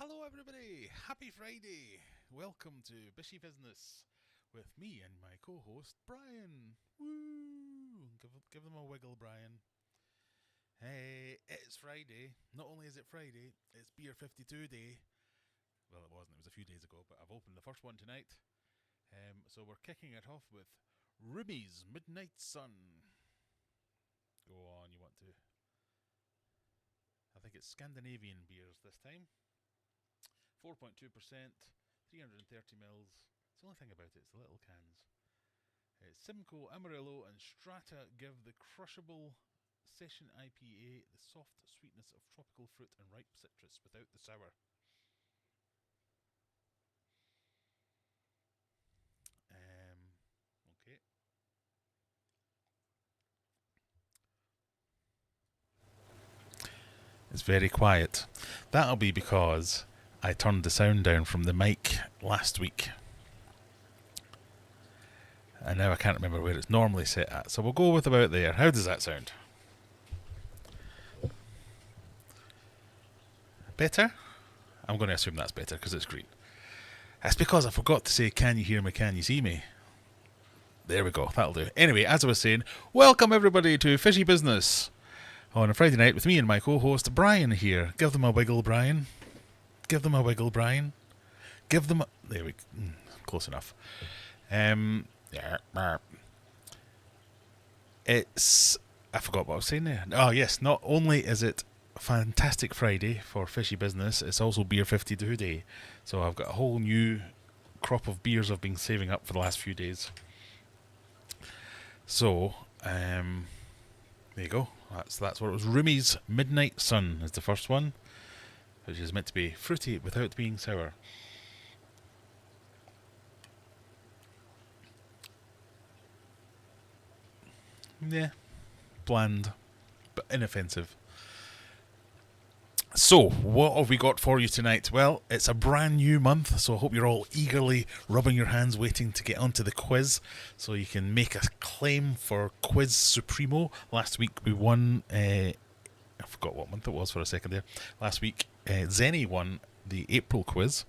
Hello everybody, happy Friday. Welcome to Fishy Business with me and my co-host Brian. Woo! Give them a wiggle, Brian. Hey, it's Friday. Not only is it Friday, it's Beer 52 day. Well, it wasn't, it was a few days ago, but I've opened the first one tonight. So we're kicking it off with Ruby's Midnight Sun. Go on, you want to... I think it's Scandinavian beers this time. 4.2%, 330 mils. It's the only thing about it's the little cans. Simcoe, Amarillo, and Strata give the crushable Session IPA the soft sweetness of tropical fruit and ripe citrus without the sour. Okay. It's very quiet. That'll be because I turned the sound down from the mic last week. And now I can't remember where it's normally set at. So we'll go with about there. How does that sound? Better? I'm going to assume that's better because it's green. That's because I forgot to say, can you hear me, can you see me? There we go, that'll do. Anyway, as I was saying, welcome everybody to Fishy Business on a Friday night with me and my co-host Brian here. Give them a wiggle, Brian. Give them a wiggle, Brian. Give them a... There we go. Close enough. It's... I forgot what I was saying there. Oh yes, not only is it a fantastic Friday for Fishy Business, it's also Beer 52 day. So I've got a whole new crop of beers I've been saving up for the last few days. So, there you go. That's what it was. Ruby's Midnight Sun is the first one, which is meant to be fruity without being sour. Yeah, bland, but inoffensive. So, what have we got for you tonight? Well, it's a brand new month, so I hope you're all eagerly rubbing your hands waiting to get onto the quiz so you can make a claim for Quiz Supremo. Last week we won, I forgot what month it was for a second there. Last week, Zenny won the April quiz.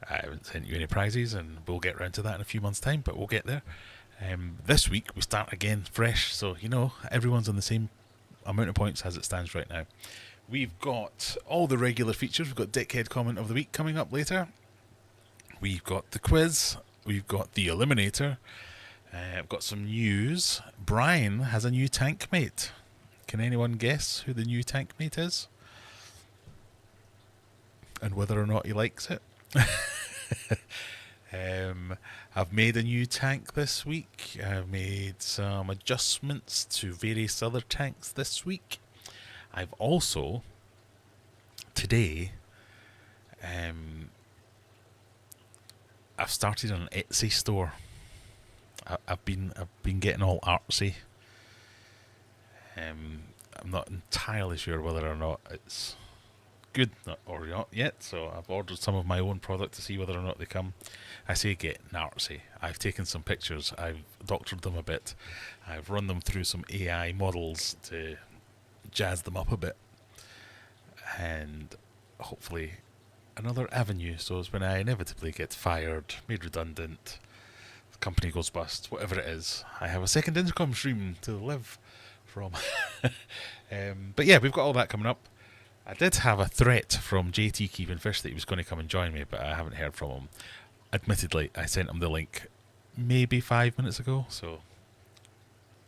I haven't sent you any prizes, and we'll get around to that in a few months' time, but we'll get there. This week we start again fresh, so you know everyone's on the same amount of points as it stands right now. We've got all the regular features. We've got Dickhead comment of the week coming up later. We've got the quiz. We've got the eliminator. I've got some news. Brian has a new tank mate. Can anyone guess who the new tank mate is? And whether or not he likes it? I've made a new tank this week. I've made some adjustments to various other tanks this week. I've also today I've started an Etsy store. I've been getting all artsy. I'm not entirely sure whether or not it's good or not yet, so I've ordered some of my own product to see whether or not they come. I say getting artsy. I've taken some pictures, I've doctored them a bit, I've run them through some AI models to jazz them up a bit, and hopefully another avenue, so as when I inevitably get fired, made redundant, the company goes bust, whatever it is, I have a second income stream to live from. But yeah, we've got all that coming up. I did have a threat from JT Keeping Fish that he was going to come and join me, but I haven't heard from him. Admittedly, I sent him the link maybe 5 minutes ago, so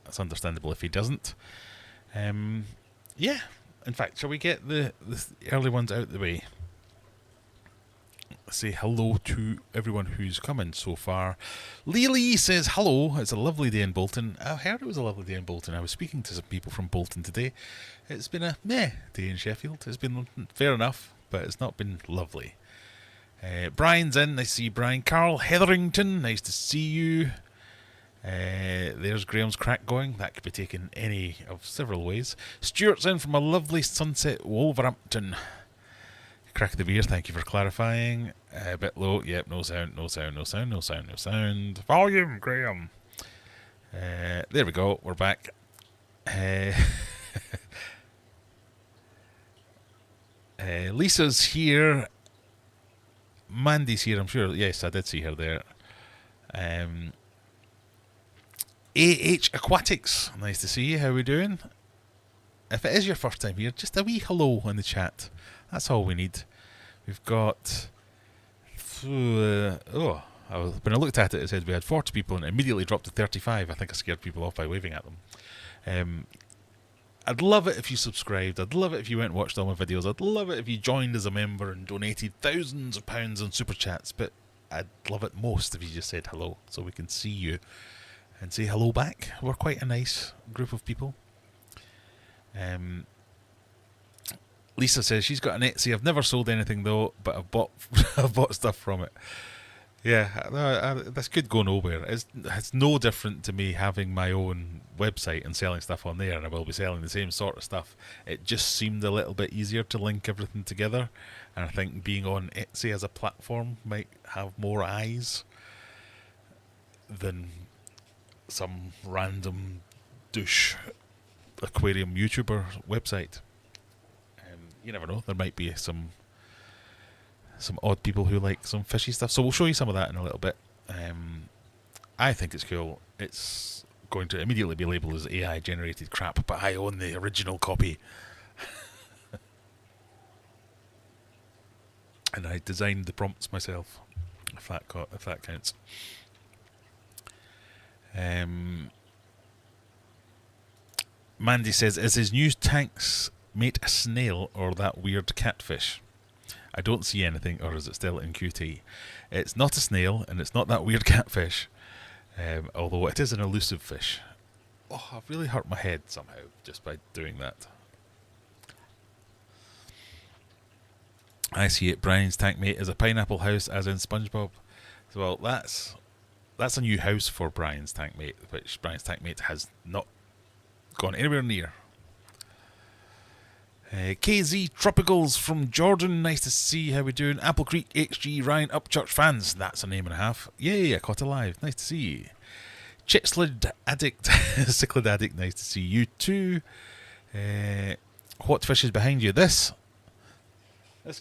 that's understandable if he doesn't. Yeah, in fact, shall we get the early ones out of the way? Say hello to everyone who's coming so far. Lily says hello. It's a lovely day in Bolton. I heard it was a lovely day in Bolton. I was speaking to some people from Bolton today. It's been a meh day in Sheffield. It's been fair enough, but it's not been lovely. Brian's in. Nice to see Brian. Carl Hetherington. Nice to see you. There's Graham's crack going. That could be taken any of several ways. Stuart's in from a lovely sunset Wolverhampton. Crack of the beer, thank you for clarifying. A bit low, yep, no sound, no sound, no sound, no sound, no sound. Volume, Graham. There we go, we're back. Lisa's here. Mandy's here, I'm sure. Yes, I did see her there. Aquatics, nice to see you. How are we doing? If it is your first time here, just a wee hello in the chat. That's all we need. We've got... when I looked at it, it said we had 40 people and it immediately dropped to 35. I think I scared people off by waving at them. I'd love it if you subscribed. I'd love it if you went and watched all my videos. I'd love it if you joined as a member and donated thousands of pounds on super chats. But I'd love it most if you just said hello so we can see you and say hello back. We're quite a nice group of people. Lisa says she's got an Etsy. I've never sold anything though, but I've bought stuff from it. Yeah, this could go nowhere. It's no different to me having my own website and selling stuff on there, and I will be selling the same sort of stuff. It just seemed a little bit easier to link everything together, and I think being on Etsy as a platform might have more eyes than some random douche aquarium YouTuber website. You never know, there might be some odd people who like some fishy stuff, so we'll show you some of that in a little bit. I think it's cool. It's going to immediately be labelled as AI generated crap, but I own the original copy. And I designed the prompts myself, if that counts. Mandy says, is his new tank's mate a snail or that weird catfish? I don't see anything, or is it still in QT? It's not a snail, and it's not that weird catfish, although it is an elusive fish. Oh, I've really hurt my head somehow just by doing that. I see it. Brian's tank mate is a pineapple house, as in SpongeBob. Well, that's a new house for Brian's tank mate, which Brian's tank mate has not gone anywhere near. KZ Tropicals from Jordan, nice to see. How we doing? Apple Creek HG Ryan Upchurch fans, that's a name and a half. Yay, I caught alive, nice to see you. Chitslid Addict, Cichlid Addict, nice to see you too. What fish is behind you? This is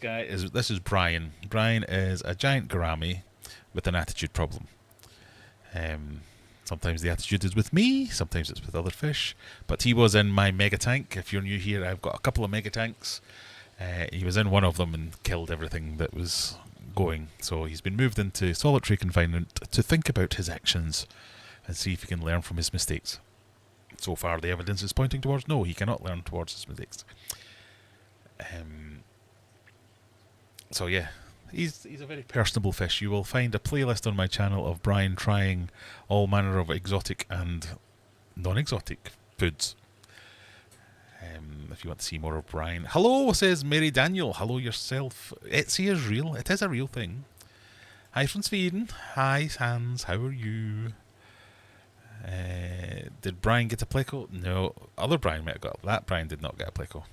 Brian. Brian is a giant gourami with an attitude problem. Sometimes the attitude is with me, sometimes it's with other fish. But he was in my mega tank. If you're new here, I've got a couple of mega tanks. He was in one of them and killed everything that was going. So he's been moved into solitary confinement to think about his actions and see if he can learn from his mistakes. So far, the evidence is pointing towards no, he cannot learn towards his mistakes. So yeah. He's a very personable fish. You will find a playlist on my channel of Brian trying all manner of exotic and non-exotic foods. If you want to see more of Brian. Hello, says Mary Daniel. Hello yourself. Etsy is real. It is a real thing. Hi from Sweden. Hi Hans, how are you? Did Brian get a pleco? No, other Brian might have got. That Brian did not get a pleco.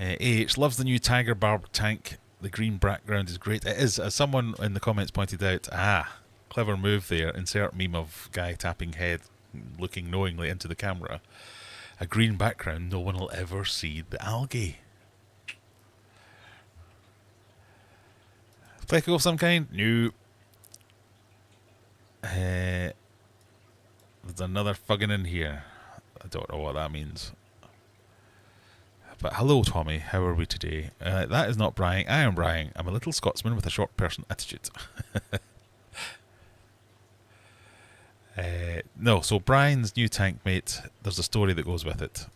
AH loves the new Tiger Barb tank. The green background is great. It is, as someone in the comments pointed out. Clever move there. Insert meme of guy tapping head, looking knowingly into the camera. A green background, no one will ever see the algae. Pleco of some kind? No. There's another fugging in here. I don't know what that means. But hello, Tommy. How are we today? That is not Brian. I am Brian. I'm a little Scotsman with a short person attitude. No, so Brian's new tank mate, there's a story that goes with it.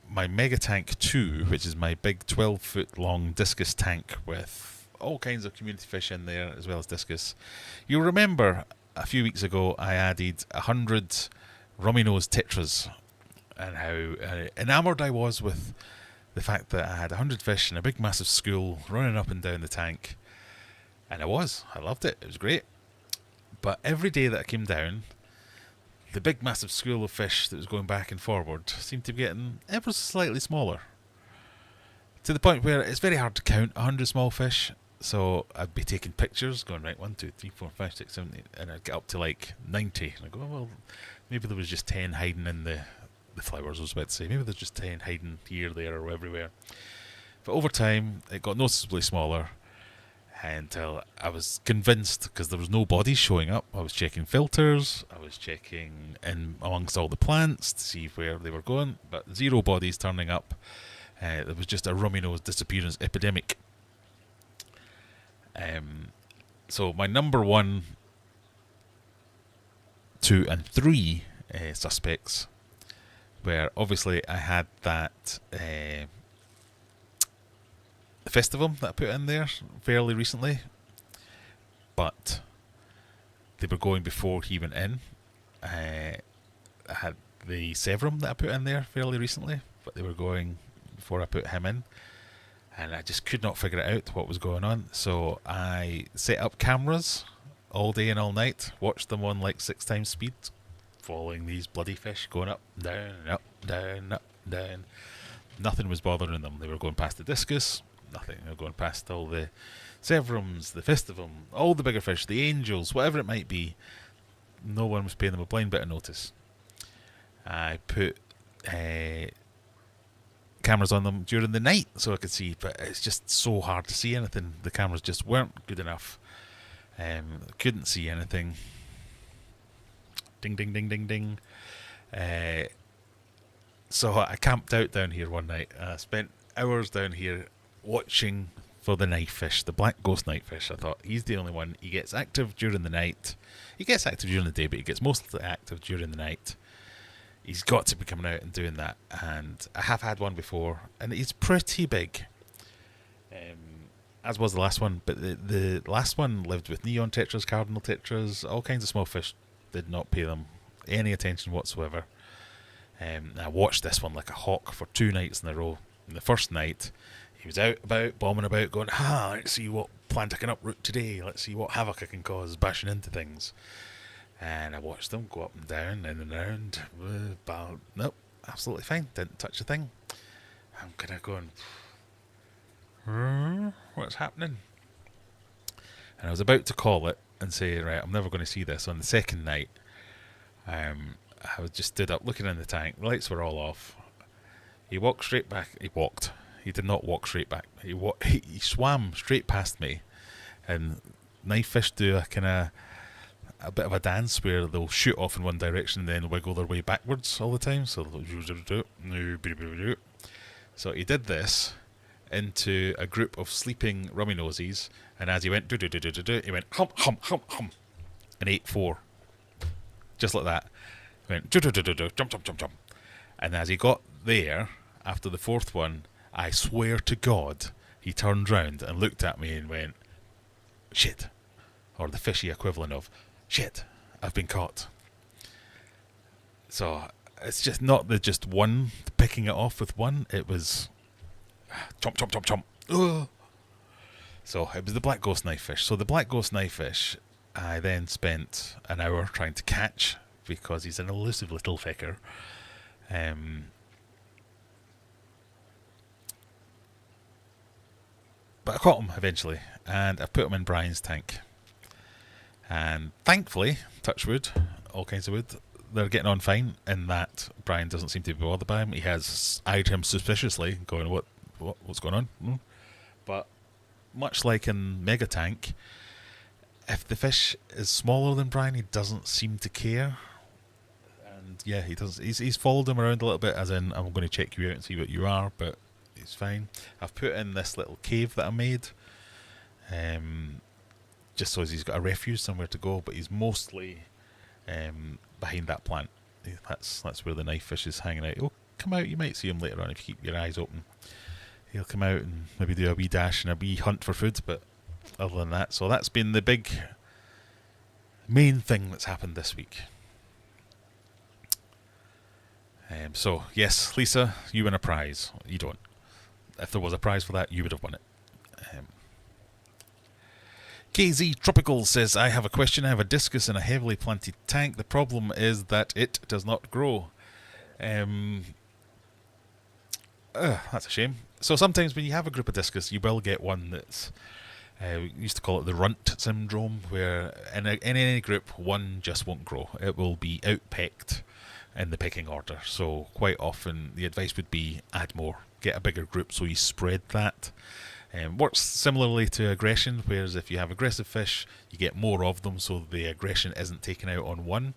My Mega Tank 2, which is my big 12-foot long discus tank with all kinds of community fish in there, as well as discus. You'll remember a few weeks ago I added 100 rummy-nosed tetras, and how enamoured I was with the fact that I had 100 fish in a big massive school running up and down the tank. And I loved it, it was great. But every day that I came down, the big massive school of fish that was going back and forward seemed to be getting ever so slightly smaller. To the point where it's very hard to count 100 small fish. So I'd be taking pictures, going, right, 1, 2, 3, 4, 5, 6, 7, 8, and I'd get up to like 90. And I go, well, maybe there was just 10 hiding in the the flowers, I was about to say. Maybe they're just hiding here, there, or everywhere. But over time, it got noticeably smaller until I was convinced, because there was no bodies showing up. I was checking filters, I was checking in amongst all the plants to see where they were going, but zero bodies turning up. There was just a rummy nose disappearance epidemic. So my number 1, 2 and 3 suspects, where obviously I had that festivum that I put in there fairly recently, but they were going before he went in. I had the severum that I put in there fairly recently, but they were going before I put him in, and I just could not figure it out what was going on. So I set up cameras all day and all night, watched them on like 6 times speed, following these bloody fish going up, down, up, down, up, down. Nothing was bothering them. They were going past the discus, nothing. They were going past all the severums, the festivum, all the bigger fish, the angels, whatever it might be. No one was paying them a blind bit of notice. I put cameras on them during the night so I could see, but it's just so hard to see anything. The cameras just weren't good enough. Couldn't see anything. Ding, ding, ding, ding, ding. So I camped out down here one night. I spent hours down here watching for the knifefish, the black ghost knifefish. I thought, he's the only one. He gets active during the night. He gets active during the day, but he gets mostly active during the night. He's got to be coming out and doing that. And I have had one before, and he's pretty big. As was the last one, but the last one lived with neon tetras, cardinal tetras, all kinds of small fish. Did not pay them any attention whatsoever. I watched this one like a hawk for 2 nights in a row. And the first night, he was out about, bombing about, going, let's see what plant I can uproot today. Let's see what havoc I can cause, bashing into things. And I watched them go up and down, in and around. Nope, absolutely fine. Didn't touch a thing. I'm kind of going, what's happening? And I was about to call it and say, right, I'm never going to see this. On the second night, I was just stood up looking in the tank. The lights were all off. He walked straight back. He did not walk straight back. He swam straight past me. And knifefish do a bit of a dance where they'll shoot off in one direction and then wiggle their way backwards all the time. So he did this into a group of sleeping rummy nosies, and as he went he went hum hum hum hum and ate 4, just like that. He went jump jump jump jump, and as he got there after the 4th one, I swear to God, he turned round and looked at me and went, shit, or the fishy equivalent of shit, I've been caught. So it's just not the just one picking it off with one, it was chomp, chomp, chomp, chomp. Ugh. So it was the black ghost knifefish. So the black ghost knifefish, I then spent an hour trying to catch, because he's an elusive little fecker. But I caught him eventually, and I put him in Brian's tank. And thankfully, touch wood, all kinds of wood, they're getting on fine, in that Brian doesn't seem to be bothered by him. He has eyed him suspiciously, going, what's going on? But much like in Mega Tank, if the fish is smaller than Brian, he doesn't seem to care. And yeah, he does. He's followed him around a little bit, as in, I'm going to check you out and see what you are, but he's fine. I've put in this little cave that I made, just so as he's got a refuge somewhere to go, but he's mostly behind that plant. That's where the knifefish is hanging out. He'll come out, you might see him later on if you keep your eyes open. He'll come out and maybe do a wee dash and a wee hunt for food, but other than that, so that's been the big main thing that's happened this week. So yes, Lisa, you win a prize. You don't. If there was a prize for that, you would have won it. KZ Tropical says, I have a question. I have a discus in a heavily planted tank. The problem is that it does not grow. That's a shame. So sometimes when you have a group of discus, you will get one that's, we used to call it the runt syndrome, where in any group, one just won't grow. It will be outpecked in the pecking order. So quite often the advice would be add more, get a bigger group so you spread that. Works similarly to aggression, whereas if you have aggressive fish, you get more of them, so the aggression isn't taken out on one.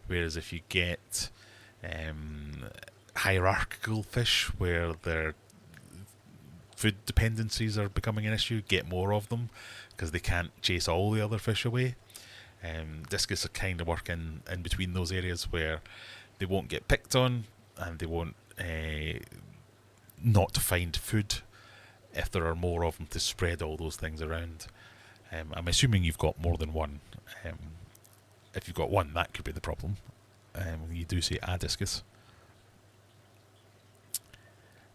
Whereas if you get hierarchical fish, where their food dependencies are becoming an issue, get more of them, because they can't chase all the other fish away. Discus are kind of work in between those areas where they won't get picked on, and they won't not find food if there are more of them to spread all those things around. I'm assuming you've got more than one. If you've got one, that could be the problem. You do say discus.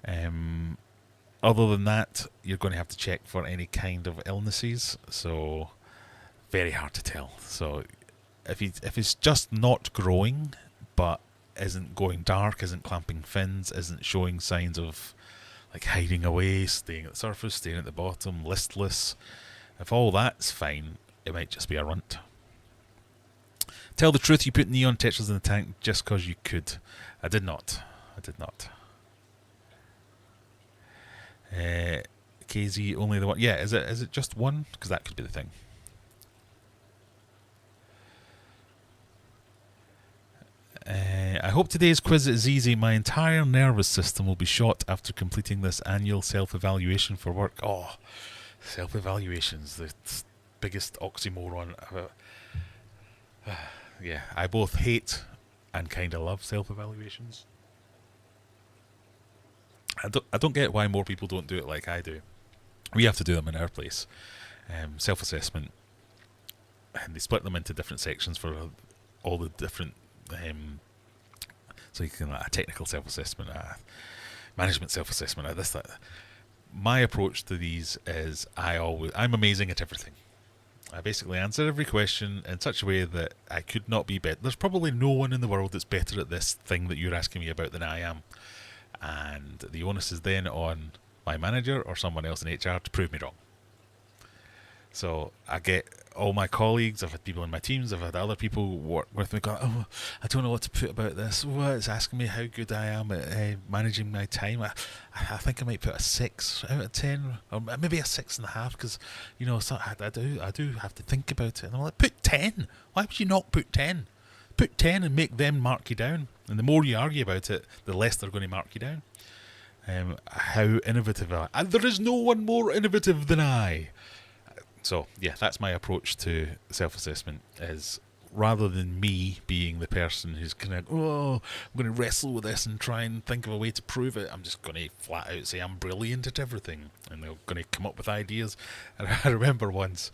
Other than that, you're going to have to check for any kind of illnesses. So very hard to tell. So if it's just not growing, but isn't going dark, isn't clamping fins, isn't showing signs of like hiding away, staying at the surface, staying at the bottom, listless, if all that's fine, it might just be a runt. Tell the truth, you put neon tetras in the tank just because you could. I did not. KZ, only the one. Yeah, is it just one? Because that could be the thing. I hope today's quiz is easy. My entire nervous system will be shot after completing this annual self-evaluation for work. Oh, self-evaluations, the biggest oxymoron. Yeah, I both hate and kind of love self-evaluations. I don't get why more people don't do it like I do. We have to do them in our place. Self-assessment. And they split them into different sections for all the different... so you can a technical self-assessment, a management self-assessment, this, that. My approach to these is I'm amazing at everything. I basically answer every question in such a way that I could not be better. There's probably no one in the world that's better at this thing that you're asking me about than I am. And the onus is then on my manager or someone else in HR to prove me wrong. So I get all my colleagues, I've had people in my teams, I've had other people work with me going, oh, I don't know what to put about this. Oh, it's asking me how good I am at managing my time. I think I might put a 6 out of 10, or maybe a 6.5, because, you know, so I do have to think about it. And I'm like, put 10. Why would you not put 10? Put 10 and make them mark you down. And the more you argue about it, the less they're going to mark you down. How innovative am I? And there is no one more innovative than I. So, yeah, that's my approach to self-assessment, is rather than me being the person who's kind of, I'm going to wrestle with this and try and think of a way to prove it, I'm just going to flat out say I'm brilliant at everything, and they're going to come up with ideas. And I remember once,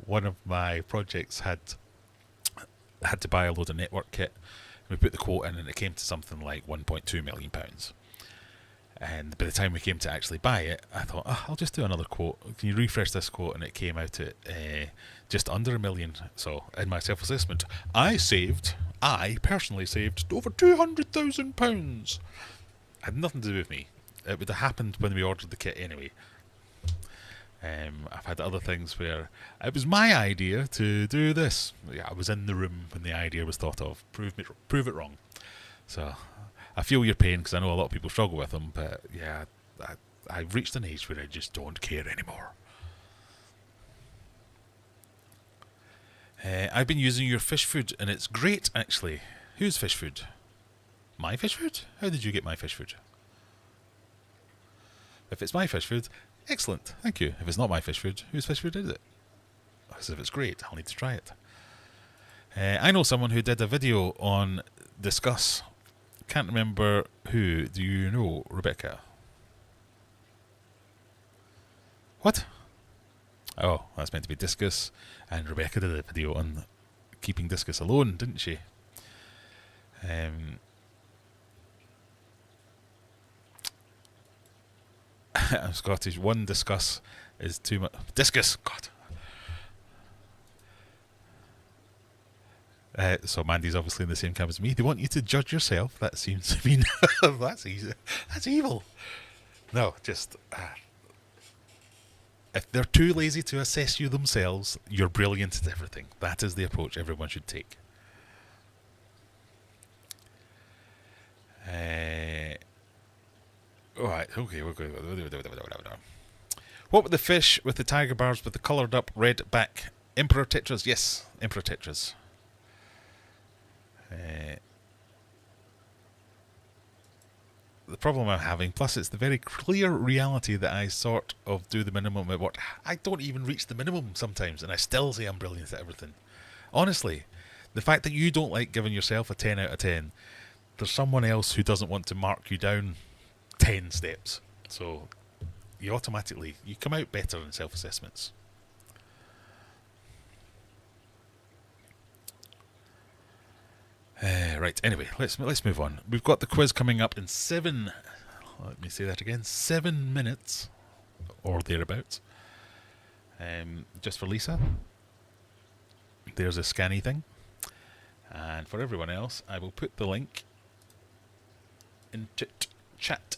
one of my projects had to buy a load of network kit. We put the quote in and it came to something like £1.2 million. And by the time we came to actually buy it, I thought, I'll just do another quote. Can you refresh this quote? And it came out at just under £1 million. So in my self-assessment, I personally saved over £200,000. Had nothing to do with me. It would have happened when we ordered the kit anyway. I've had other things where it was my idea to do this. Yeah, I was in the room when the idea was thought of. Prove it wrong. So I feel your pain, because I know a lot of people struggle with them, but yeah, I've reached an age where I just don't care anymore. I've been using your fish food, and it's great, actually. Whose fish food? My fish food? How did you get my fish food? If it's my fish food, excellent, thank you. If it's not my fish food, whose fish food is it? Because if it's great, I'll need to try it. I know someone who did a video on Discuss. Can't remember who. Do you know Rebecca? What? Oh, that's meant to be Discus. And Rebecca did a video on keeping Discus alone, didn't she? I'm Scottish. One Discuss is too much. Discus! God. So Mandy's obviously in the same camp as me. They want you to judge yourself. That seems to mean that's easy. That's evil. No, just if they're too lazy to assess you themselves, you're brilliant at everything. That is the approach everyone should take. Okay. What with the fish with the tiger barbs with the coloured up red back? Emperor tetras. Yes, Emperor tetras. The problem I'm having, plus it's the very clear reality that I sort of do the minimum at what I don't even reach the minimum sometimes, and I still say I'm brilliant at everything. Honestly, the fact that you don't like giving yourself a 10 out of 10, there's someone else who doesn't want to mark you down 10 steps. So you come out better in self-assessments. Right, anyway, let's move on. We've got the quiz coming up in 7 minutes or thereabouts. Just for Lisa, there's a scanny thing, and for everyone else I will put the link into chat.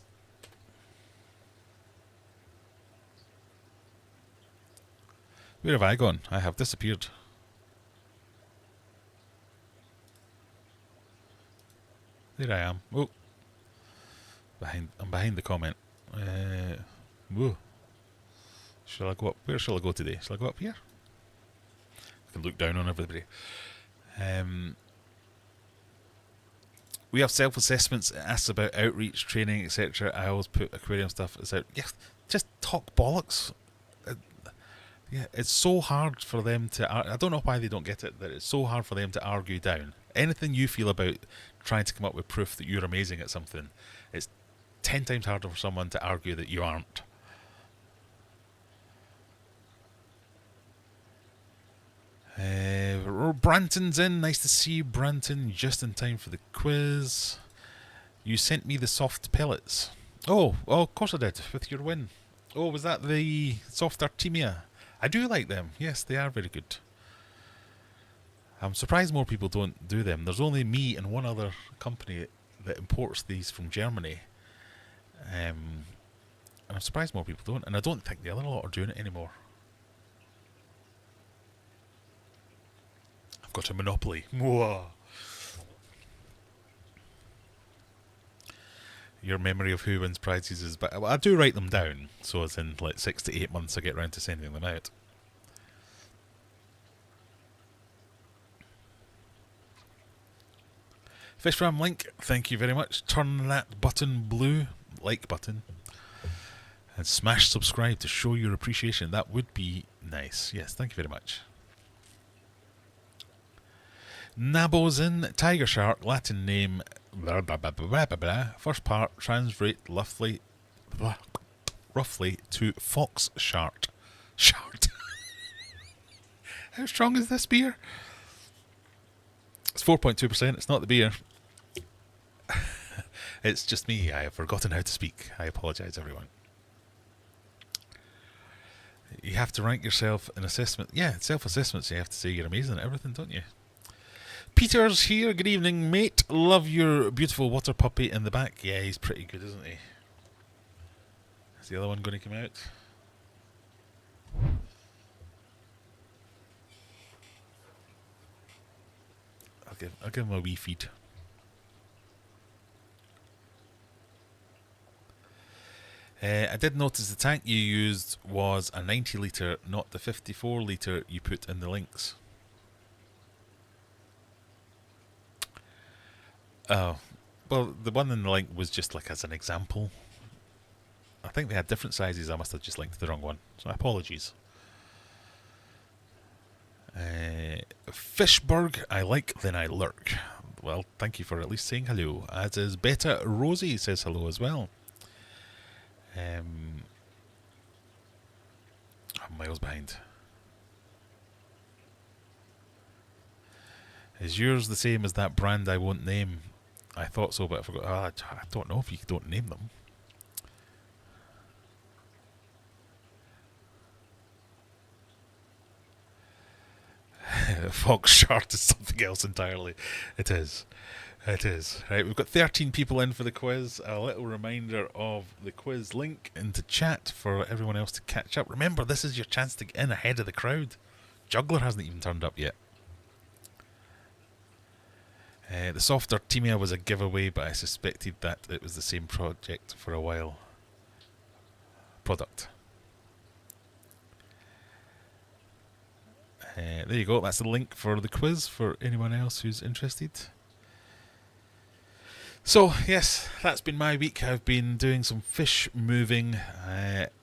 Where have I gone? I have disappeared. There I am. Oh, I'm behind the comment. Whoa. Shall I go up? Where shall I go today? Shall I go up here? I can look down on everybody. We have self-assessments. It asks about outreach, training, etc. I always put aquarium stuff as out. Yeah, just talk bollocks. Yeah, it's so hard for them to. I don't know why they don't get it. That it's so hard for them to argue down anything you feel about trying to come up with proof that you're amazing at something. It's 10 times harder for someone to argue that you aren't. Branton's in. Nice to see you, Branton. Just in time for the quiz. You sent me the soft pellets. Oh, of course I did, with your win. Oh, was that the soft Artemia? I do like them. Yes, they are very good. I'm surprised more people don't do them. There's only me and one other company that imports these from Germany. And I'm surprised more people don't. And I don't think the other lot are doing it anymore. I've got a monopoly. Whoa. Your memory of who wins prizes is... But I do write them down. So it's in like 6 to 8 months I get round to sending them out. Fishram Link, thank you very much. Turn that button blue, like button, and smash subscribe to show your appreciation. That would be nice. Yes, thank you very much. Nabo's in. Tiger shark, Latin name, blah, blah, blah, blah, blah, blah, blah. First part, translate roughly to fox shark. Shark. How strong is this beer? It's 4.2%. It's not the beer. It's just me. I have forgotten how to speak. I apologise, everyone. You have to rank yourself in assessment. Yeah, self-assessments, you have to say you're amazing at everything, don't you? Peter's here. Good evening, mate. Love your beautiful water puppy in the back. Yeah, he's pretty good, isn't he? Is the other one going to come out? I'll give him a wee feed. I did notice the tank you used was a 90 litre, not the 54 litre you put in the links. Oh, well, the one in the link was just like as an example. I think they had different sizes. I must have just linked the wrong one. So apologies. Fishburg, I like, then I lurk. Well, thank you for at least saying hello. As is Beta Rosie says hello as well. I'm miles behind. Is yours the same as that brand I won't name? I thought so, but I forgot. I don't know if you don't name them. Fox Shark is something else entirely. It is. It is. Right, we've got 13 people in for the quiz. A little reminder of the quiz link into chat for everyone else to catch up. Remember, this is your chance to get in ahead of the crowd. Juggler hasn't even turned up yet. The soft Artemia was a giveaway, but I suspected that it was the same project for a while. product. There you go. That's the link for the quiz for anyone else who's interested. So, yes, that's been my week. I've been doing some fish moving.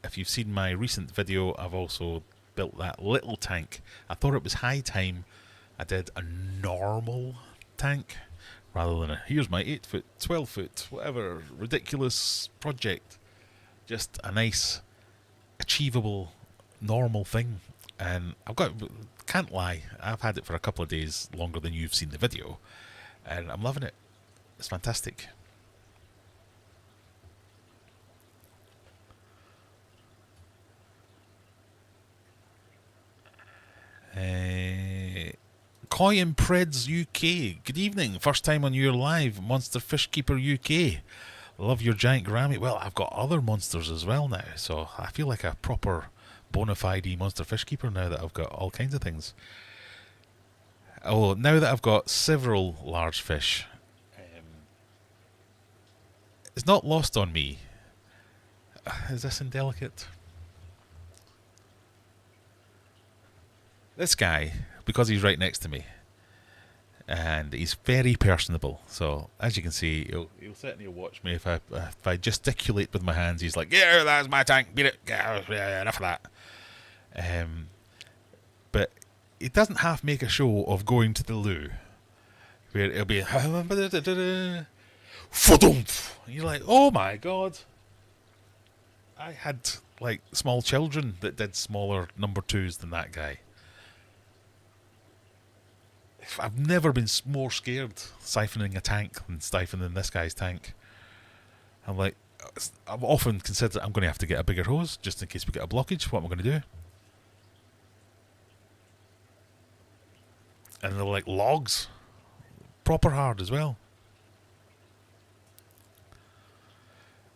If you've seen my recent video, I've also built that little tank. I thought it was high time I did a normal tank rather than here's my 8 foot, 12 foot, whatever ridiculous project. Just a nice, achievable, normal thing. And can't lie, I've had it for a couple of days longer than you've seen the video, and I'm loving it. It's fantastic. Koi and Preds UK. Good evening. First time on your live, Monster Fish Keeper UK. Love your giant Grammy. Well, I've got other monsters as well now, so I feel like a proper bona fide monster fish keeper now that I've got all kinds of things. Oh, now that I've got several large fish, it's not lost on me. Is this indelicate? This guy, because he's right next to me, and he's very personable. So as you can see, he'll certainly watch me if I gesticulate with my hands. He's like, "Yeah, that's my tank. Beat it. Yeah, enough of that." But he doesn't half make a show of going to the loo, where it'll be and you're like, oh my god. I had like small children that did smaller number 2s than that guy. I've never been more scared siphoning a tank than siphoning this guy's tank. I'm like, I've often considered I'm going to have to get a bigger hose just in case we get a blockage. What am I going to do? And they're like logs, proper hard as well.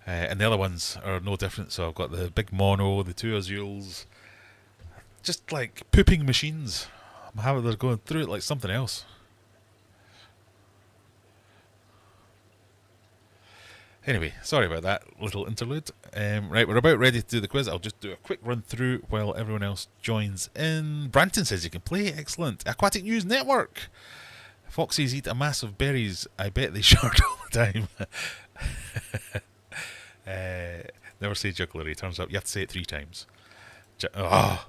And the other ones are no different. So I've got the big mono, the 2 azules, just like pooping machines. They're going through it like something else. Anyway, sorry about that little interlude. Right, we're about ready to do the quiz. I'll just do a quick run through while everyone else joins in. Branton says you can play. Excellent. Aquatic News Network. Foxes eat a mass of berries. I bet they shard all the time. Never say jugglery. Turns out you have to say it 3 times. I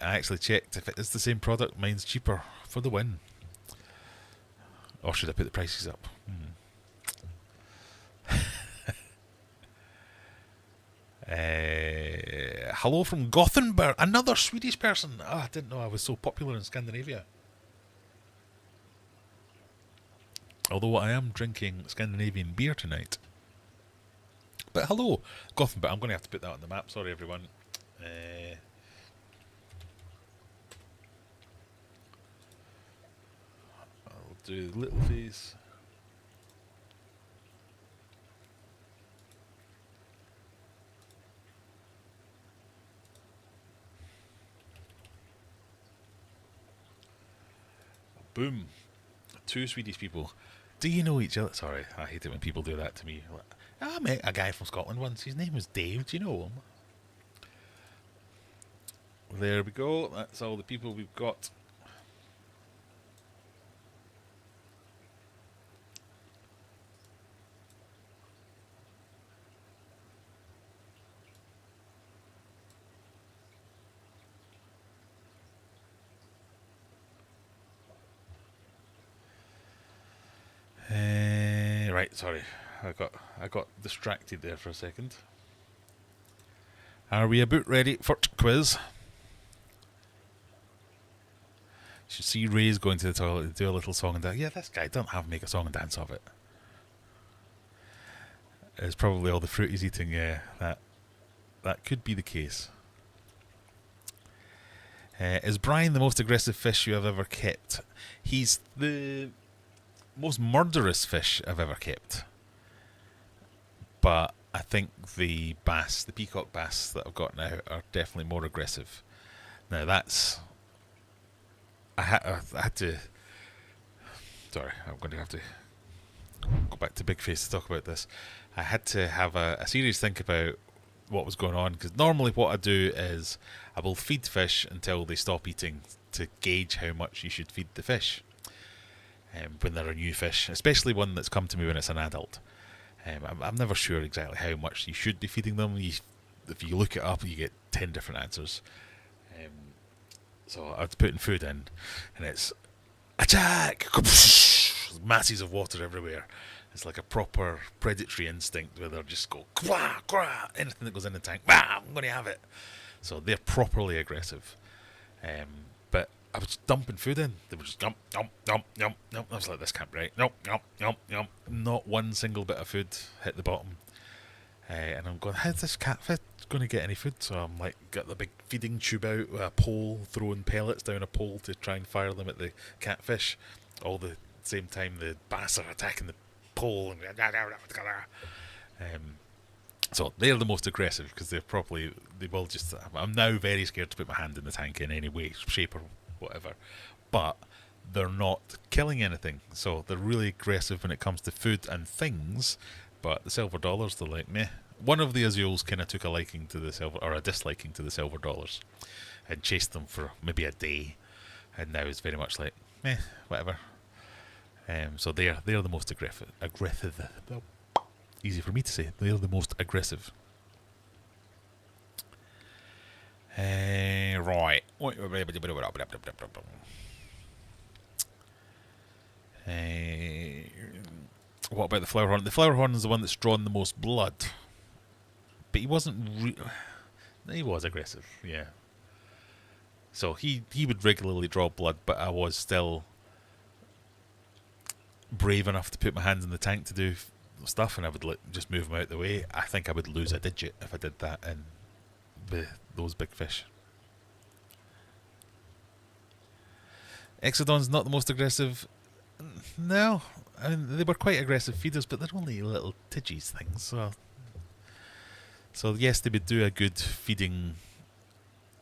actually checked. If it is the same product, mine's cheaper for the win. Or should I put the prices up? Hello from Gothenburg. Another Swedish person. I didn't know I was so popular in Scandinavia. Although I am drinking Scandinavian beer tonight. But hello, Gothenburg. I'm going to have to put that on the map. Sorry, everyone. I'll do the little face. Boom. 2 Swedish people. Do you know each other? Sorry, I hate it when people do that to me. I met a guy from Scotland once. His name was Dave. Do you know him? There we go. That's all the people we've got. Right, sorry, I got distracted there for a second. Are we about ready for quiz? You should see Ray's going to the toilet and do a little song and dance. Yeah, this guy doesn't have to make a song and dance of it. It's probably all the fruit he's eating. Yeah, that could be the case. Is Brian the most aggressive fish you have ever kept? He's the most murderous fish I've ever kept. But I think the bass, the peacock bass that I've got now, are definitely more aggressive. Now that's... I had to... Sorry, I'm going to have to go back to Big Face to talk about this. I had to have a serious think about what was going on, because normally what I do is I will feed fish until they stop eating to gauge how much you should feed the fish when they're a new fish, especially one that's come to me when it's an adult. I'm never sure exactly how much you should be feeding them. If you look it up, you get 10 different answers. So I was putting food in, and it's attack! Masses of water everywhere. It's like a proper predatory instinct where they'll just go, quah, quah, anything that goes in the tank, bah, I'm going to have it. So they're properly aggressive. But I was dumping food in. They were just yum, yum, yum, yum, yum. I was like, this can't be right. Yum, yum, yum, yum. Not one single bit of food hit the bottom. And I'm going, how's this catfish going to get any food? So I'm like, got the big feeding tube out with a pole, throwing pellets down a pole to try and fire them at the catfish. All the same time the bass are attacking the pole. So they're the most aggressive because they will just. I'm now very scared to put my hand in the tank in any way, shape, or whatever. But they're not killing anything, so they're really aggressive when it comes to food and things. But the silver dollars, they're like meh. One of the azules kind of took a liking to the silver, or a disliking to the silver dollars, and chased them for maybe a day, and now it's very much like meh, whatever. So they're the most aggressive. Easy for me to say. They're the most aggressive. Right. What about the flower horn? The flower horn is the one that's drawn the most blood. But he wasn't... he was aggressive, yeah. So he would regularly draw blood, but I was still brave enough to put my hands in the tank to do stuff, and I would just move them out the way. I think I would lose a digit if I did that in with those big fish. Exodon's not the most aggressive. No, I mean they were quite aggressive feeders, but they're only little tidgies things. So yes, they would do a good feeding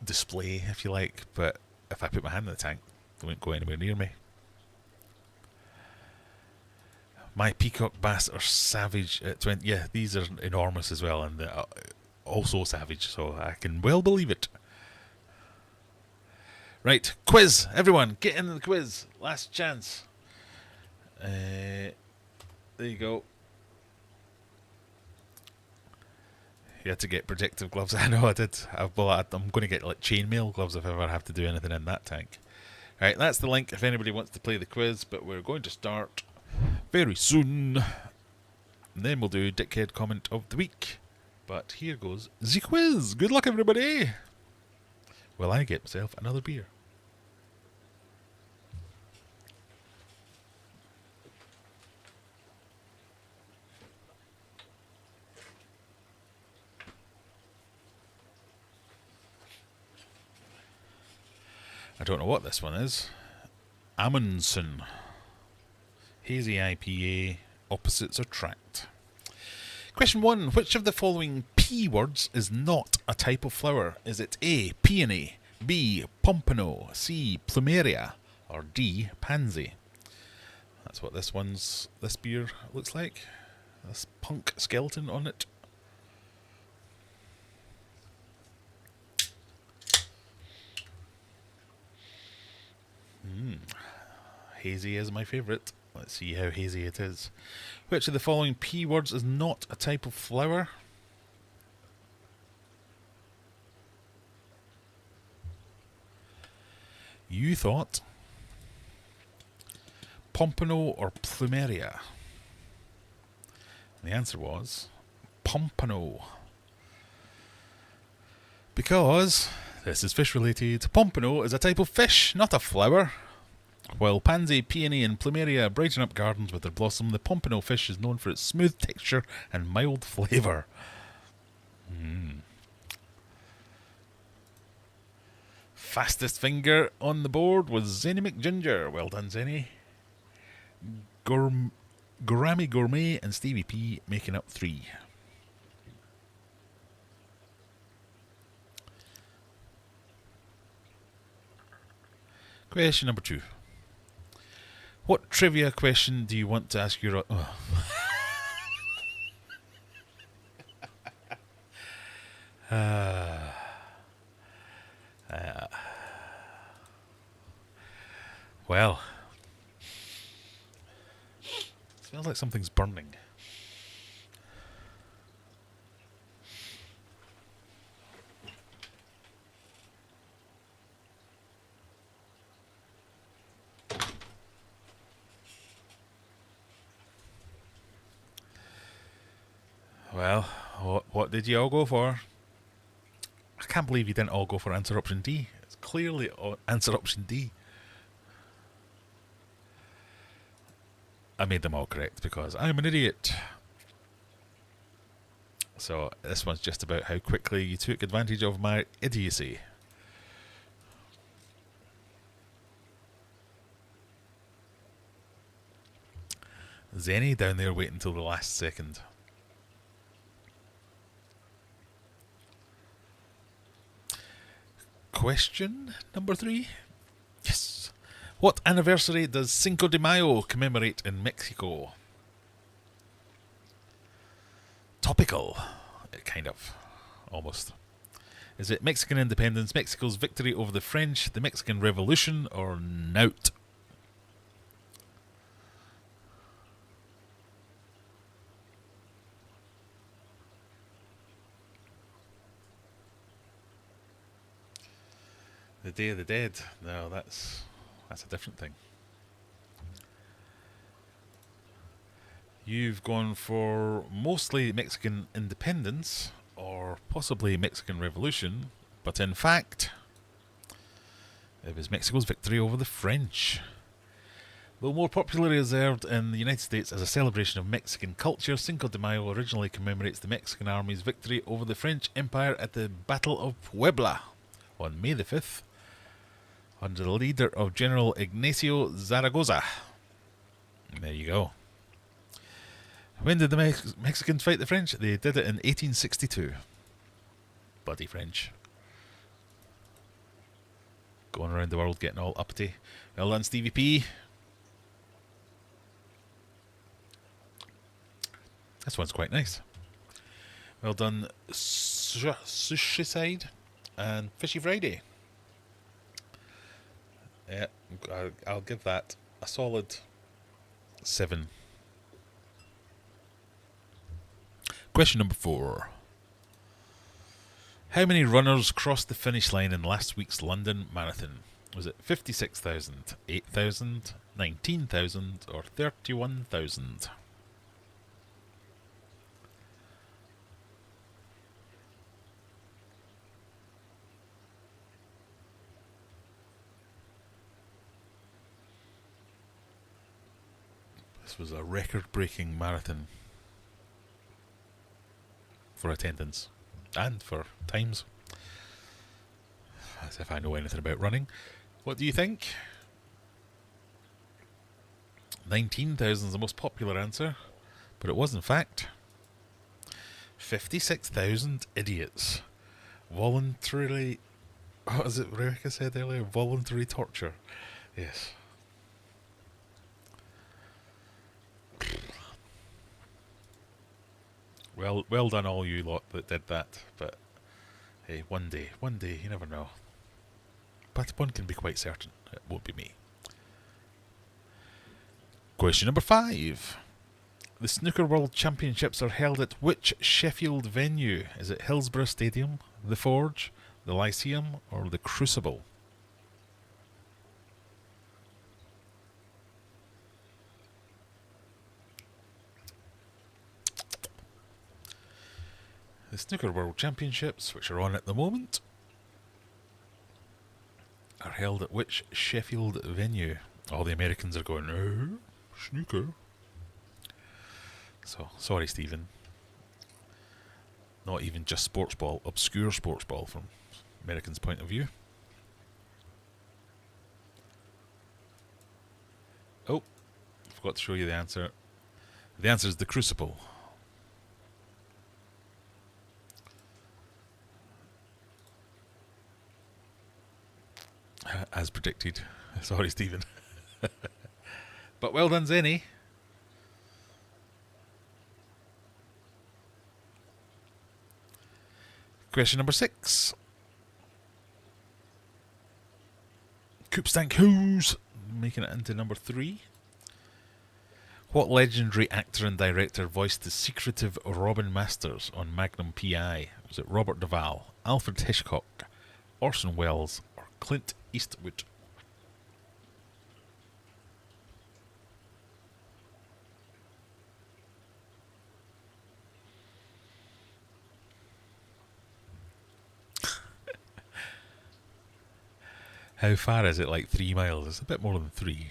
display if you like, but if I put my hand in the tank, they wouldn't go anywhere near me. My peacock bass are savage at 20. Yeah, these are enormous as well, and they're also savage, so I can well believe it. Right, quiz. Everyone, get in the quiz. Last chance. There you go. You had to get protective gloves. I know I did. I'm going to get like chainmail gloves if I ever have to do anything in that tank. Right, that's the link if anybody wants to play the quiz, but we're going to start very soon. And then we'll do Dickhead comment of the week. But here goes the quiz. Good luck, everybody. Will I get myself another beer? I don't know what this one is. Amundsen. Hazy IPA. Opposites attract. Question 1. Which of the following P words is not a type of flower? Is it A, peony, B, pompano, C, plumeria, or D, pansy? That's what this beer looks like. This punk skeleton on it. Hazy is my favourite. Let's see how hazy it is. Which of the following P words is not a type of flower? You thought pompano or plumeria. And the answer was pompano. Because this is fish related. Pompano is a type of fish, not a flower. While pansy, peony and plumeria brighten up gardens with their blossom, the pompano fish is known for its smooth texture and mild flavour. Fastest finger on the board was Zenny McGinger. Well done, Zenny. Gourami Gourmet and Stevie P making up 3. Question number 2. What trivia question do you want to ask your... Uh, uh, well, smells like something's burning. Well, what did you all go for? I can't believe you didn't all go for answer option D. It's clearly answer option D. I made them all correct because I'm an idiot. So this one's just about how quickly you took advantage of my idiocy. Zenny down there waiting until the last second. Question number 3. Yes. What anniversary does Cinco de Mayo commemorate in Mexico? Topical. Kind of. Almost. Is it Mexican independence, Mexico's victory over the French, the Mexican Revolution, or nout? The Day of the Dead. No, that's a different thing. You've gone for mostly Mexican independence or possibly Mexican Revolution, but in fact, it was Mexico's victory over the French. Though more popularly observed in the United States as a celebration of Mexican culture, Cinco de Mayo originally commemorates the Mexican Army's victory over the French Empire at the Battle of Puebla on May the 5th, under the leader of General Ignacio Zaragoza. There you go. When did the Mexicans fight the French? They did it in 1862. Bloody French. Going around the world getting all uppity. Well done, Stevie P. This one's quite nice. Well done, Sushi Side and Fishy Friday. Yeah, I'll give that a solid 7. Question number 4. How many runners crossed the finish line in last week's London Marathon? Was it 56,000, 8,000, 19,000 or 31,000? This was a record-breaking marathon for attendance and for times. As if I know anything about running. What do you think? 19,000 is the most popular answer, but it was in fact 56,000 idiots voluntarily. What was it Rebecca said earlier? Voluntary torture. Yes. Well done all you lot that did that, but hey, one day, you never know. But one can be quite certain it won't be me. Question number 5. The Snooker World Championships are held at which Sheffield venue? Is it Hillsborough Stadium, the Forge, the Lyceum, or the Crucible? The Snooker World Championships, which are on at the moment, are held at which Sheffield venue? All the Americans are going, oh, snooker. So, sorry, Stephen. Not even just sports ball, obscure sports ball from Americans' point of view. Oh, forgot to show you the answer. The answer is the Crucible. As predicted. Sorry, Stephen. But well done, Zenny. Question number 6. Coopstank Who's making it into number 3. What legendary actor and director voiced the secretive Robin Masters on Magnum P.I.? Was it Robert Duvall, Alfred Hitchcock, Orson Welles, or Clint Eastwood? How far is it? Like 3 miles? It's a bit more than 3.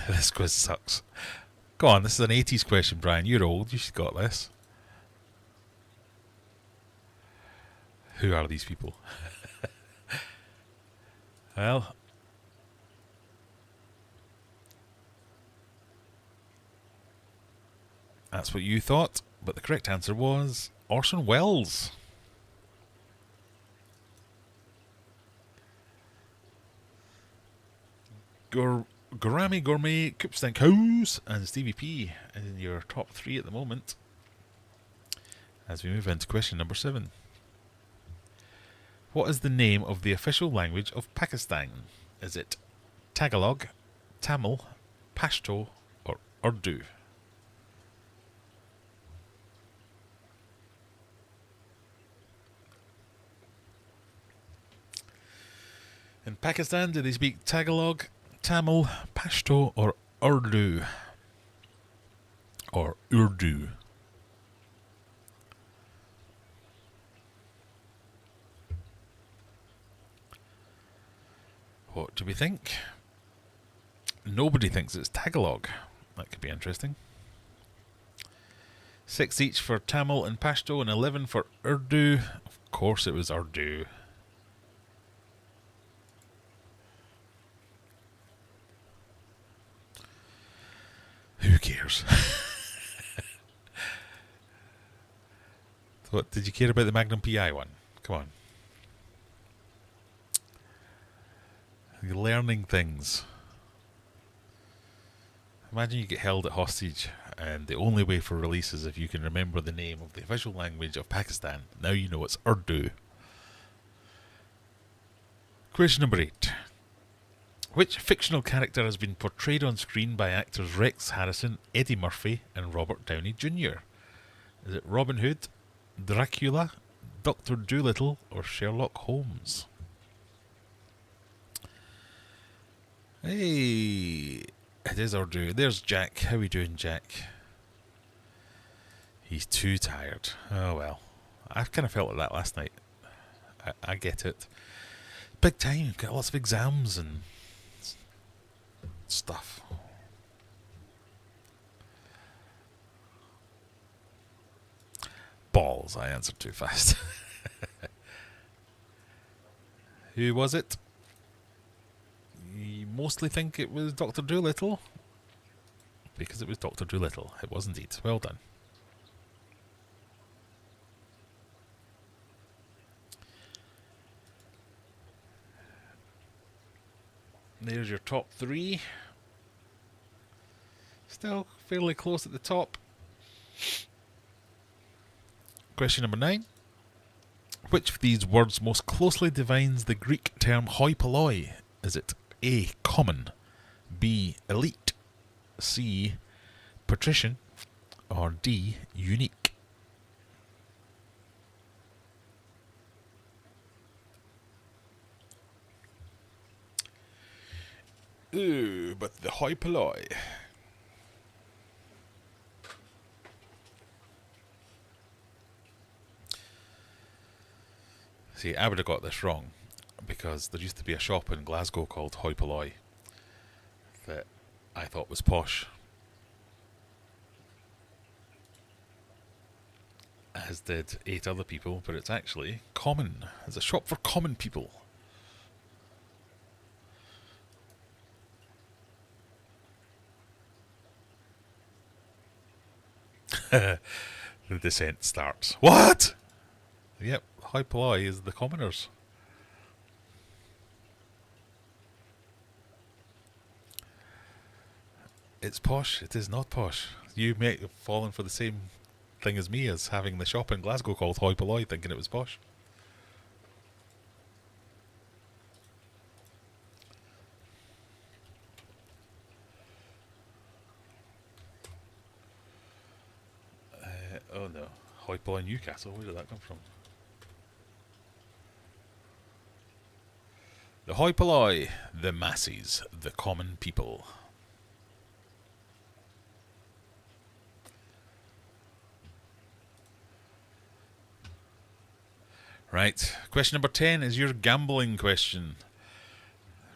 This quiz sucks. Go on, this is an 80s question, Brian. You're old, you should got this. Who are these people? Well, that's what you thought, but the correct answer was Orson Welles. Grammy Gourmet, Coopstank House, and Stevie P in your top 3 at the moment. As we move into question number 7. What is the name of the official language of Pakistan? Is it Tagalog, Tamil, Pashto, or Urdu? In Pakistan, do they speak Tagalog, Tamil, Pashto, or Urdu? Or Urdu? What do we think? Nobody thinks it's Tagalog. That could be interesting. 6 each for Tamil and Pashto and 11 for Urdu. Of course it was Urdu. Who cares? What, did you care about the Magnum PI one? Come on. You're learning things. Imagine you get held at hostage and the only way for release is if you can remember the name of the official language of Pakistan. Now you know it's Urdu. Question number 8. Which fictional character has been portrayed on screen by actors Rex Harrison, Eddie Murphy, and Robert Downey Jr.? Is it Robin Hood, Dracula, Dr. Dolittle, or Sherlock Holmes? Hey, it is Urdu. There's Jack. How we doing, Jack? He's too tired. Oh well. I kind of felt like that last night. I get it. Big time. Got lots of exams and stuff. Balls, I answered too fast. Who was it? You mostly think it was Dr. Dolittle? Because it was Dr. Dolittle. It was indeed. Well done. There's your top 3. Still fairly close at the top. Question number 9. Which of these words most closely defines the Greek term hoi polloi? Is it A, common, B, elite, C, patrician, or D, unique? Ooh, but the hoi polloi. See, I would have got this wrong because there used to be a shop in Glasgow called Hoi Polloi that I thought was posh, as did 8 other people, but it's actually common. It's a shop for common people. The descent starts. What? Yep, hoi polloi is the commoners. It's posh. It is not posh. You may have fallen for the same thing as me, as having the shop in Glasgow called Hoi Polloi, thinking it was posh. Oh no. Hoi Polloi Newcastle, where did that come from? The hoi polloi, the masses, the common people. Right, question number 10 is your gambling question.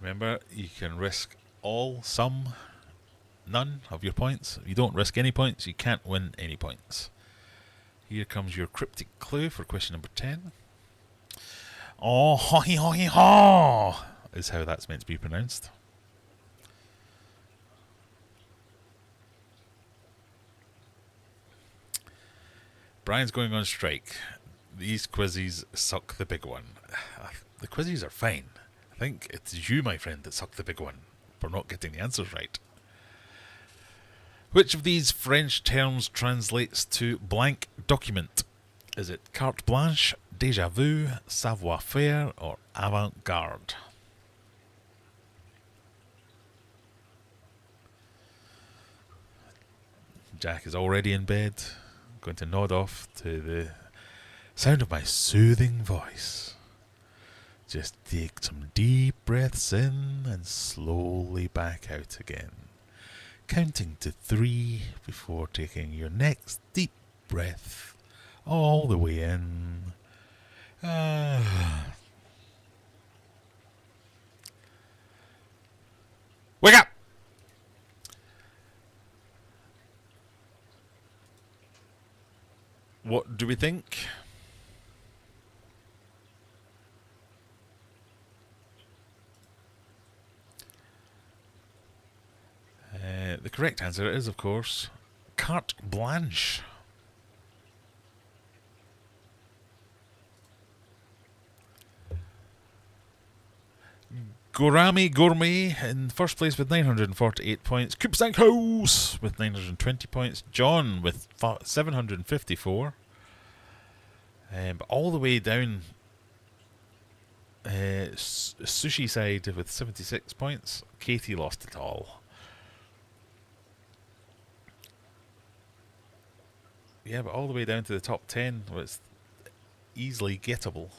Remember, you can risk all, some, none of your points. If you don't risk any points, you can't win any points. Here comes your cryptic clue for question number 10. Oh, ho-hee ho-hee ho is how that's meant to be pronounced. Brian's going on strike. These quizzes suck the big one. The quizzes are fine. I think it's you, my friend, that suck the big one for not getting the answers right. Which of these French terms translates to blank document? Is it carte blanche, déjà vu, savoir-faire, or avant-garde? Jack is already in bed, going to nod off to the sound of my soothing voice. Just take some deep breaths in and slowly back out again, counting to 3 before taking your next deep breath all the way in. Wake up! What do we think? The correct answer is, of course, carte blanche. Gorami Gourmet in first place with 948 points. Coopstank House with 920 points. John with 754. But all the way down, Sushi side with 76 points. Katie lost it all. Yeah, but all the way down to the top 10 was easily gettable.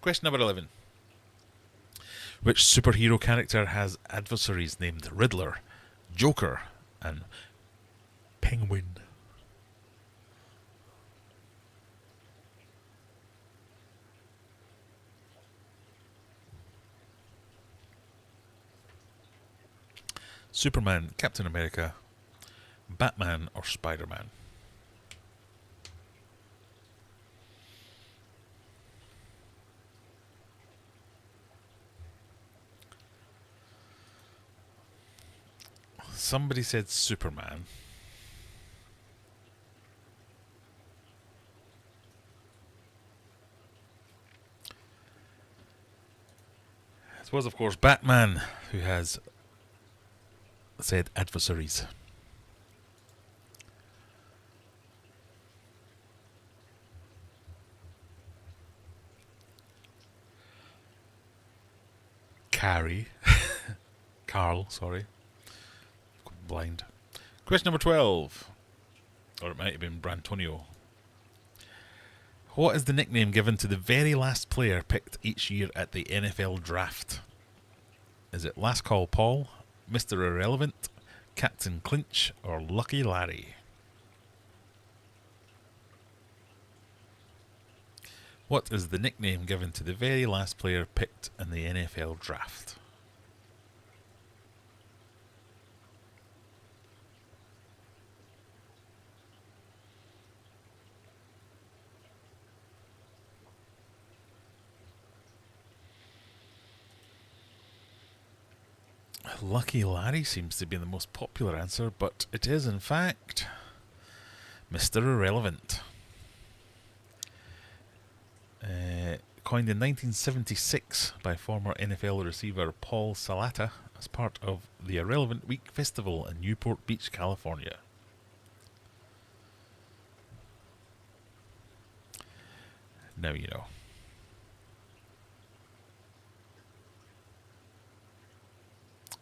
Question number 11. Which superhero character has adversaries named Riddler, Joker, and Penguin? Superman, Captain America, Batman, or Spider-Man? Somebody said Superman. It was, of course, Batman who has said adversaries. Carl, sorry. Blind. Question number 12. Or it might have been Brantonio. What is the nickname given to the very last player picked each year at the NFL draft? Is it Last Call Paul, Mr. Irrelevant, Captain Clinch, or Lucky Larry? What is the nickname given to the very last player picked in the NFL draft? Lucky Larry seems to be the most popular answer, but it is in fact Mr. Irrelevant. coined in 1976 by former NFL receiver Paul Salata as part of the Irrelevant Week Festival in Newport Beach, California. Now you know.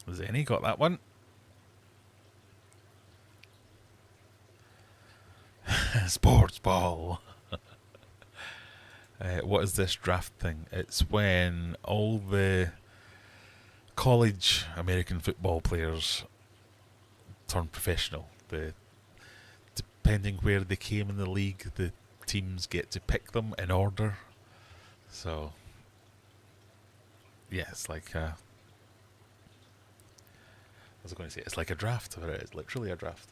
Zenny got that one. Sports ball. What is this draft thing? It's when all the college American football players turn professional. Depending where they came in the league, the teams get to pick them in order. So, yeah, it's like I was going to say it's like a draft, but it is literally a draft.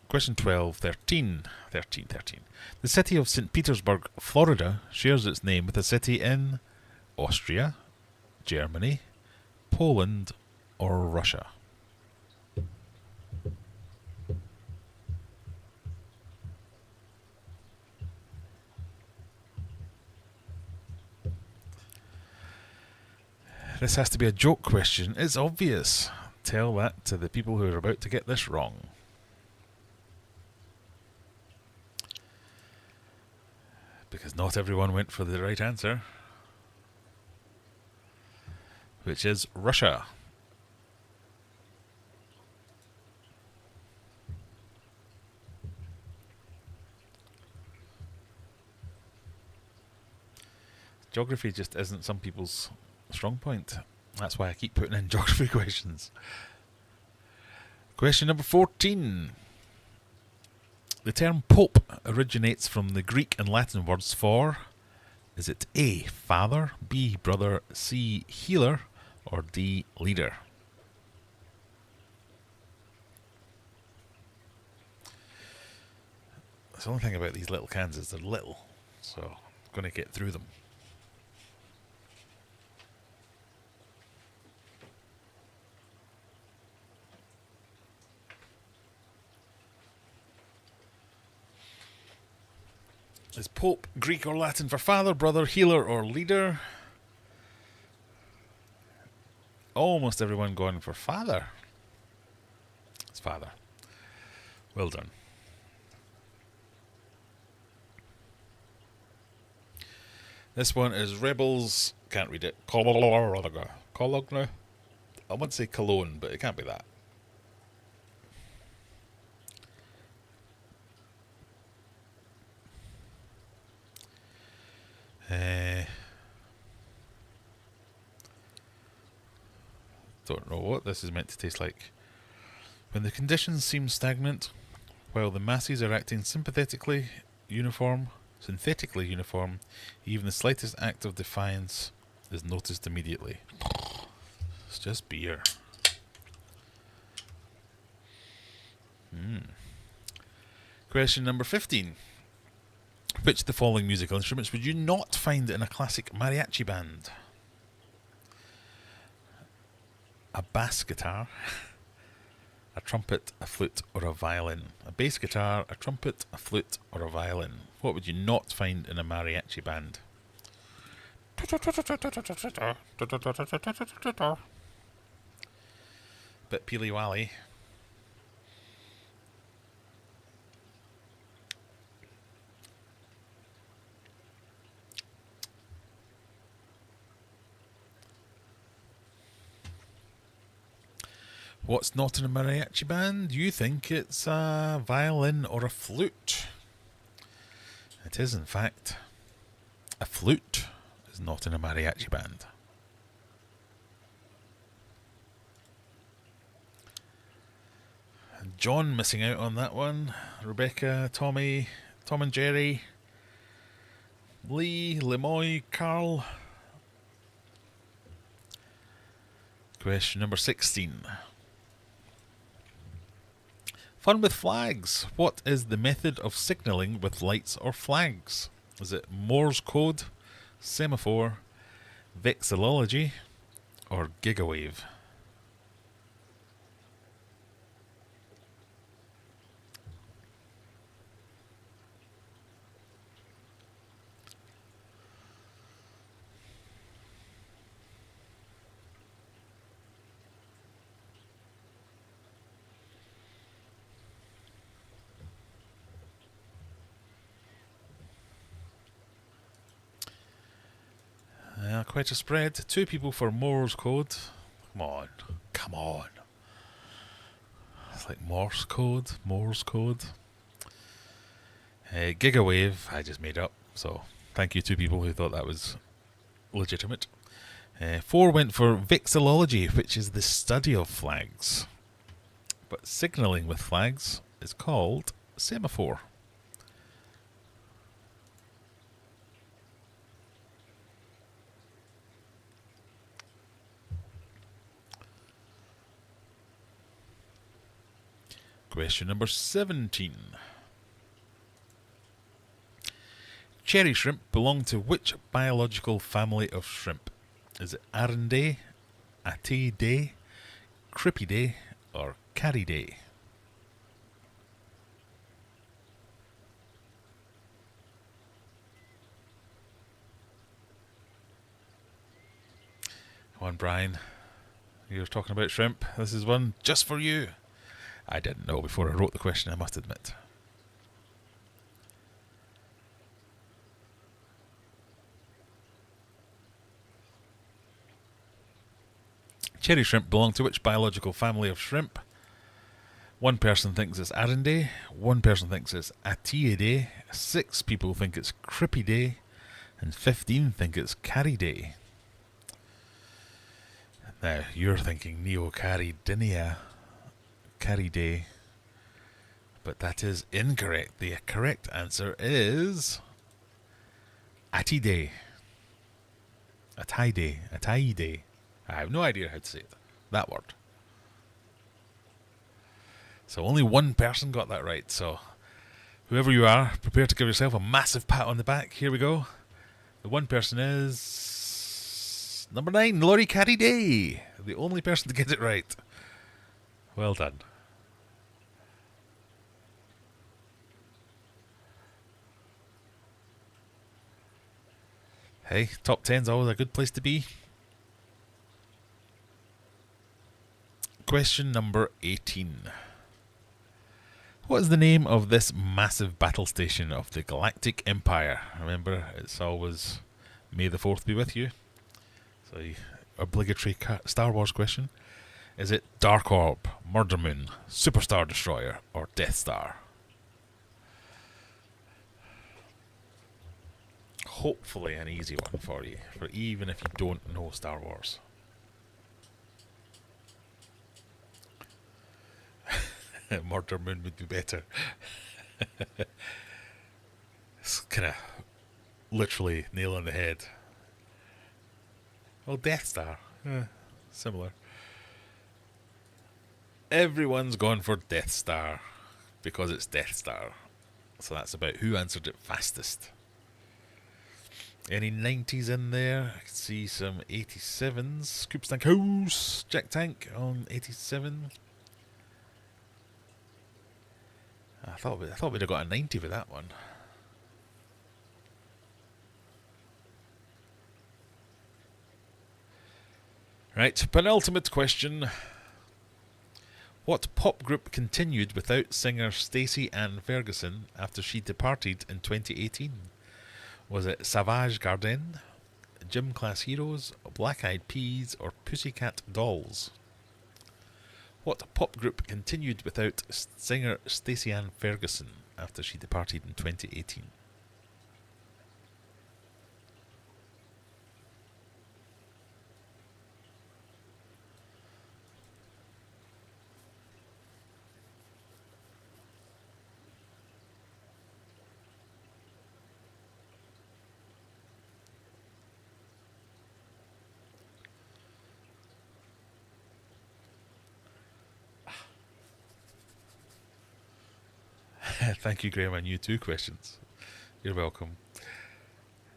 Question 13. The city of St. Petersburg, Florida, shares its name with a city in Austria, Germany, Poland, or Russia. This has to be a joke question. It's obvious. Tell that to the people who are about to get this wrong. Because not everyone went for the right answer, which is Russia. Geography just isn't some people's strong point. That's why I keep putting in geography questions. Question number 14. The term Pope originates from the Greek and Latin words for, is it A, father, B, brother, C, healer, or D, leader? The only thing about these little cans is they're little, so I'm going to get through them. Is Pope Greek or Latin for father, brother, healer, or leader? Almost everyone going for father. It's father. Well done. This one is Rebels. Can't read it. Cologne. I want to say Cologne, but it can't be that. Don't know what this is meant to taste like. When the conditions seem stagnant, while the masses are acting synthetically uniform, even the slightest act of defiance is noticed immediately. It's just beer. Question number 15. Which of the following musical instruments would you not find in a classic mariachi band? A bass guitar, a trumpet, a flute, or a violin. A bass guitar, a trumpet, a flute, or a violin. What would you not find in a mariachi band? Bit peely-wally. What's not in a mariachi band? You think it's a violin or a flute. It is, in fact, a flute is not in a mariachi band. John missing out on that one. Rebecca, Tommy, Tom and Jerry, Lee, Lemoy, Carl. Question number 16. Fun with flags. What is the method of signalling with lights or flags? Is it Morse code, semaphore, vexillology, or gigawave? Quite a spread. 2 people for Morse code. Come on. Come on. It's like Morse code. Morse code. Gigawave, I just made up. So thank you 2 people who thought that was legitimate. 4 went for vexillology, which is the study of flags. But signalling with flags is called semaphore. Question number 17. Cherry shrimp belong to which biological family of shrimp? Is it Arandae, Ateidae, Crypidae, or Caridae? Come on, Brian. You're talking about shrimp. This is one just for you. I didn't know before I wrote the question, I must admit. Cherry shrimp belong to which biological family of shrimp? One person thinks it's Arandae, one person thinks it's Ateidae, 6 people think it's Crypidae, and 15 think it's Caridae. Now, you're thinking Neocaridinea, Caridae, but that is incorrect. The correct answer is Ateidae. Ateidae. Ateidae. I have no idea how to say it. That word. So only one person got that right. So whoever you are, prepare to give yourself a massive pat on the back. Here we go. The one person is number 9, Laurie Caridae. The only person to get it right. Well done. Hey, top 10's always a good place to be. Question number 18. What is the name of this massive battle station of the Galactic Empire? Remember, it's always May the 4th be with you. So, obligatory Star Wars question. Is it Dark Orb, Murder Moon, Superstar Destroyer, or Death Star? Hopefully an easy one for you, for even if you don't know Star Wars. Murder Moon would be better. It's kind of literally nail on the head. Well, Death Star. Similar. Everyone's gone for Death Star because it's Death Star. So that's about who answered it fastest. Any 90s in there? I can see some 87s. Scoop Stank House. Jack Tank on 87. I thought we'd have got a 90 with that one. Right, penultimate question. What pop group continued without singer Stacey Ann Ferguson after she departed in 2018? Was it Savage Garden, Gym Class Heroes, Black Eyed Peas, or Pussycat Dolls? What pop group continued without singer Stacey Ann Ferguson after she departed in 2018? Thank you, Graham. I knew 2 questions. You're welcome.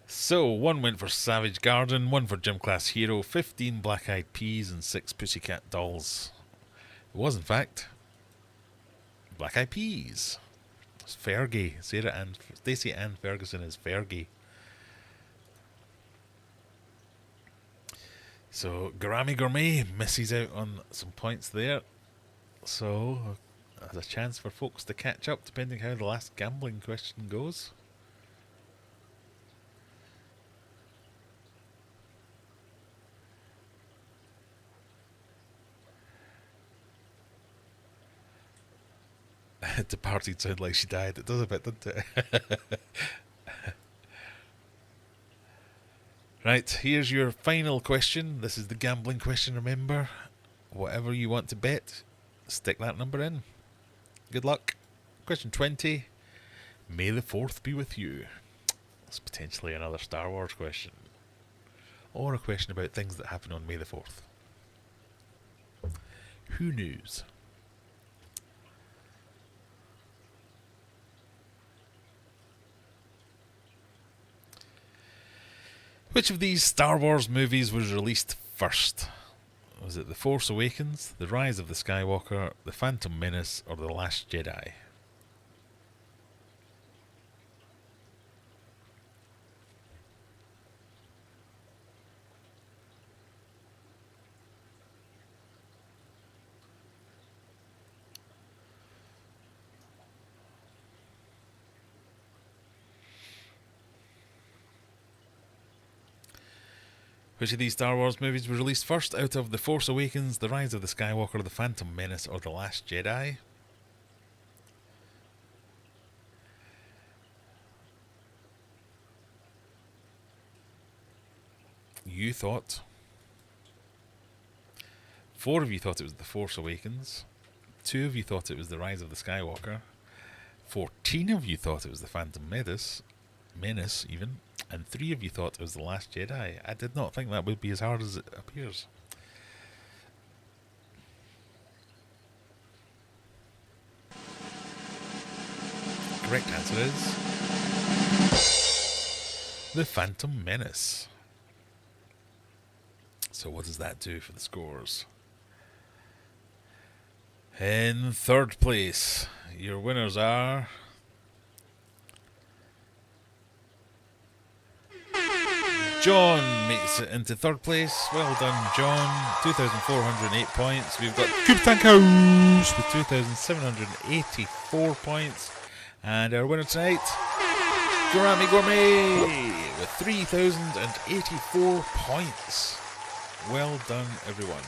So, 1 went for Savage Garden, 1 for Gym Class Hero, 15 Black Eyed Peas, and 6 Pussycat Dolls. It was, in fact, Black Eyed Peas. It's Fergie. Stacey Ann Ferguson is Fergie. So, Grammy Gourmet misses out on some points there. So, there's a chance for folks to catch up depending how the last gambling question goes. Departed sound like she died. It does a bit, doesn't it? Right, here's your final question. This is the gambling question, remember. Whatever you want to bet, stick that number in. Good luck. Question 20. May the 4th be with you. It's potentially another Star Wars question. Or a question about things that happen on May the 4th. Who knows? Which of these Star Wars movies was released first? Was it The Force Awakens, The Rise of the Skywalker, The Phantom Menace, or The Last Jedi? Which of these Star Wars movies was released first out of The Force Awakens, The Rise of the Skywalker, The Phantom Menace, or The Last Jedi? You thought. 4 of you thought it was The Force Awakens. 2 of you thought it was The Rise of the Skywalker. 14 of you thought it was The Phantom Menace even. And 3 of you thought it was The Last Jedi. I did not think that would be as hard as it appears. Correct answer is The Phantom Menace. So what does that do for the scores? In 3rd place, your winners are... John makes it into 3rd place. Well done, John. 2,408 points. We've got Cube Tank House with 2,784 points. And our winner tonight, Gourami Gourmet, with 3,084 points. Well done, everyone.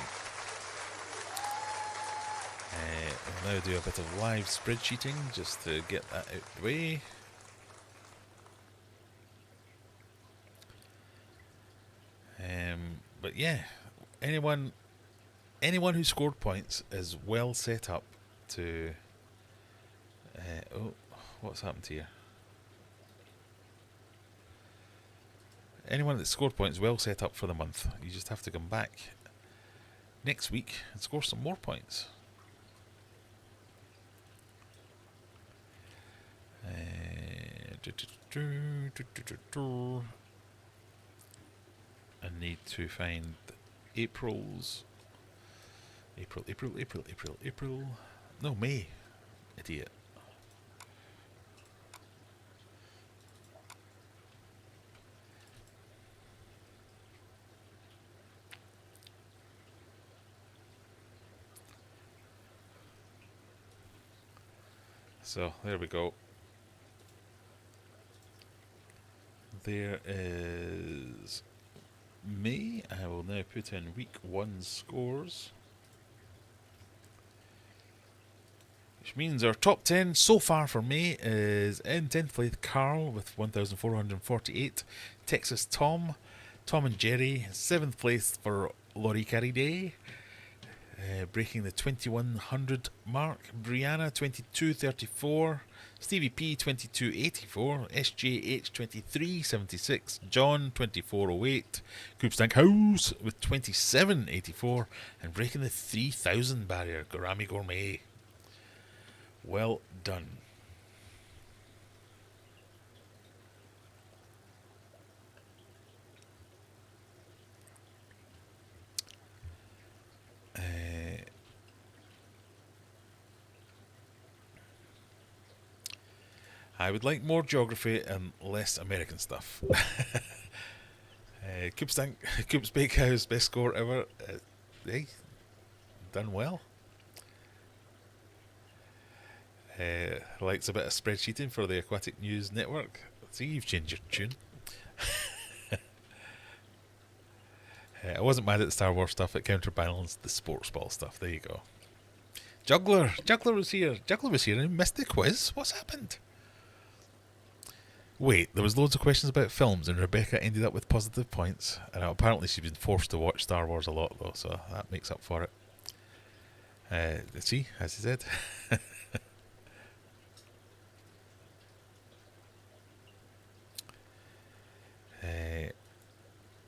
I'll now do a bit of live spreadsheeting just to get that out of the way. But yeah, anyone who scored points is well set up to... oh, what's happened here? Anyone that scored points is well set up for the month. You just have to come back next week and score some more points. I need to find April's. April. No, May. Idiot. So, there we go. There is May. I will now put in week 1's scores. Which means our top 10 so far for May is in 10th place Carl with 1,448. Texas Tom and Jerry. 7th place for Laurie Carey Day. Breaking the 2100 mark. Brianna 2234. Stevie P 2284. SJH 2376. John 2408. Coopstank House with 2784. And breaking the 3000 barrier, Gourami Gourmet. Well done. I would like more geography and less American stuff. Coop's Bakehouse, best score ever. Hey, done well. Likes a bit of spreadsheeting for the Aquatic News Network. See, you've changed your tune. I wasn't mad at the Star Wars stuff. It counterbalanced the sports ball stuff. There you go. Juggler was here. Juggler was here and missed the quiz. What's happened? Wait, there was loads of questions about films, and Rebecca ended up with positive points. And apparently she's been forced to watch Star Wars a lot, though, so that makes up for it. See, as he said.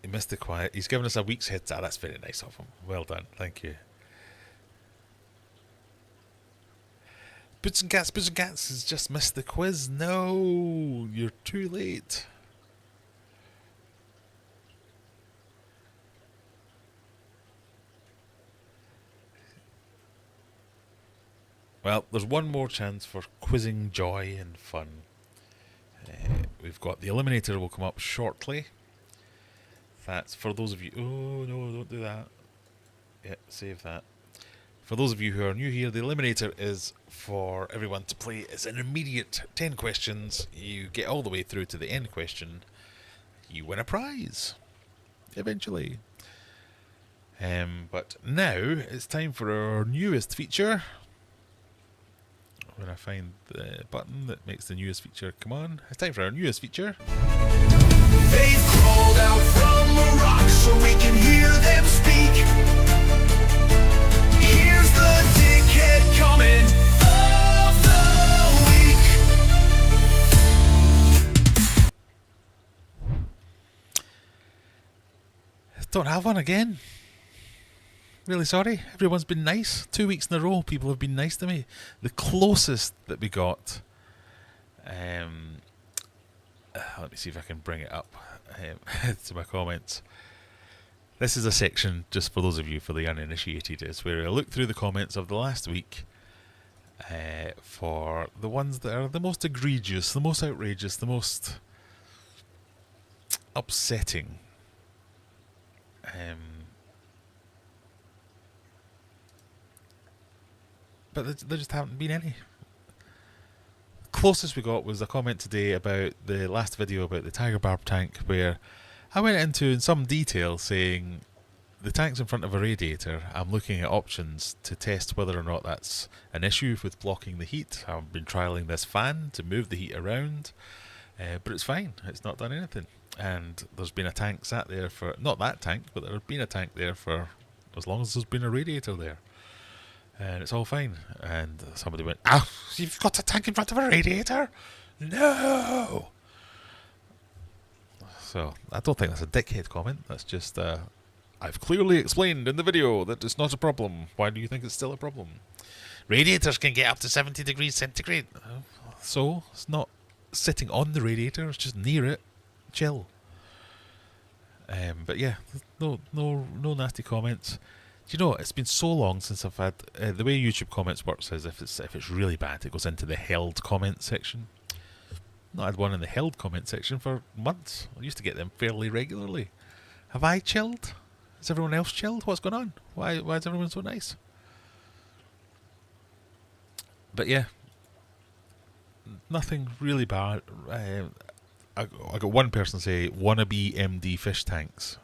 He missed the quiet. He's given us a week's head start. That's very nice of him. Well done. Thank you. Boots and Cats has just missed the quiz. No, you're too late. Well, there's one more chance for quizzing joy and fun. We've got the eliminator will come up shortly. That's for those of you... Oh, no, don't do that. Yeah, save that. For those of you who are new here, the eliminator is for everyone to play. It's an immediate 10 questions. You get all the way through to the end question. You win a prize. Eventually. But now, it's time for our newest feature. When I find the button that makes the newest feature come on. It's time for our newest feature. They've crawled out from the rock so we can hear them speak. Here's the Dickhead comment of the week. Don't have one again. Really sorry. Everyone's been nice. 2 weeks in a row, people have been nice to me. The closest that we got... let me see if I can bring it up to my comments. This is a section, just for those of you, for the uninitiated, is where I look through the comments of the last week for the ones that are the most egregious, the most outrageous, the most upsetting. But there just haven't been any. Closest we got was a comment today about the last video about the Tiger Barb tank, where I went into in some detail saying the tank's in front of a radiator. I'm looking at options to test whether or not that's an issue with blocking the heat. I've been trialling this fan to move the heat around, but it's fine. It's not done anything. And there's been a tank sat there for, not that tank, but there's been a tank there for as long as there's been a radiator there. And it's all fine. And somebody went, "Ah, you've got a tank in front of a radiator? No!" So, I don't think that's a dickhead comment. That's just, I've clearly explained in the video that it's not a problem. Why do you think it's still a problem? Radiators can get up to 70 degrees centigrade. So, it's not sitting on the radiator, it's just near it. Chill. But yeah, no nasty comments. Do you know, it's been so long since I've had... the way YouTube comments works is if it's really bad, it goes into the held comment section. Not had one in the held comment section for months. I used to get them fairly regularly. Have I chilled? Has everyone else chilled? What's going on? Why is everyone so nice? But yeah, nothing really bad. I got one person say, "Wannabe MD fish tanks."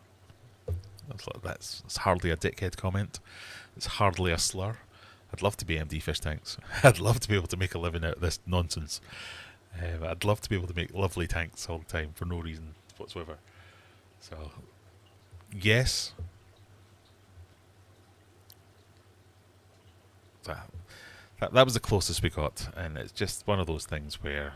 That's hardly a dickhead comment. It's hardly a slur. I'd love to be MD fish tanks. I'd love to be able to make a living out of this nonsense. I'd love to be able to make lovely tanks all the time for no reason whatsoever. So, yes. That was the closest we got, and it's just one of those things where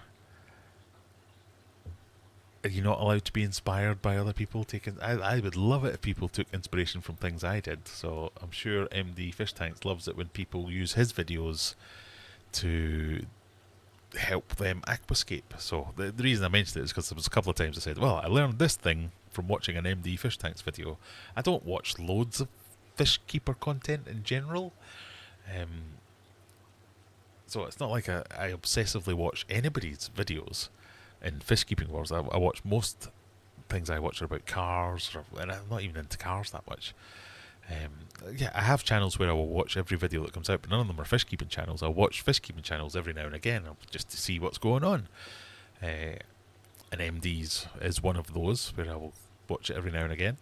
are you not allowed to be inspired by other people taking... I would love it if people took inspiration from things I did, so I'm sure MD Fish Tanks loves it when people use his videos to help them aquascape. So the reason I mentioned it is because there was a couple of times I said, well, I learned this thing from watching an MD Fish Tanks video. I don't watch loads of fish keeper content in general, so it's not like I obsessively watch anybody's videos in fish keeping wars. I watch most things I watch are about cars, and I'm not even into cars that much. Yeah, I have channels where I will watch every video that comes out, but none of them are fish keeping channels. I'll watch fish keeping channels every now and again just to see what's going on. And MD's is one of those where I will watch it every now and again.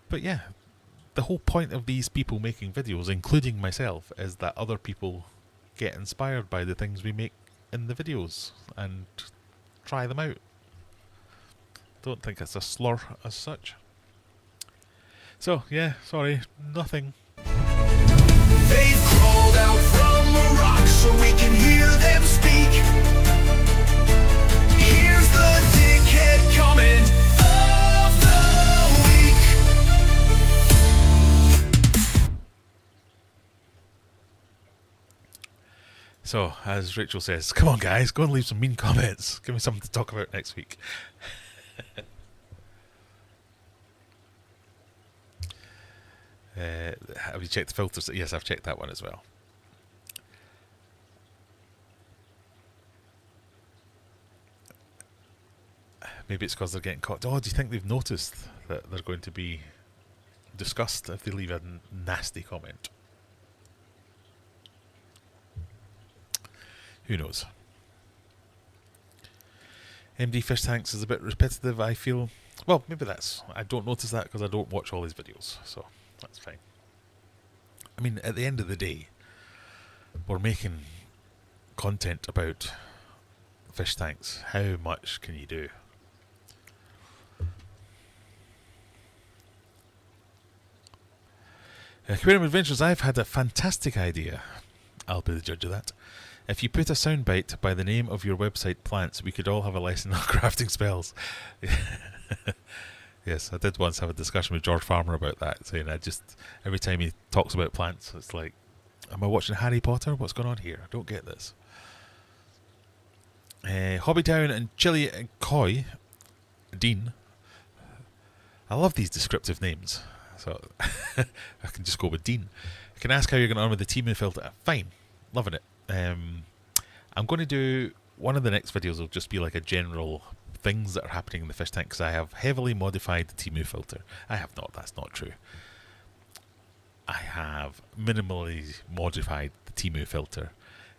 But yeah, the whole point of these people making videos, including myself, is that other people get inspired by the things we make in the videos and try them out. Don't think it's a slur as such. So, yeah, sorry, nothing. They've crawled out from a rock so we can hear them speak. Here's the Dickhead comment of the week. So, as Rachel says, come on guys, go and leave some mean comments. Give me something to talk about next week. Have you checked the filters? Yes, I've checked that one as well. Maybe it's because they're getting caught. Oh, do you think they've noticed that they're going to be discussed if they leave a nasty comment? Who knows? MD Fish Tanks is a bit repetitive, I feel. Well, maybe that's... I don't notice that because I don't watch all his videos, so that's fine. I mean, at the end of the day, we're making content about fish tanks. How much can you do? Aquarium Adventures, I've had a fantastic idea. I'll be the judge of that. If you put a soundbite by the name of your website Plants, we could all have a lesson on crafting spells. Yes, I did once have a discussion with George Farmer about that, saying every time he talks about plants, it's like, am I watching Harry Potter? What's going on here? I don't get this. Hobbytown and Chili and Koi, Dean. I love these descriptive names, so I can just go with Dean. I can ask how you're going on with the Temu filter. Fine, loving it. I'm going to do one of the next videos will just be like a general things that are happening in the fish tank, because I have heavily modified the Temu filter. I have not, that's not true. I have minimally modified the Temu filter,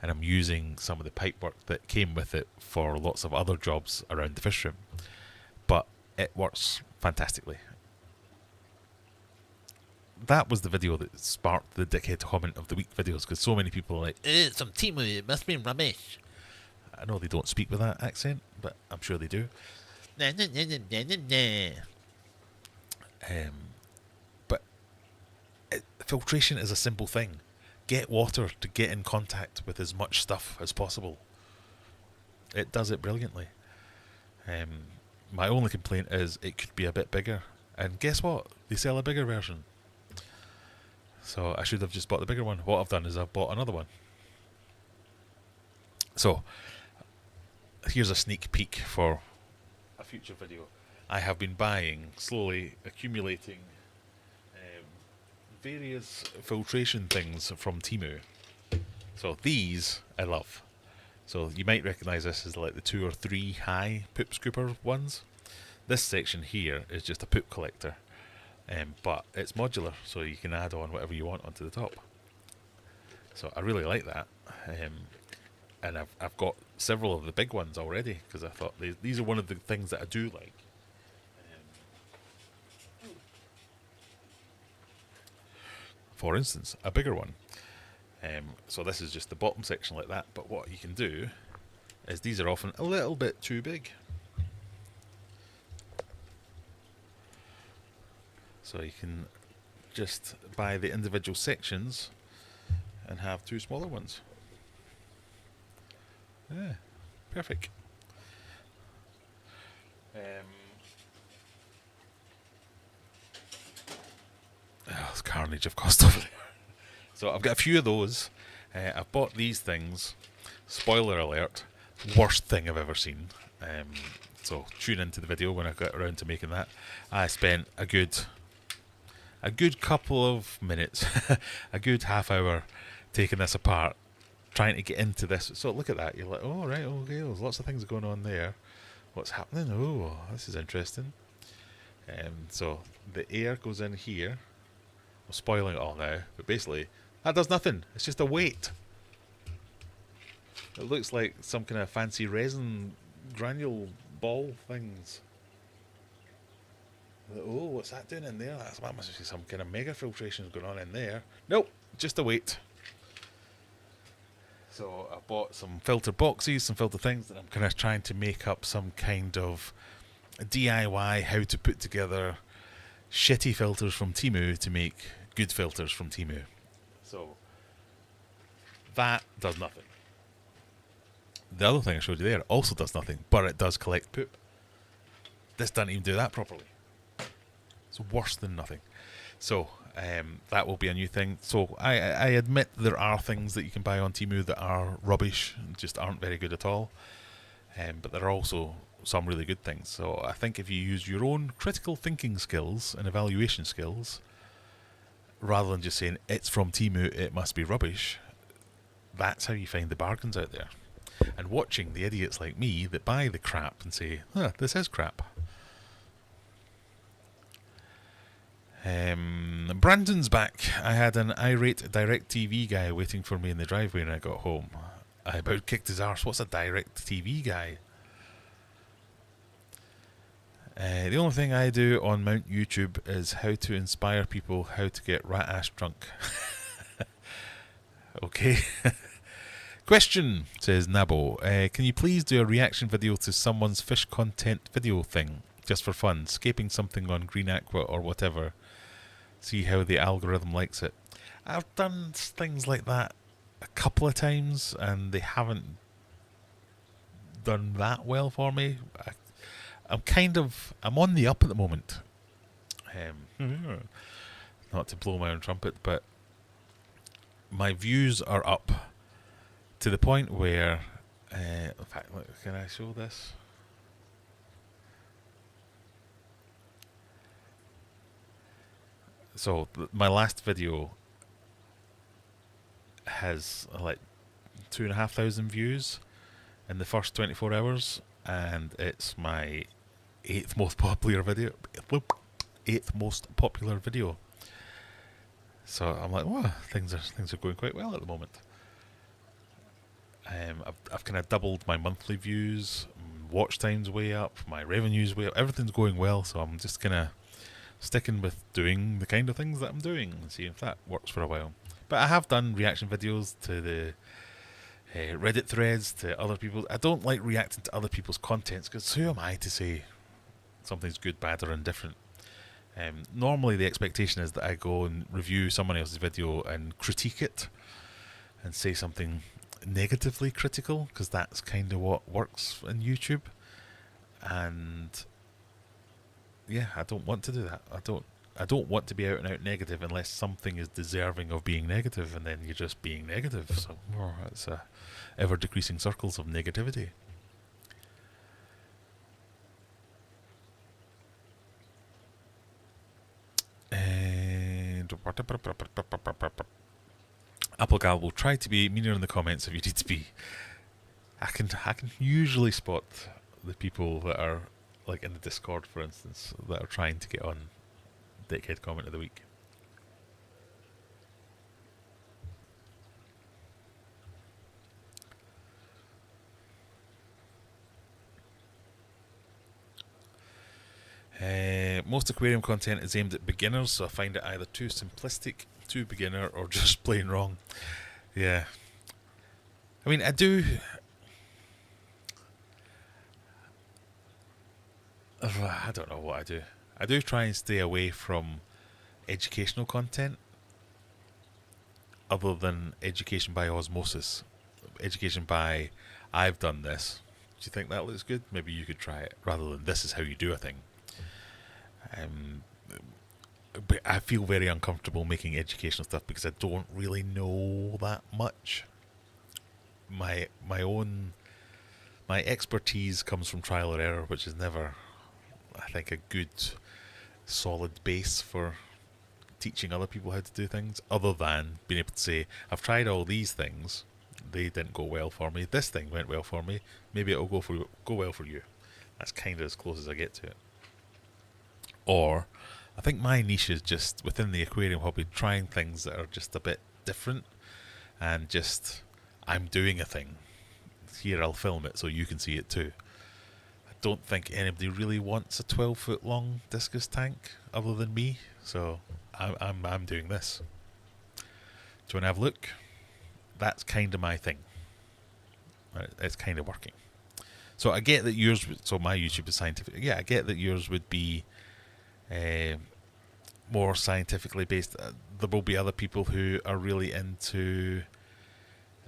and I'm using some of the pipework that came with it for lots of other jobs around the fish room. But it works fantastically. That was the video that sparked the Dickhead comment of the week videos, because so many people are like, it's some Temu, it must be rubbish. I know they don't speak with that accent, but I'm sure they do. But filtration is a simple thing. Get water to get in contact with as much stuff as possible. It does it brilliantly. My only complaint is it could be a bit bigger. And guess what? They sell a bigger version. So I should have just bought the bigger one. What I've done is I've bought another one. So here's a sneak peek for a future video. I have been buying, slowly accumulating various filtration things from Temu. So these I love. So you might recognise this as like the 2 or 3 high poop scooper ones. This section here is just a poop collector, but it's modular, so you can add on whatever you want onto the top. So I really like that. And I've got several of the big ones already, because I thought these are one of the things that I do like. For instance, a bigger one. So this is just the bottom section like that, but what you can do is these are often a little bit too big. So you can just buy the individual sections and have 2 smaller ones. Yeah, perfect. It's carnage of cost over there. So I've got a few of those. I've bought these things. Spoiler alert, worst thing I've ever seen. So tune into the video when I get around to making that. I spent a good couple of minutes, a good half hour taking this apart, trying to get into this. So look at that, you're like, oh right, okay, there's lots of things going on there. What's happening? Oh, this is interesting. So the air goes in here. I'm spoiling it all now, but basically that does nothing. It's just a weight. It looks like some kind of fancy resin granule ball things. Oh, what's that doing in there? That must be some kind of mega filtration going on in there. Nope, just a weight. So I bought some filter boxes, some filter things that I'm kind of trying to make up some kind of DIY how to put together shitty filters from Temu to make good filters from Temu. So that does nothing. The other thing I showed you there also does nothing, but it does collect poop. This doesn't even do that properly. It's worse than nothing. So that will be a new thing. So I admit there are things that you can buy on Temu that are rubbish, just aren't very good at all. But there are also some really good things. So I think if you use your own critical thinking skills and evaluation skills, rather than just saying it's from Temu, it must be rubbish, that's how you find the bargains out there. And watching the idiots like me that buy the crap and say, this is crap. Brandon's back. I had an irate DirecTV guy waiting for me in the driveway when I got home. I about kicked his arse. What's a DirecTV guy? The only thing I do on Mount YouTube is how to inspire people how to get rat ass drunk. Okay. Question, says Nabo. Can you please do a reaction video to someone's fish content video thing? Just for fun. Scaping something on Green Aqua or whatever. See how the algorithm likes it. I've done things like that a couple of times and they haven't done that well for me. I'm on the up at the moment. Not to blow my own trumpet, but my views are up to the point where, in fact, look, can I show this? So my last video has like 2,500 views in the first 24 hours, and it's my eighth most popular video. So I'm like, wow, things are going quite well at the moment. I've kind of doubled my monthly views, watch time's way up, my revenue's way up, everything's going well. So I'm just kind of sticking with doing the kind of things that I'm doing and see if that works for a while. But I have done reaction videos to the Reddit threads, to other people. I don't like reacting to other people's contents because who am I to say something's good, bad or indifferent? Normally the expectation is that I go and review someone else's video and critique it and say something negatively critical, because that's kind of what works in YouTube. And yeah, I don't want to do that. I don't want to be out and out negative unless something is deserving of being negative, and then you're just being negative. So it's ever decreasing circles of negativity. And Applegal will try to be meaner in the comments if you need to be. I can usually spot the people that are like in the Discord, for instance, that are trying to get on Dickhead comment of the week. Most aquarium content is aimed at beginners, so I find it either too simplistic, too beginner, or just plain wrong. Yeah. I mean, I don't know what I do. I do try and stay away from educational content other than education by osmosis. Education by, I've done this. Do you think that looks good? Maybe you could try it, rather than this is how you do a thing. But I feel very uncomfortable making educational stuff because I don't really know that much. My expertise comes from trial or error, which is never, I think, a good solid base for teaching other people how to do things, other than being able to say, I've tried all these things, they didn't go well for me, this thing went well for me, maybe it'll go well for you. That's kind of as close as I get to it. Or I think my niche is just within the aquarium hobby, trying things that are just a bit different, and just, I'm doing a thing here, I'll film it so you can see it too. I don't think anybody really wants a 12-foot long discus tank other than me, so I'm doing this. Do you want to have a look? That's kind of my thing. It's kind of working. So I get that yours. So my YouTube is scientific. Yeah, I get that yours would be more scientifically based. There will be other people who are really into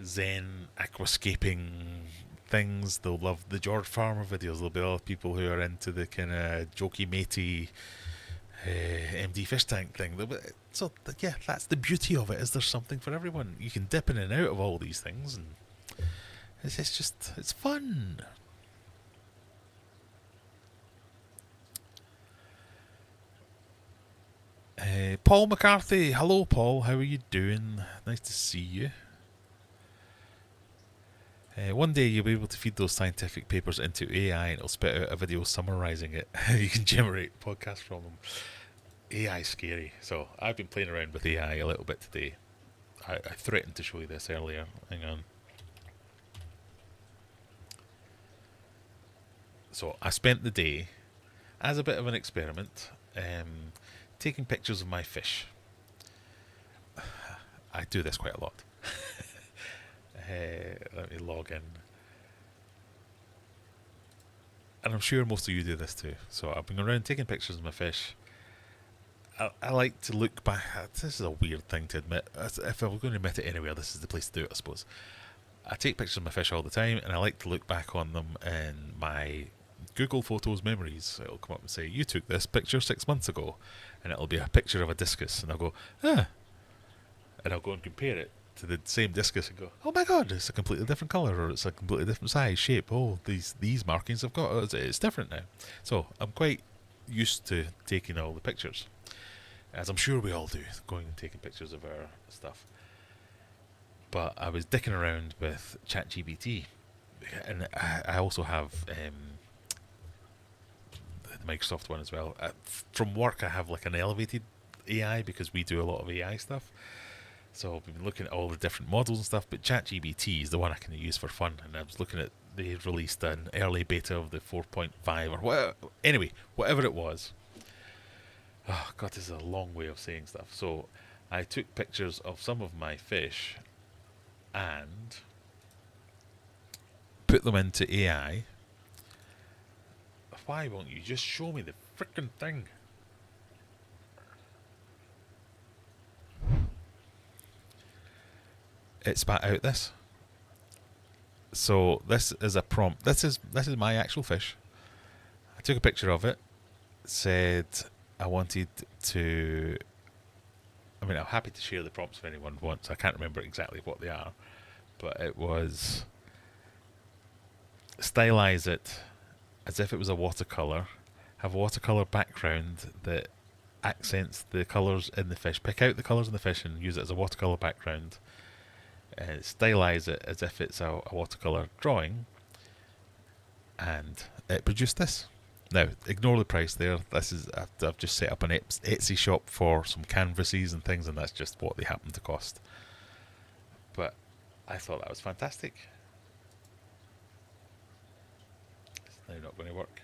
Zen aquascaping things. They'll love the George Farmer videos. There'll be other people who are into the kind of jokey matey MD fish tank thing. So yeah, that's the beauty of it. Is there's something for everyone. You can dip in and out of all these things, and it's fun. Paul McCarthy, hello Paul, how are you doing? Nice to see you. One day you'll be able to feed those scientific papers into AI and it'll spit out a video summarising it. You can generate podcasts from them. AI is scary, so I've been playing around with AI a little bit today. I threatened to show you this earlier. Hang on. So I spent the day, as a bit of an experiment, taking pictures of my fish. I do this quite a lot. Let me log in. And I'm sure most of you do this too. So I've been around taking pictures of my fish. I like to look back. This is a weird thing to admit. If I was going to admit it anywhere, this is the place to do it, I suppose. I take pictures of my fish all the time, and I like to look back on them in my Google Photos memories. It'll come up and say, you took this picture 6 months ago, and it'll be a picture of a discus, and I'll go, and I'll go and compare it to the same discus and go, oh my god, it's a completely different colour, or it's a completely different size, shape. Oh, these markings I've got, it's different now. So I'm quite used to taking all the pictures, as I'm sure we all do, going and taking pictures of our stuff. But I was dicking around with ChatGPT, and I also have the Microsoft one as well. From work, I have like an elevated AI because we do a lot of AI stuff. So I've been looking at all the different models and stuff, but ChatGPT is the one I can use for fun. And I was looking at, they released an early beta of the 4.5 or whatever. Anyway, whatever it was. Oh god, this is a long way of saying stuff. So I took pictures of some of my fish and put them into AI. Why won't you just show me the frickin' thing? It spat out this. So this is a prompt. This is my actual fish. I took a picture of it. Said I wanted to. I mean, I'm happy to share the prompts if anyone wants. I can't remember exactly what they are, but it was stylize it as if it was a watercolor. Have a watercolor background that accents the colours in the fish. Pick out the colours in the fish and use it as a watercolor background. Stylize it as if it's a watercolor drawing, and it produced this. Now, ignore the price there. This is I've just set up an Etsy shop for some canvases and things, and that's just what they happen to cost. But I thought that was fantastic. It's now not going to work.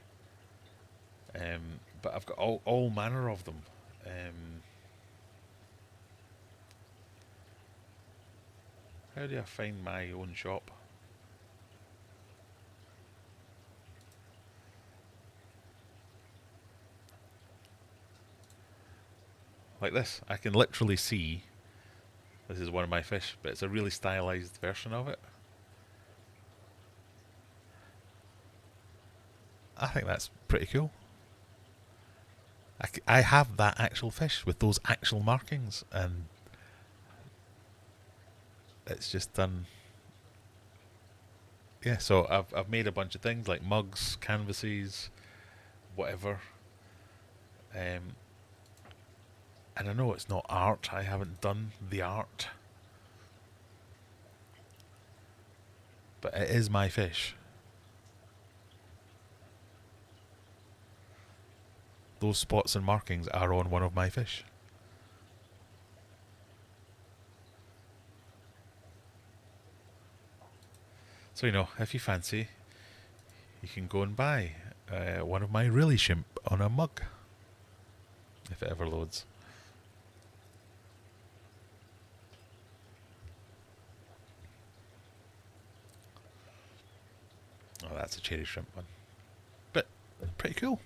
But I've got all manner of them. How do I find my own shop? Like this. I can literally see this is one of my fish, but it's a really stylized version of it. I think that's pretty cool. I have that actual fish with those actual markings, and it's just done. Yeah, so I've made a bunch of things like mugs, canvases, whatever. And I know it's not art. I haven't done the art, but it is my fish. Those spots and markings are on one of my fish. So, if you fancy, you can go and buy one of my really shimp on a mug. If it ever loads. Oh, that's a cherry shrimp one. But pretty cool.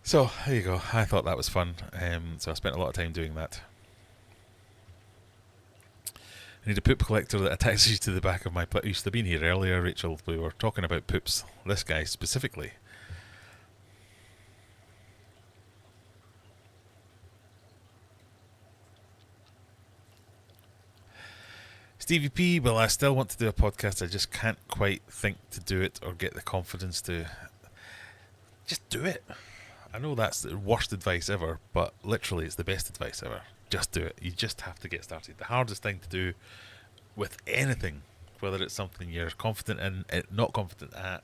So, there you go. I thought that was fun. So I spent a lot of time doing that. I need a poop collector that attaches to the back of my... You used to have been here earlier, Rachel. We were talking about poops. This guy specifically. Stevie P, well, I still want to do a podcast. I just can't quite think to do it or get the confidence to... Just do it. I know that's the worst advice ever, but literally it's the best advice ever. Just do it. You just have to get started. The hardest thing to do with anything, whether it's something you're confident in, not confident at,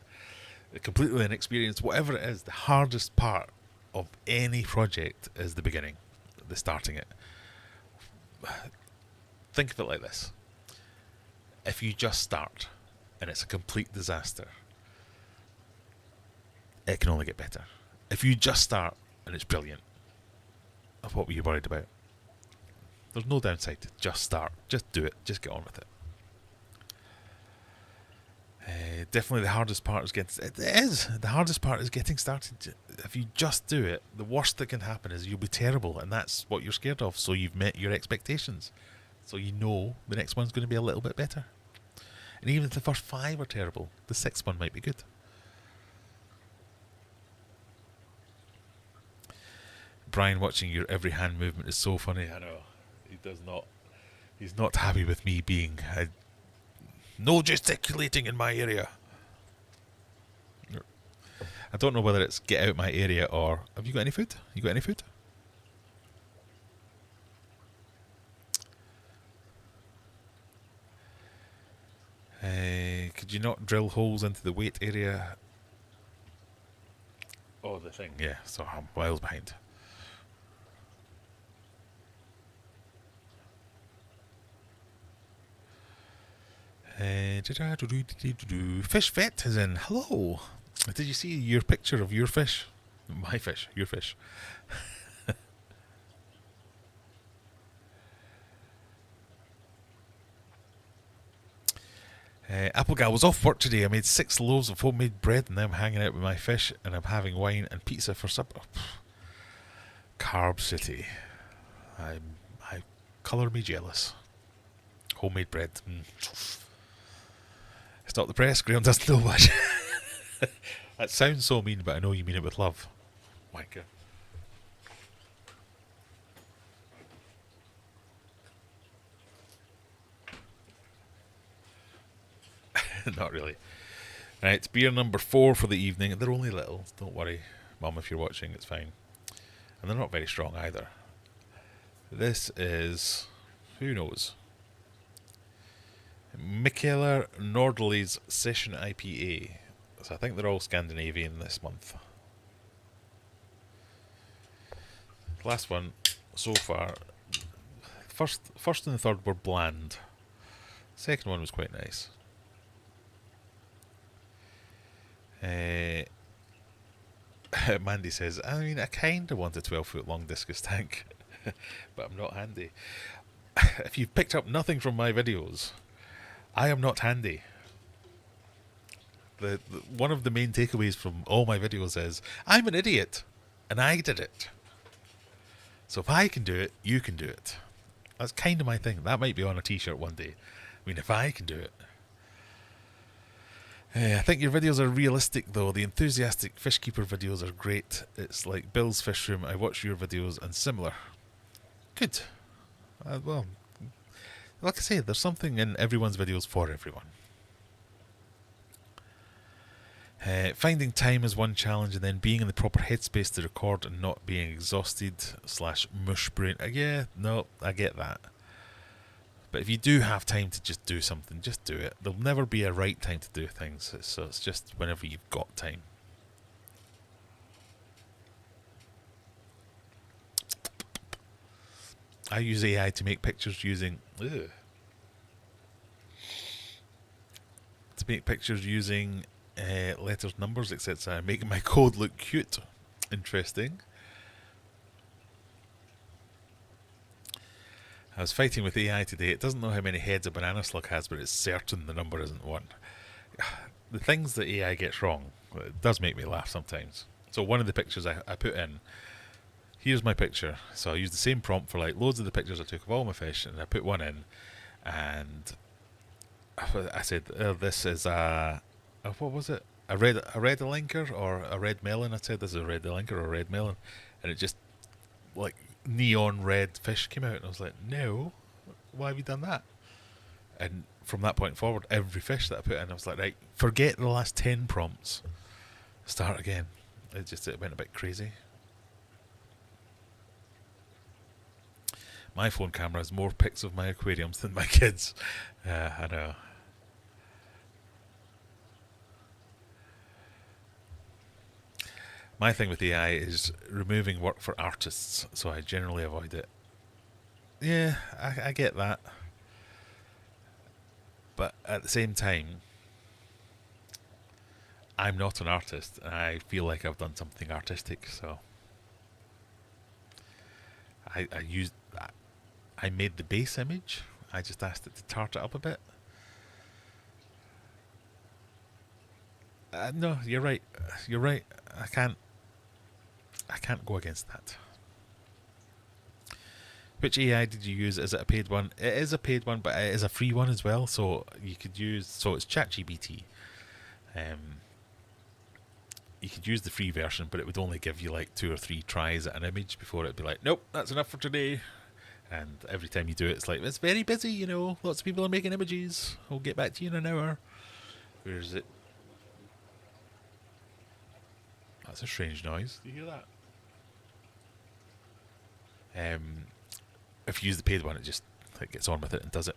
completely inexperienced, whatever it is, the hardest part of any project is the beginning, the starting it. Think of it like this. If you just start and it's a complete disaster, it can only get better. If you just start and it's brilliant, what were you worried about? There's no downside. Just start. Just do it. Just get on with it. Definitely the hardest part is getting... It is. The hardest part is getting started. If you just do it, the worst that can happen is you'll be terrible, and that's what you're scared of. So you've met your expectations. So you know the next one's going to be a little bit better. And even if the first 5 are terrible, the 6th one might be good. Brian watching your every hand movement is so funny. I know. He does not... He's not happy with me being... no gesticulating in my area. I don't know whether it's get out my area or... Have you got any food? You got any food? Could you not drill holes into the weight area? Oh, the thing. Yeah, so I'm miles behind. Fish Vet is in. Hello. Did you see your picture of your fish? My fish. Your fish. Applegal was off work today. I made 6 loaves of homemade bread and now I'm hanging out with my fish and I'm having wine and pizza for supper. Carb City. I colour me jealous. Homemade bread. Stop the press. Graham doesn't know much. That sounds so mean, but I know you mean it with love. Wanker. Not really. Right, beer number 4 for the evening. They're only little. Don't worry, Mum, if you're watching, it's fine. And they're not very strong either. This is... Who knows? Michaela Nordley's Session IPA. So I think they're all Scandinavian this month. Last one so far. First and the third were bland. Second one was quite nice. Mandy says, I mean, I kind of want a 12-foot long discus tank, but I'm not handy. If you've picked up nothing from my videos, I am not handy. One of the main takeaways from all my videos is, I'm an idiot, and I did it. So if I can do it, you can do it. That's kind of my thing. That might be on a t-shirt one day. I mean, if I can do it. I think your videos are realistic though. The enthusiastic fish keeper videos are great. It's like Bill's Fish Room. I watch your videos and similar. Good. Well, like I say, there's something in everyone's videos for everyone. Finding time is one challenge, and then being in the proper headspace to record and not being exhausted / mush brain. Yeah, no, I get that. But if you do have time to just do something, just do it. There'll never be a right time to do things, so it's just whenever you've got time. I use AI to make pictures using... to make pictures using letters, numbers, etc. Making my code look cute. Interesting. I was fighting with AI today. It doesn't know how many heads a banana slug has, but it's certain the number isn't one. The things that AI gets wrong, it does make me laugh sometimes. So one of the pictures I put in, here's my picture. So I used the same prompt for like loads of the pictures I took of all my fish, and I put one in, and I said, this is what was it? A red elinker or a red melon? I said, this is a red elinker or a red melon. And it just, like, neon red fish came out. And I was like, no, why have you done that? And from that point forward, every fish that I put in, I was like, right, forget the last 10 prompts. Start again. It went a bit crazy. My phone camera has more pics of my aquariums than my kids. I know. My thing with AI is removing work for artists, so I generally avoid it. Yeah, I get that. But at the same time, I'm not an artist, and I feel like I've done something artistic, so I made the base image. I just asked it to tart it up a bit. No, you're right. You're right. I can't go against that. Which AI did you use? Is it a paid one? It is a paid one, but it is a free one as well. So you could use. So it's ChatGPT. You could use the free version, but it would only give you like 2 or 3 tries at an image before it'd be like, nope, that's enough for today. And every time you do it, it's like, it's very busy, you know. Lots of people are making images. I'll get back to you in an hour. Where is it? That's a strange noise. Do you hear that? If you use the paid one, it gets on with it and does it.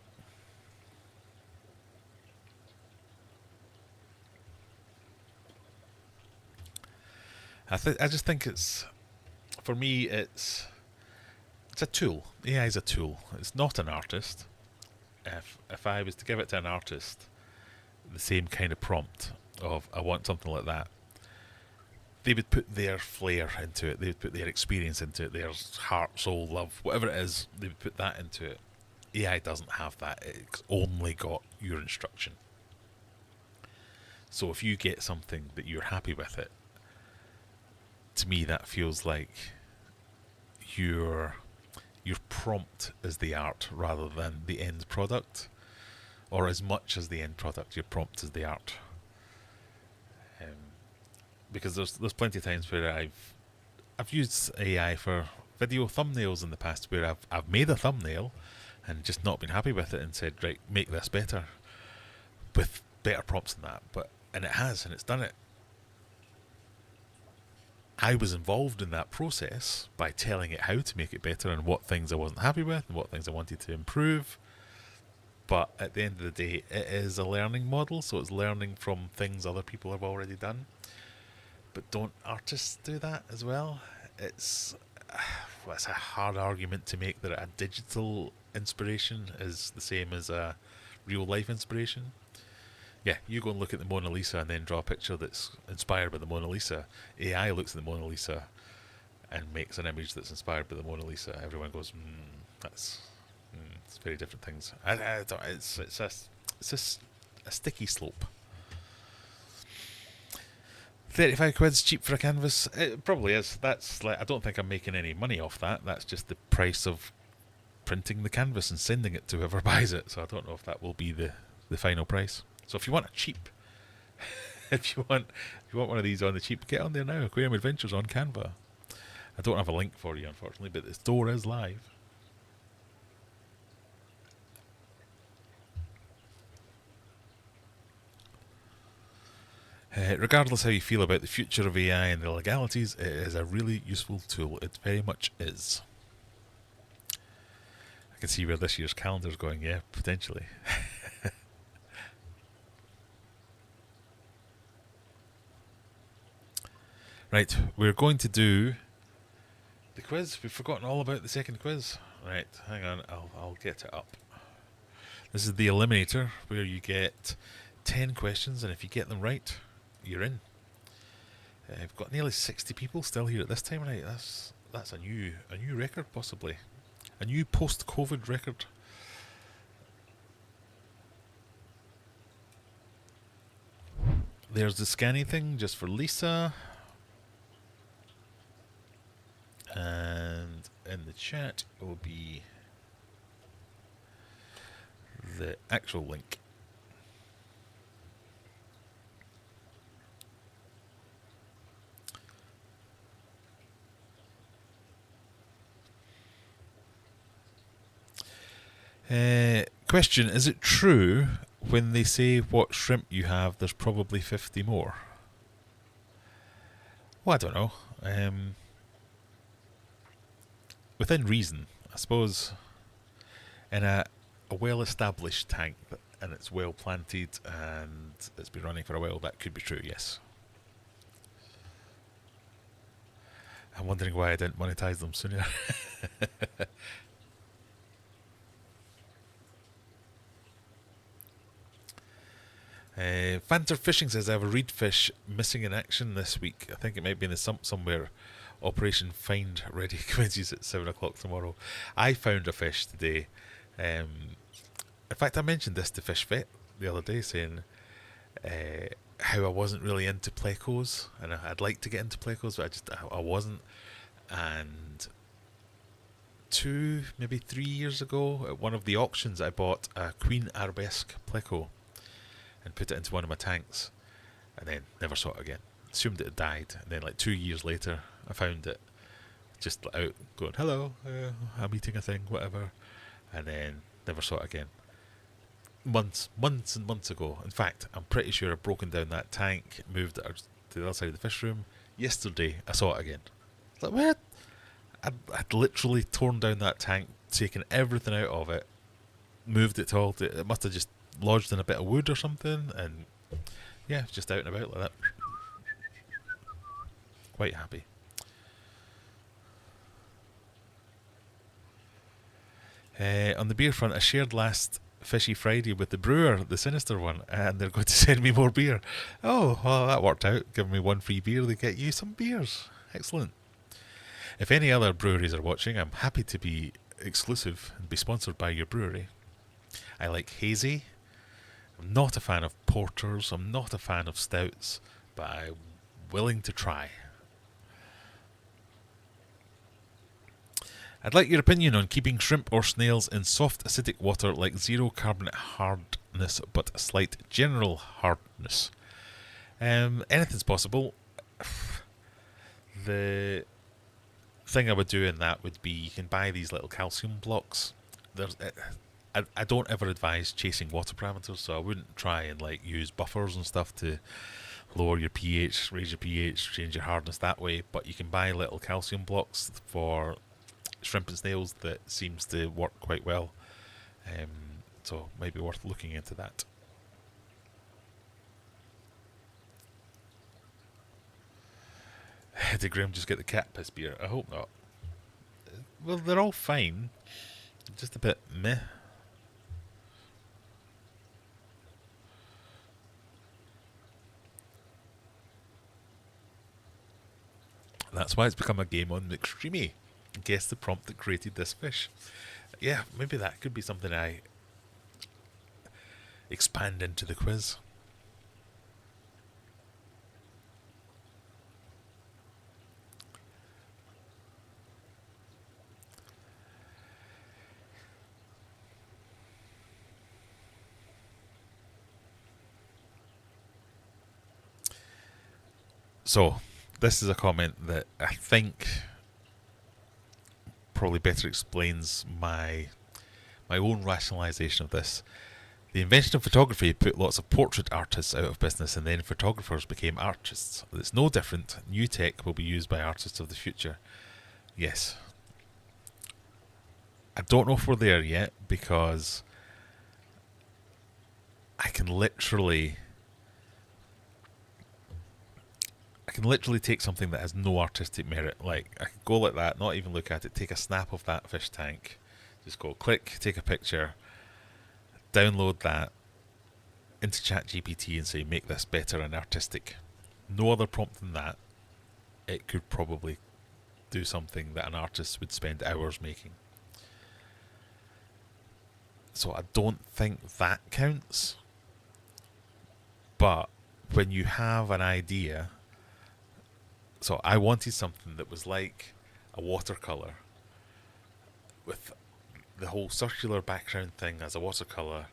I just think for me, it's a tool. AI is a tool. It's not an artist. If I was to give it to an artist, the same kind of prompt of I want something like that, they would put their flair into it. They would put their experience into it, their heart, soul, love, whatever it is. They would put that into it. AI doesn't have that. It's only got your instruction. So if you get something that you're happy with it, to me that feels like your prompt is the art rather than the end product, or as much as the end product. Your prompt is the art. Because there's plenty of times where I've used AI for video thumbnails in the past, where I've made a thumbnail and just not been happy with it and said, right, make this better with better prompts than that. And it has, and it's done it. I was involved in that process by telling it how to make it better and what things I wasn't happy with and what things I wanted to improve. But at the end of the day, it is a learning model, so it's learning from things other people have already done. But don't artists do that as well? It's a hard argument to make that a digital inspiration is the same as a real life inspiration. Yeah, you go and look at the Mona Lisa and then draw a picture that's inspired by the Mona Lisa. AI looks at the Mona Lisa and makes an image that's inspired by the Mona Lisa. Everyone goes, it's very different things. It's a sticky slope. 35 quid's cheap for a canvas. It probably is. That's like, I don't think I'm making any money off that. That's just the price of printing the canvas and sending it to whoever buys it. So I don't know if that will be the final price. So if you want a cheap, if you want one of these on the cheap, get on there now. Aquarium Adventures on Canva. I don't have a link for you, unfortunately, but the store is live. Regardless how you feel about the future of AI and the legalities, it is a really useful tool. It very much is. I can see where this year's calendar is going, yeah, potentially. Right, we're going to do the quiz. We've forgotten all about the second quiz. Right, hang on, I'll get it up. This is the eliminator, where you get 10 questions, and if you get them right, you're in. I've got nearly 60 people still here at this time of night. That's a new record, possibly. A new post-COVID record. There's the scanning thing just for Lisa. And in the chat will be the actual link. Question, is it true when they say what shrimp you have, there's probably 50 more? Well, I don't know. Within reason, I suppose, in a well-established tank and it's well planted and it's been running for a while, that could be true, yes. I'm wondering why I didn't monetize them sooner. Fanter Fishing says, I have a reed fish missing in action this week. I think it might be in the sump somewhere. Operation Find Ready commences at 7 o'clock tomorrow. I found a fish today. In fact, I mentioned this to Fish Vet the other day, saying how I wasn't really into plecos, and I'd like to get into plecos, but I wasn't. And 2, maybe 3 years ago, at one of the auctions, I bought a Queen Arabesque pleco and put it into one of my tanks, and then never saw it again. Assumed it had died, and then like 2 years later I found it just out going, hello, I'm eating a thing, whatever, and then never saw it again. Months and months ago. In fact, I'm pretty sure I've broken down that tank, moved it to the other side of the fish room. Yesterday I saw it again. It's like, what? I'd literally torn down that tank, taken everything out of it, moved it to all, it must have just lodged in a bit of wood or something, and yeah, just out and about like that. Quite happy. On the beer front, I shared last Fishy Friday with the brewer, the sinister one, and they're going to send me more beer. Oh, well, that worked out. Giving me one free beer, they get you some beers. Excellent. If any other breweries are watching, I'm happy to be exclusive and be sponsored by your brewery. I like hazy. I'm not a fan of porters. I'm not a fan of stouts, but I'm willing to try. I'd like your opinion on keeping shrimp or snails in soft acidic water like zero carbonate hardness but a slight general hardness. Anything's possible. The thing I would do in that would be, you can buy these little calcium blocks. I don't ever advise chasing water parameters, so I wouldn't try and like use buffers and stuff to lower your pH, raise your pH, change your hardness that way. But you can buy little calcium blocks for shrimp and snails that seems to work quite well. So might be worth looking into that. Did Graham just get the cat piss beer? I hope not. Well, they're all fine. Just a bit meh. That's why it's become a game on McStreamy. Guess the prompt that created this fish. Yeah, maybe that could be something I expand into the quiz. So, this is a comment that I think probably better explains my own rationalisation of this. The invention of photography put lots of portrait artists out of business, and then photographers became artists. It's no different. New tech will be used by artists of the future. Yes. I don't know if we're there yet, because I can literally take something that has no artistic merit. Like, I could go like that, not even look at it, take a snap of that fish tank, just go click, take a picture, download that, into ChatGPT and say, make this better and artistic. No other prompt than that, it could probably do something that an artist would spend hours making. So I don't think that counts. But when you have an idea, so I wanted something that was like a watercolour with the whole circular background thing as a watercolour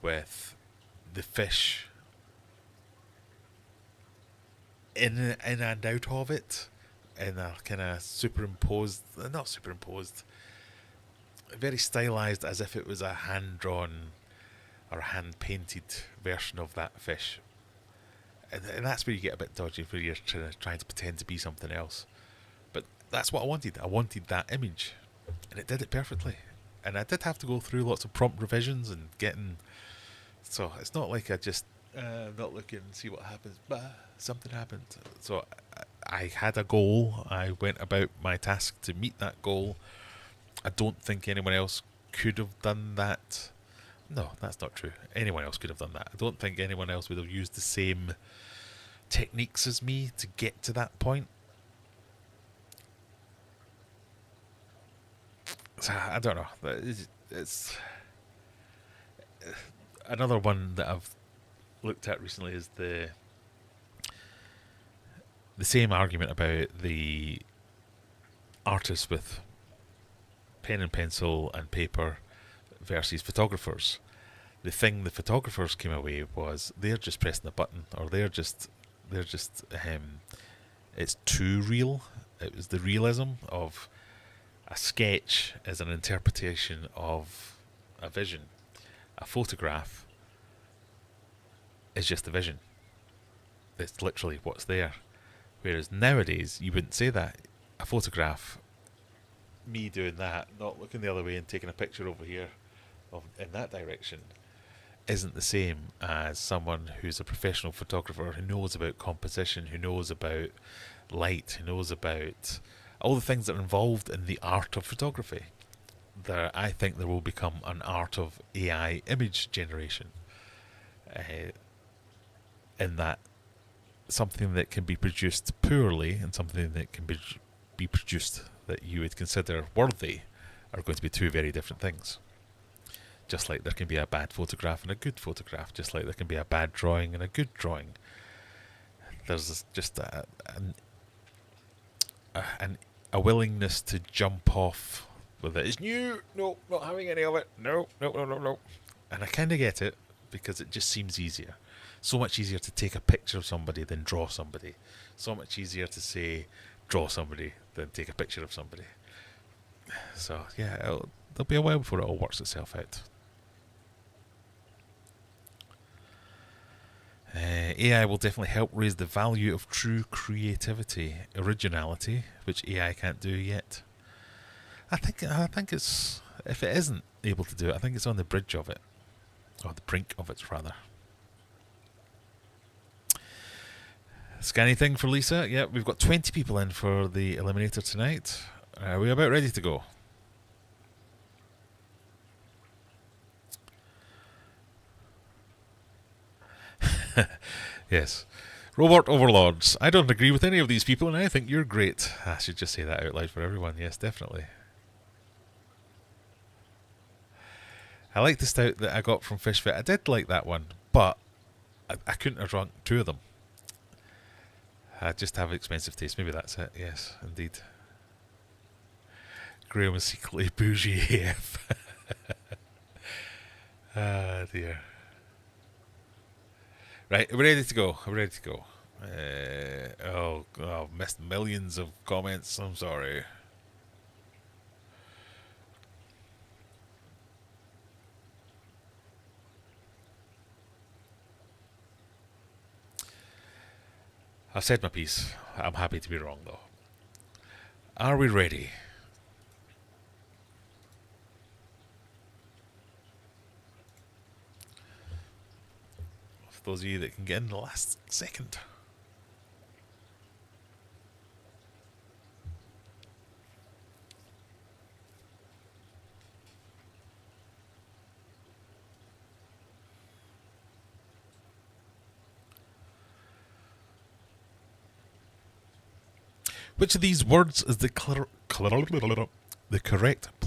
with the fish in and out of it in a kind of superimposed, not superimposed, very stylized, as if it was a hand-drawn or hand-painted version of that fish. And that's where you get a bit dodgy, where you're trying to pretend to be something else. But that's what I wanted. I wanted that image, and it did it perfectly. And I did have to go through lots of prompt revisions and getting... So it's not like I just not look and see what happens, but something happened. So I had a goal. I went about my task to meet that goal. I don't think anyone else could have done that. No, that's not true. Anyone else could have done that. I don't think anyone else would have used the same techniques as me to get to that point. So I don't know. It's another one that I've looked at recently is the same argument about the artists with pen and pencil and paper versus photographers. The thing the photographers came away was they're just pressing a button, or they're just it's too real. It was the realism of a sketch as an interpretation of a vision. A photograph is just a vision. It's literally what's there. Whereas nowadays you wouldn't say that. A photograph, me doing that, not looking the other way and taking a picture over here in that direction, isn't the same as someone who's a professional photographer who knows about composition, who knows about light, who knows about all the things that are involved in the art of photography. I think there will become an art of AI image generation, in that something that can be produced poorly and something that can be produced that you would consider worthy are going to be two very different things. Just like there can be a bad photograph and a good photograph, just like there can be a bad drawing and a good drawing. There's just a willingness to jump off with it. It's new, no, not having any of it, no. And I kind of get it, because it just seems easier. So much easier to take a picture of somebody than draw somebody. So much easier to say draw somebody than take a picture of somebody. So yeah, there'll be a while before it all works itself out. AI will definitely help raise the value of true creativity, originality, which AI can't do yet. I think it's, if it isn't able to do it, I think it's on the bridge of it, or the brink of it rather. Scanning thing for Lisa. Yeah, we've got 20 people in for the eliminator tonight. Are we about ready to go? Yes. Robot overlords. I don't agree with any of these people and I think you're great. I should just say that out loud for everyone. Yes, definitely. I like the stout that I got from Fish Fit. I did like that one, but I couldn't have drunk two of them. I just have expensive taste. Maybe that's it. Yes, indeed. Graham is secretly bougie AF. Ah, dear. Right, we're ready to go. We're ready to go. I've missed millions of comments. I'm sorry. I've said my piece. I'm happy to be wrong, though. Are we ready? For those of you that can get in the last second. Which of these words is the correct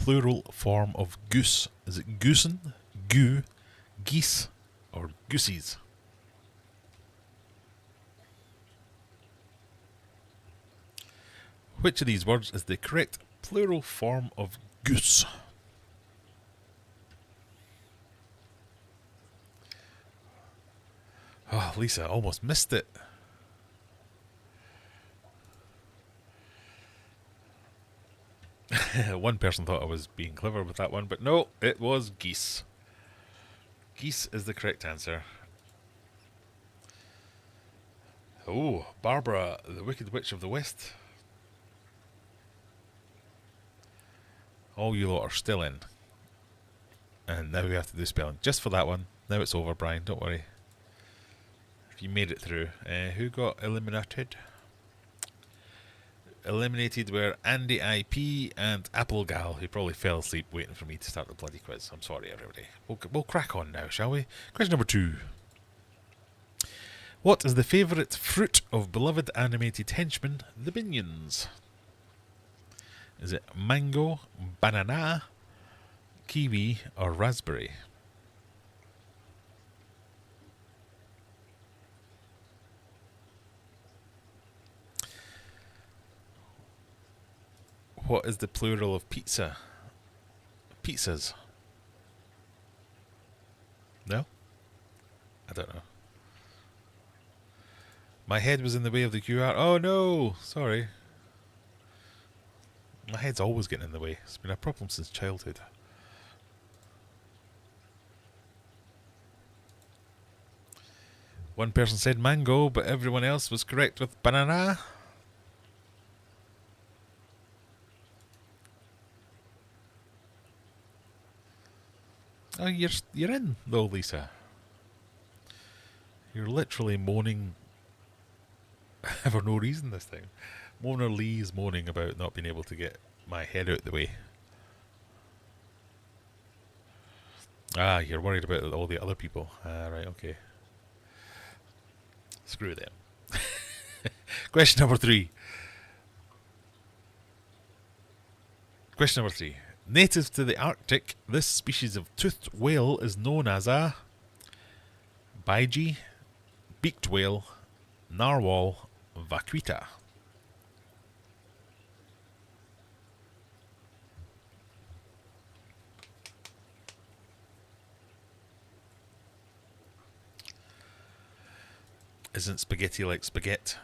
plural form of goose? Is it goosen, goo, geese, or goosies? Which of these words is the correct plural form of goose? Oh, Lisa, almost missed it. One person thought I was being clever with that one, but no, it was geese. Geese is the correct answer. Oh, Barbara, the Wicked Witch of the West. All you lot are still in. And now we have to do spelling just for that one. Now it's over, Brian, don't worry. If you made it through. Who got eliminated? Eliminated were Andy IP and Apple Gal, who probably fell asleep waiting for me to start the bloody quiz. I'm sorry, everybody. We'll crack on now, shall we? Question number 2. What is the favourite fruit of beloved animated henchmen, the Minions? Is it mango, banana, kiwi, or raspberry? What is the plural of pizza? Pizzas. No? I don't know. My head was in the way of the QR. Oh no! Sorry. My head's always getting in the way. It's been a problem since childhood. One person said mango, but everyone else was correct with banana. Oh, you're in though, Lisa. You're literally moaning for no reason this time. Mona Lee's moaning about not being able to get my head out the way. Ah, you're worried about all the other people. Ah, right, okay. Screw them. Question number 3. Question number 3. Native to the Arctic, this species of toothed whale is known as a baiji, beaked whale, narwhal, vaquita. Isn't spaghetti like spaghetti?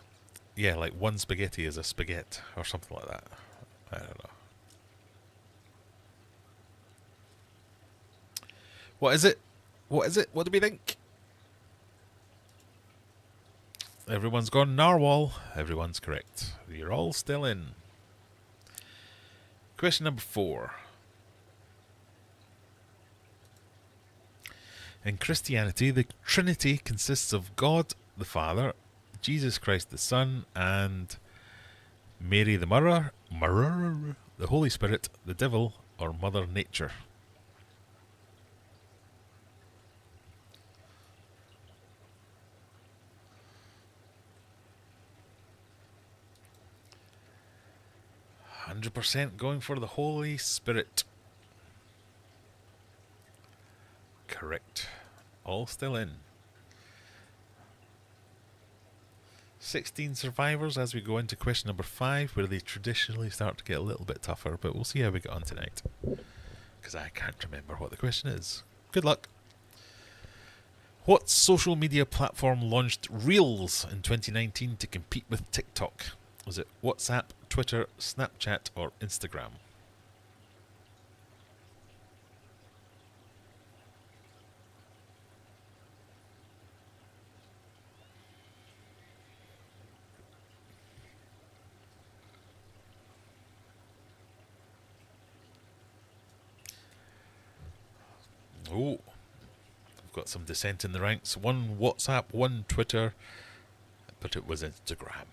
Yeah, like one spaghetti is a spaghetti or something like that. I don't know. What is it? What is it? What do we think? Everyone's gone narwhal. Everyone's correct. You're all still in. Question number 4. In Christianity, the Trinity consists of God the Father, Jesus Christ the Son, and Mary the Mother, the Holy Spirit, the Devil, or Mother Nature. %, going for the Holy Spirit. Correct. All still in. 16 survivors as we go into question number 5, where they traditionally start to get a little bit tougher, but we'll see how we get on tonight. Because I can't remember what the question is. Good luck. What social media platform launched Reels in 2019 to compete with TikTok? Was it WhatsApp, Twitter, Snapchat, or Instagram? Oh, we've got some dissent in the ranks. One WhatsApp, one Twitter, but it was Instagram.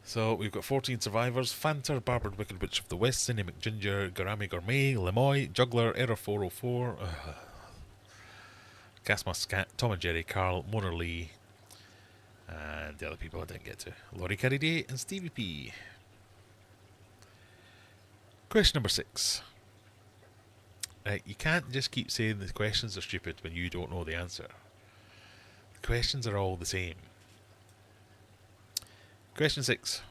So we've got 14 survivors: Fanta, Barbered Wicked Witch of the West, Cindy McGinger, Garami Gourmet, Lemoy, Juggler, Error 404, Gasma Scat, Tom and Jerry, Carl, Mona Lee, And the other people I didn't get to. Laurie Carey Day and Stevie P. Question number 6. Right, you can't just keep saying the questions are stupid when you don't know the answer. The questions are all the same. Question 6.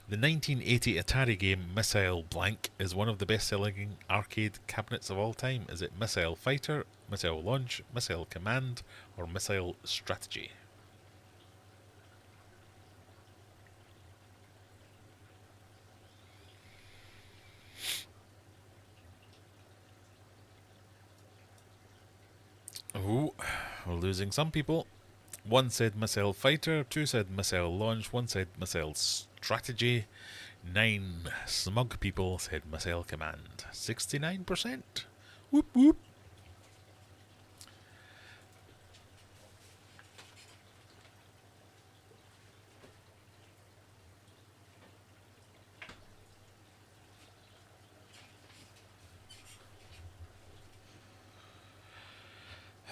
The 1980 Atari game Missile Blank is one of the best-selling arcade cabinets of all time. Is it Missile Fighter, Missile Launch, Missile Command, or Missile Strategy? Oh, we're losing some people. 1 said Missile Fighter, 2 said Missile Launch, 1 said Missile Strategy, 9 smug people said Missile Command. 69%. Whoop whoop.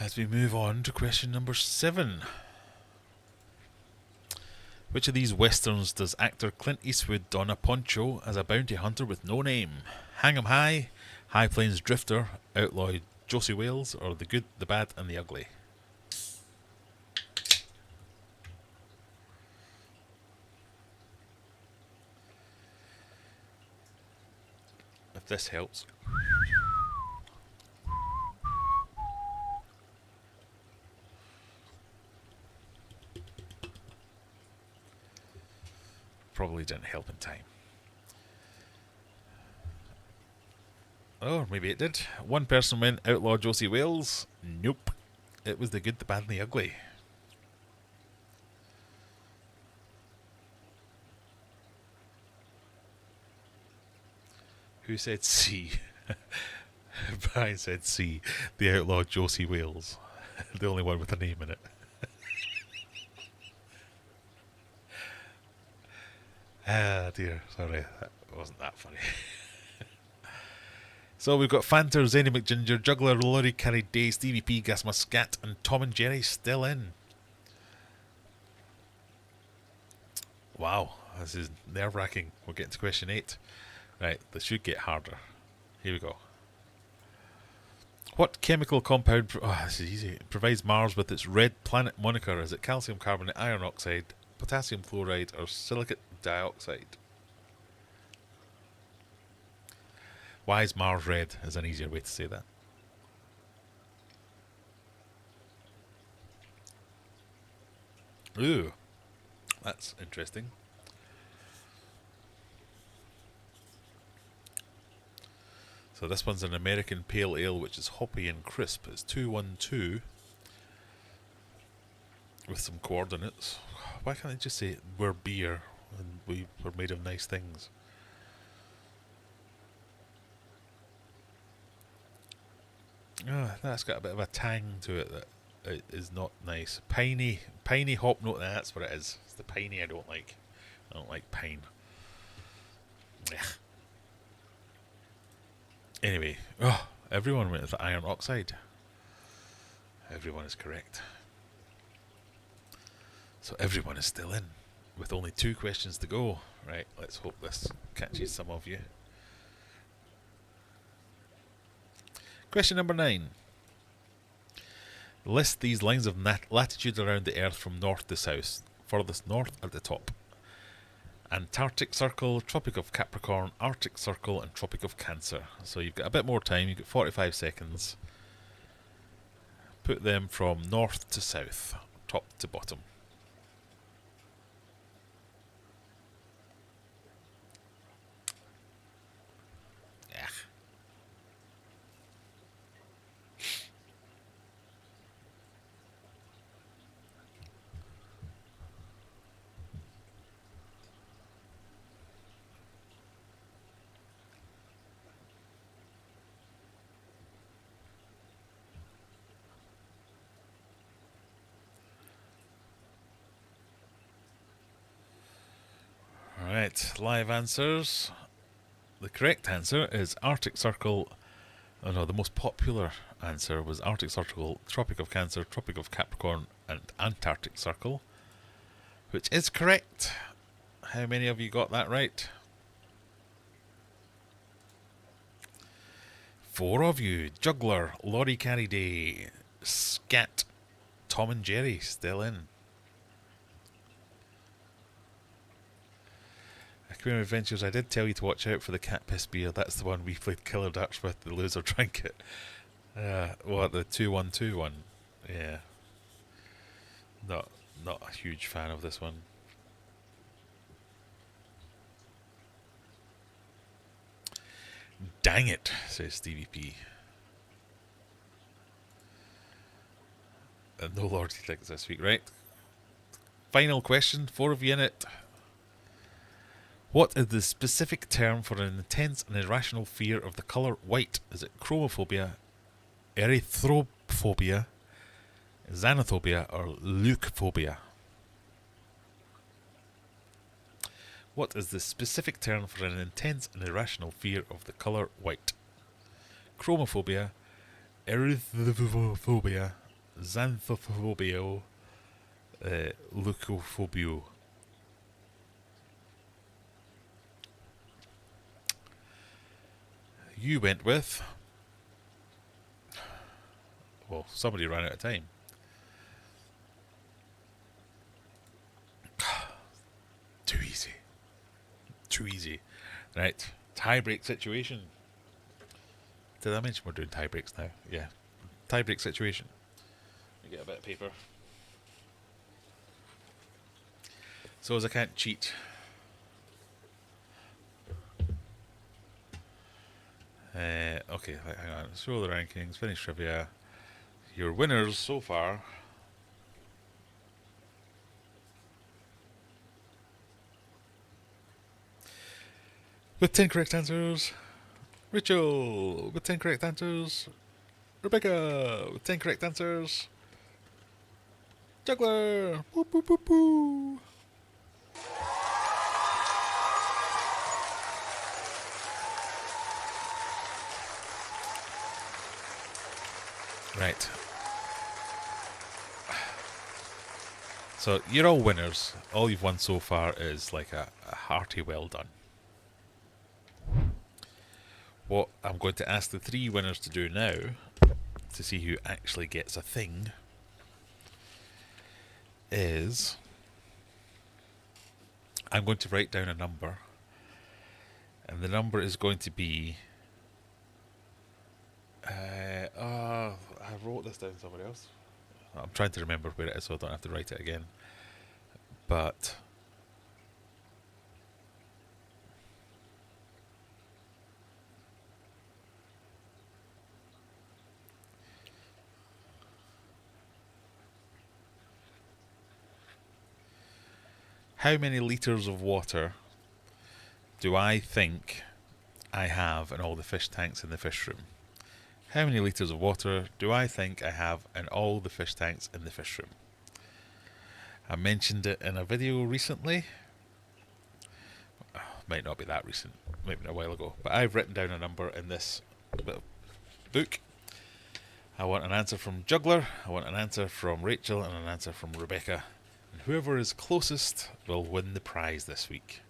As we move on to question number 7. Which of these westerns does actor Clint Eastwood don a poncho as a bounty hunter with no name? Hang 'em High, High Plains Drifter, Outlaw Josie Wales, or The Good, the Bad and the Ugly? If this helps. Probably didn't help in time. Oh, maybe it did. 1 person went Outlaw Josie Wales. Nope. It was The Good, the Bad and the Ugly. Who said C? Brian said C. The Outlaw Josie Wales. The only one with a name in it. Ah, dear. Sorry, that wasn't that funny. So we've got Fanta, Zenny McGinger, Juggler, Laurie Carey Day, Stevie P, Gas Muscat, and Tom and Jerry still in. Wow, this is nerve-wracking. We're getting to question 8. Right, this should get harder. Here we go. What chemical compound this is easy, provides Mars with its red planet moniker? Is it calcium carbonate, iron oxide, potassium fluoride, or silicate dioxide? Why is Mars red is an easier way to say that. Ooh, that's interesting. So this one's an American Pale Ale, which is hoppy and crisp. It's 212 with some coordinates. Why can't they just say we're beer and we were made of nice things? Oh, that's got a bit of a tang to it that is not nice. Piney hop note. That's what it is. It's the piney I don't like. I don't like pine. Ugh. Anyway, everyone went with iron oxide. Everyone is correct. So everyone is still in, with only 2 questions to go. Right, let's hope this catches some of you. Question number 9. List these lines of latitude around the Earth from north to south. Furthest north at the top. Antarctic Circle, Tropic of Capricorn, Arctic Circle, and Tropic of Cancer. So you've got a bit more time. You've got 45 seconds. Put them from north to south, top to bottom. Right, live answers. The correct answer is Arctic Circle. Oh no, the most popular answer was Arctic Circle, Tropic of Cancer, Tropic of Capricorn, and Antarctic Circle, which is correct. How many of you got that right? 4 of you. Juggler, Laurie Carey Day, Scat, Tom and Jerry still in. Aquarium Adventures, I did tell you to watch out for the cat piss beer. That's the one we played killer darts with, the loser drank it. What, the 2-1-2 one? Yeah. Not a huge fan of this one. Dang it, says Stevie P. No Lordy Things this week, right? Final question, 4 of you in it. What is the specific term for an intense and irrational fear of the colour white? Is it chromophobia, erythrophobia, xanophobia, or leukophobia? What is the specific term for an intense and irrational fear of the colour white? Chromophobia, erythrophobia, xanthophobia, leukophobia. You went with... Well, somebody ran out of time. Too easy. Too easy. Right. Tie-break situation. Did I mention we're doing tie-breaks now? Yeah. Tie-break situation. Let me get a bit of paper. So as I can't cheat. Okay, hang on. Show the rankings, finish trivia. Your winners so far. With 10 correct answers, Rachel. With 10 correct answers, Rebecca. With 10 correct answers, Juggler. Woo, woo, woo, woo. Right. So you're all winners. All you've won so far is like a hearty well done. What I'm going to ask the 3 winners to do now, to see who actually gets a thing, is I'm going to write down a number, and the number is going to be I wrote this down somewhere else. I'm trying to remember where it is so I don't have to write it again. But how many litres of water do I think I have in all the fish tanks in the fish room? How many litres of water do I think I have in all the fish tanks in the fish room? I mentioned it in a video recently. Might not be that recent, maybe a while ago. But I've written down a number in this book. I want an answer from Juggler, I want an answer from Rachel, and an answer from Rebecca. And whoever is closest will win the prize this week.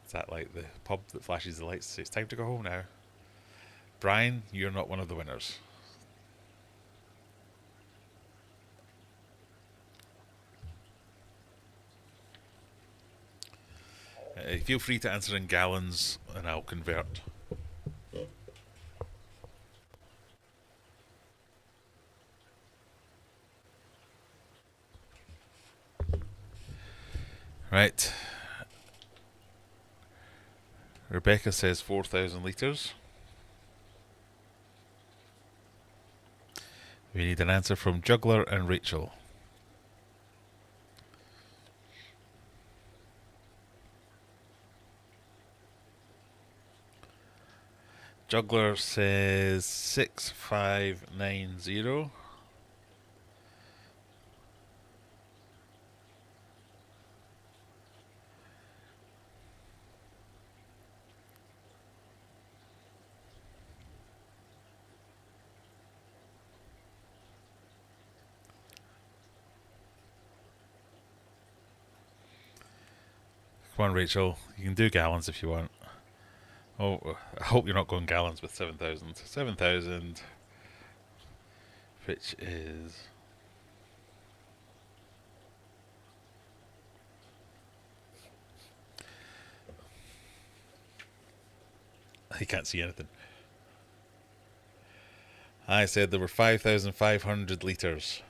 Is that like the pub that flashes the lights to say it's time to go home now? Brian, you're not one of the winners. Feel free to answer in gallons and I'll convert. Right. Rebecca says 4,000 litres. We need an answer from Juggler and Rachel. Juggler says 6590. Come on, Rachel. You can do gallons if you want. Oh, I hope you're not going gallons with 7,000. 7,000, which is... I can't see anything. I said there were 5,500 litres.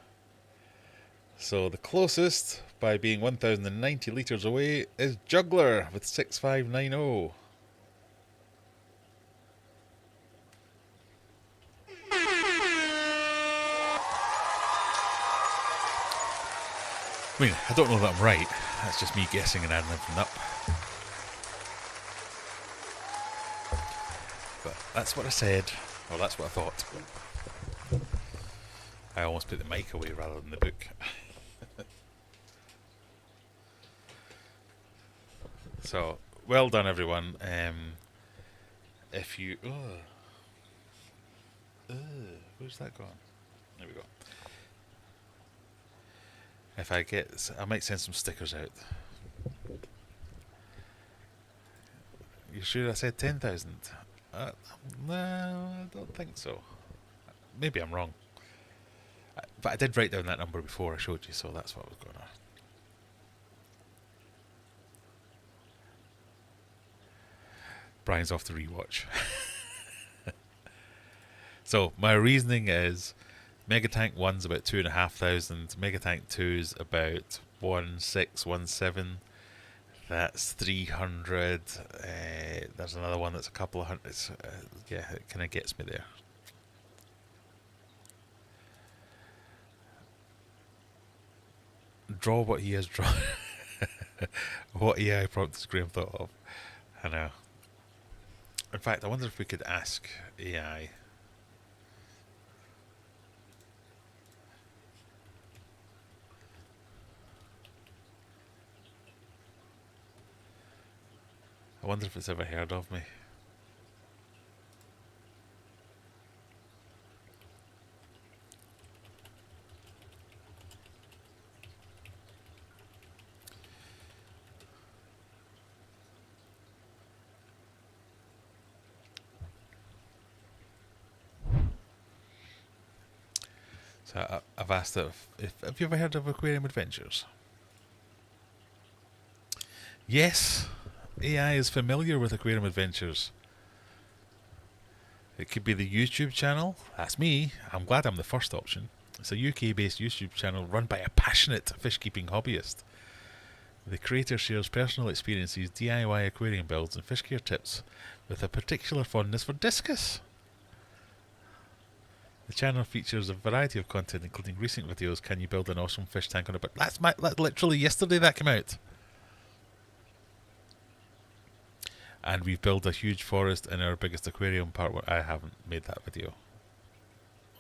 So the closest, by being 1,090 litres away, is Juggler with 6590. I mean, I don't know that I'm right. That's just me guessing and adding everything up. But that's what I said. Or that's what I thought. I almost put the mic away rather than the book. So, well done everyone. If you... where's that gone? There we go. If I get... I might send some stickers out. You sure I said 10,000? No, I don't think so. Maybe I'm wrong. But I did write down that number before I showed you, so that's what was going on. Brian's off to rewatch. So, my reasoning is Megatank 1's about 2,500, Megatank 2's about 1,617. That's 300. There's another one that's a couple of hundreds. Yeah, it kind of gets me there. Draw what he has drawn. What AI prompt has Graham thought of? I know. In fact, I wonder if we could ask AI. I wonder if it's ever heard of me. So I've asked if have you ever heard of Aquarium Adventures? Yes, AI is familiar with Aquarium Adventures. It could be the YouTube channel. That's me. I'm glad I'm the first option. It's a UK-based YouTube channel run by a passionate fish-keeping hobbyist. The creator shares personal experiences, DIY aquarium builds and fish care tips with a particular fondness for discus. The channel features a variety of content, including recent videos. Can you build an awesome fish tank on a boat? That's literally yesterday that came out. And we've built a huge forest in our biggest aquarium part where I haven't made that video.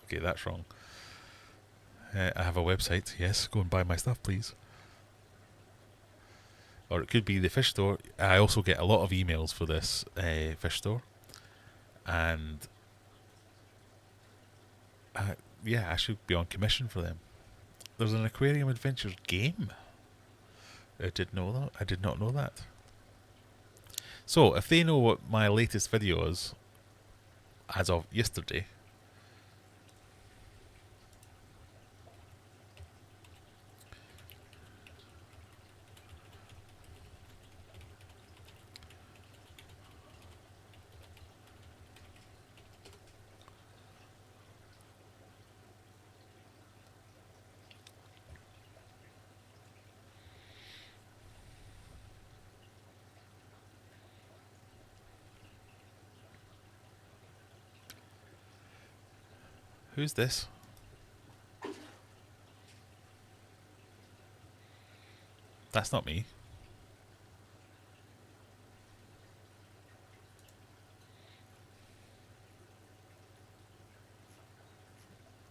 Okay, that's wrong. I have a website. Yes, go and buy my stuff, please. Or it could be the fish store. I also get a lot of emails for this fish store. And... yeah, I should be on commission for them. There's an Aquarium Adventures game. I did not know that. So, if they know what my latest video is, as of yesterday, who's this? That's not me.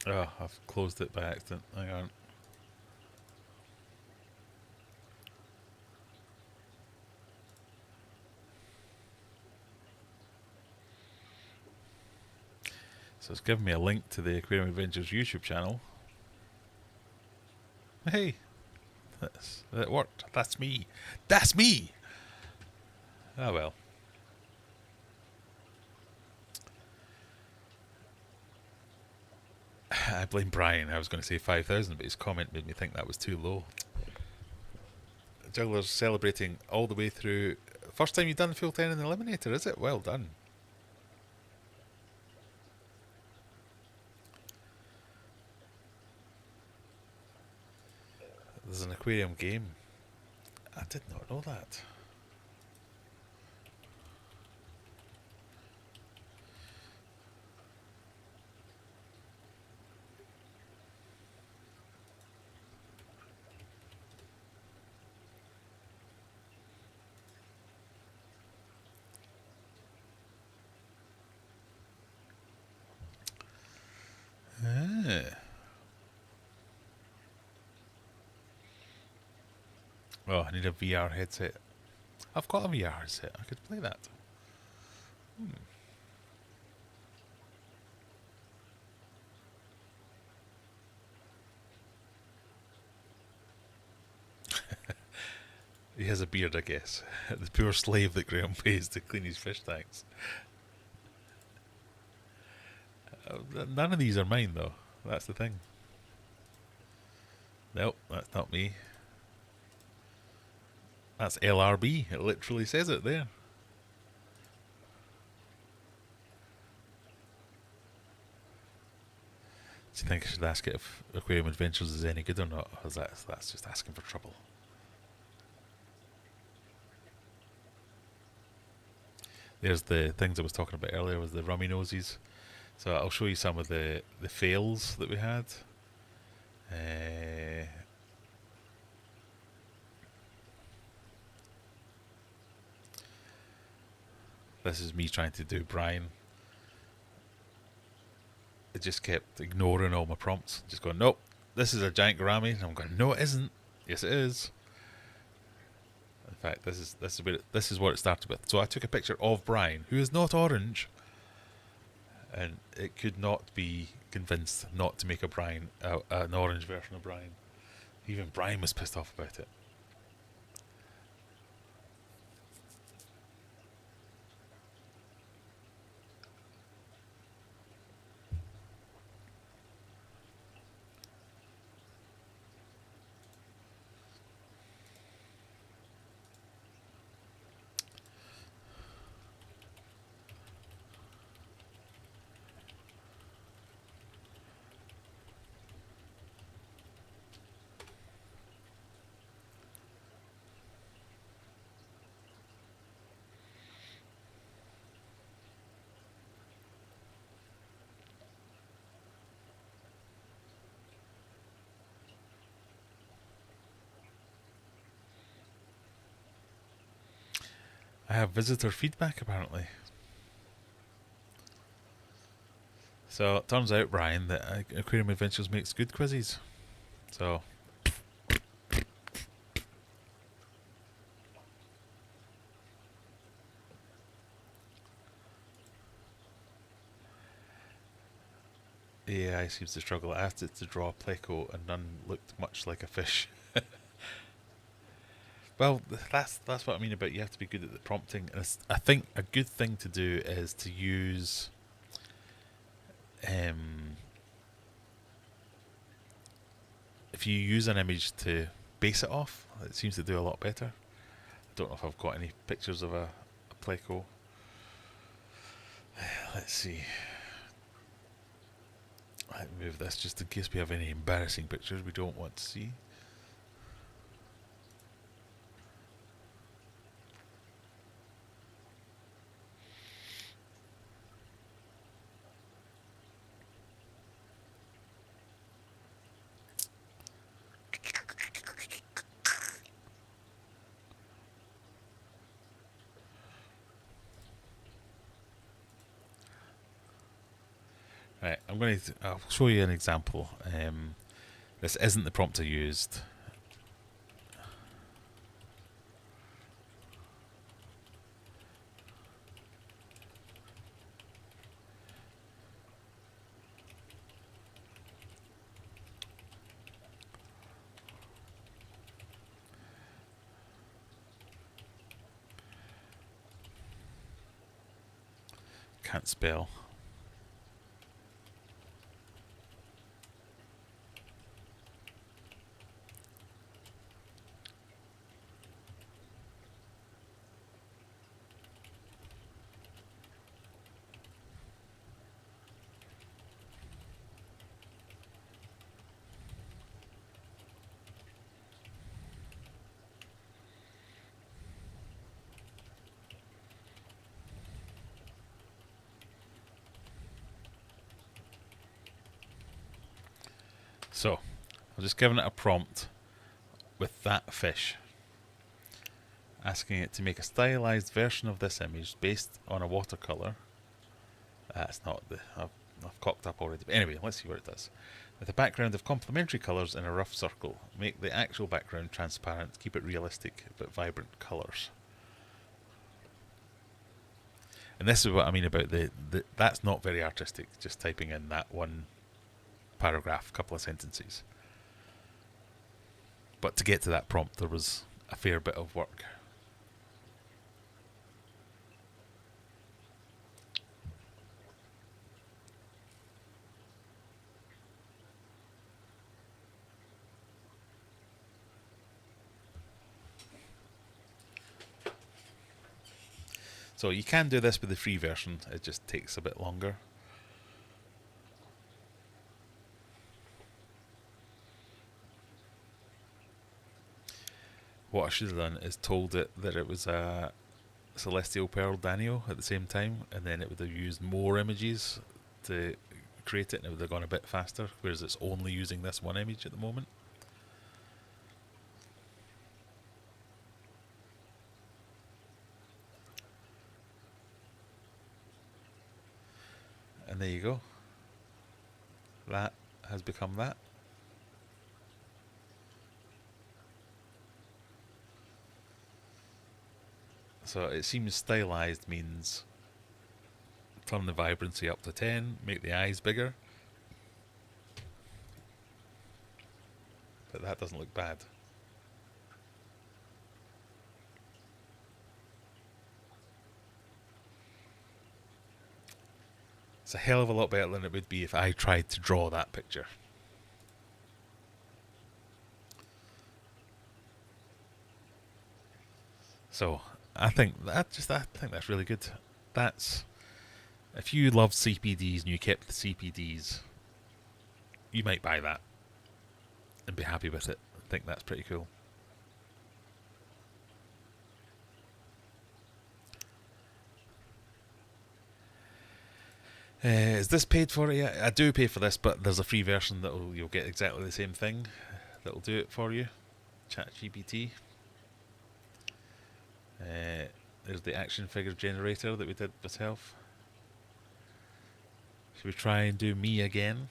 Oh, I've closed it by accident. Hang on. So it's given me a link to the Aquarium Adventures YouTube channel. Hey, that worked. That's me. That's me. Ah well. I blame Brian. I was going to say 5,000, but his comment made me think that was too low. Juggler's celebrating all the way through. First time you've done full 10 in the eliminator, is it? Well done. There's an aquarium game. I did not know that. Ah. Oh, I need a VR headset. I've got a VR headset. I could play that. He has a beard, I guess. The poor slave that Graham pays to clean his fish tanks. None of these are mine, though. That's the thing. Nope, that's not me. That's LRB. It literally says it there. Do you think I should ask it if Aquarium Adventures is any good or not? Or that's just asking for trouble. There's the things I was talking about earlier with the rummy noses. So I'll show you some of the fails that we had. This is me trying to do Brian. It just kept ignoring all my prompts. Just going, nope, this is a giant gourami. And I'm going, no, it isn't. Yes, it is. In fact, this is what it started with. So I took a picture of Brian, who is not orange, and it could not be convinced not to make a Brian, an orange version of Brian. Even Brian was pissed off about it. I have visitor feedback apparently. So it turns out, Brian, that Aquarium Adventures makes good quizzes. So the AI seems to struggle. I asked it to draw a pleco and none looked much like a fish. Well, that's what I mean about you have to be good at the prompting. And I think a good thing to do is to use if you use an image to base it off, it seems to do a lot better. I don't know if I've got any pictures of a pleco. Let's see. I'll move this just in case we have any embarrassing pictures we don't want to see. Right, I'll show you an example. This isn't the prompt I used. Can't spell. So, I'm just giving it a prompt with that fish, asking it to make a stylized version of this image based on a watercolour. That's not the... I've cocked up already. But anyway, let's see what it does. With a background of complementary colours in a rough circle. Make the actual background transparent. Keep it realistic but vibrant colours. And this is what I mean about the that's not very artistic, just typing in that one paragraph, couple of sentences. But to get to that prompt, there was a fair bit of work. So you can do this with the free version, it just takes a bit longer. What I should have done is told it that it was a Celestial Pearl Danio at the same time, and then it would have used more images to create it, and it would have gone a bit faster, whereas it's only using this one image at the moment. And there you go. That has become that. So it seems stylized means turn the vibrancy up to 10, make the eyes bigger. But that doesn't look bad. It's a hell of a lot better than it would be if I tried to draw that picture. So I think that's really good. That's, if you loved CPDs and you kept the CPDs, you might buy that and be happy with it. I think that's pretty cool. Is this paid for it yet? I do pay for this, but there's a free version that you'll get exactly the same thing that'll do it for you. ChatGPT. There's the action figure generator that we did myself. Should we try and do me again?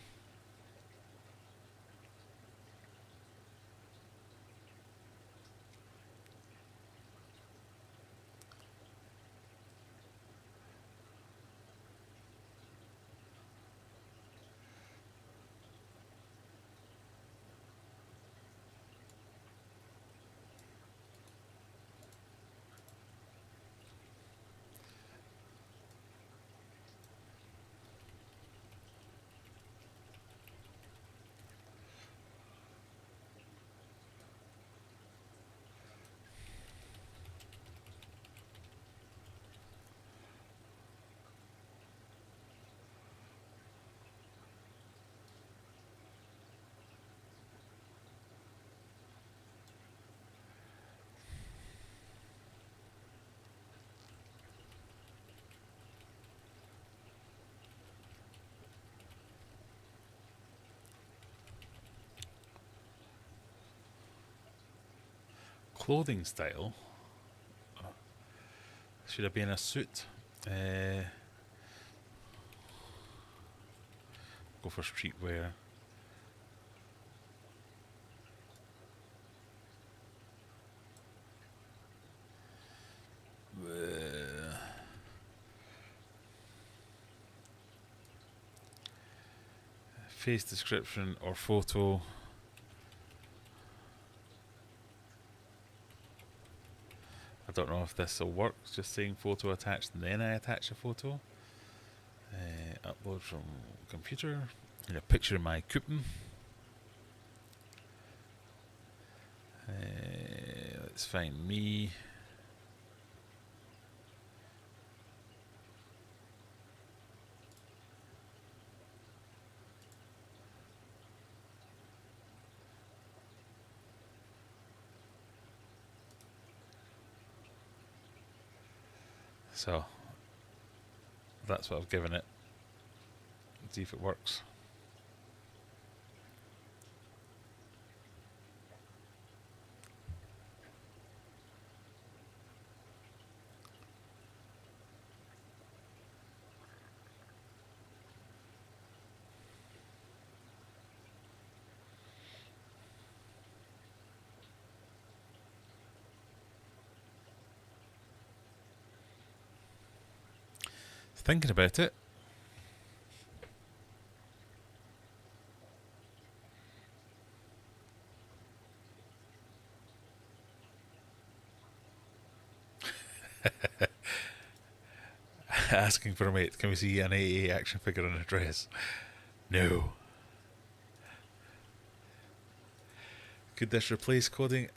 Clothing style. Should I be in a suit? Go for streetwear. Face description or photo. I don't know if this will work, just saying photo attached and then I attach a photo. Upload from computer. And a picture of my coupon. Let's find me. So that's what I've given it. Let's see if it works. Thinking about it. Asking for a mate. Can we see an AA action figure in a dress? No. Could this replace coding?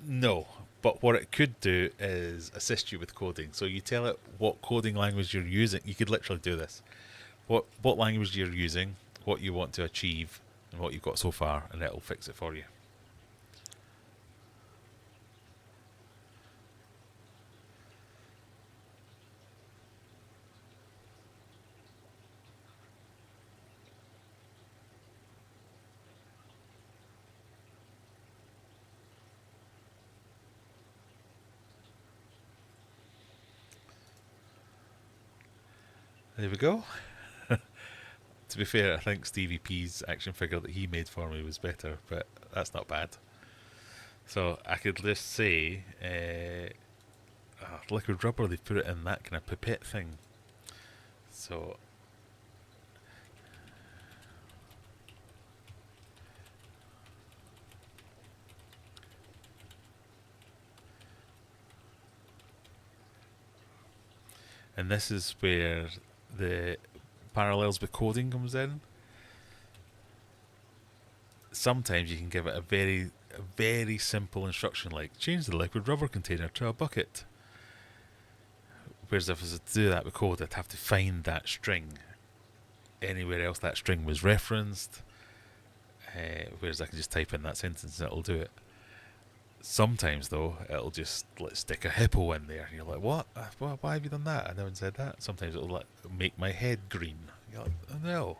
No. But what it could do is assist you with coding. So you tell it what coding language you're using. You could literally do this. What language you're using, what you want to achieve, and what you've got so far, and it'll fix it for you. There we go. To be fair, I think Stevie P's action figure that he made for me was better, but that's not bad. So I could just say, liquid rubber, they put it in that kind of pipette thing. So and this is where the parallels with coding comes in. Sometimes you can give it a very simple instruction like change the liquid rubber container to a bucket. Whereas if I was to do that with code, I'd have to find that string anywhere else that string was referenced. Whereas I can just type in that sentence and it'll do it. Sometimes though, it'll just stick a hippo in there, and you're like, "What? Why have you done that? I never said that." Sometimes it'll make my head green. You're like, "Oh no."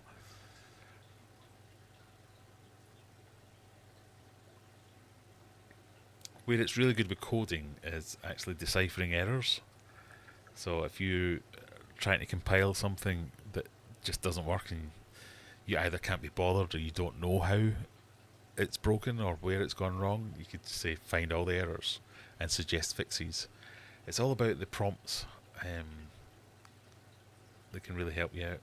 Where it's really good with coding is actually deciphering errors. So if you trying to compile something that just doesn't work, and you either can't be bothered or you don't know how it's broken or where it's gone wrong, you could say find all the errors and suggest fixes. It's all about the prompts that can really help you out.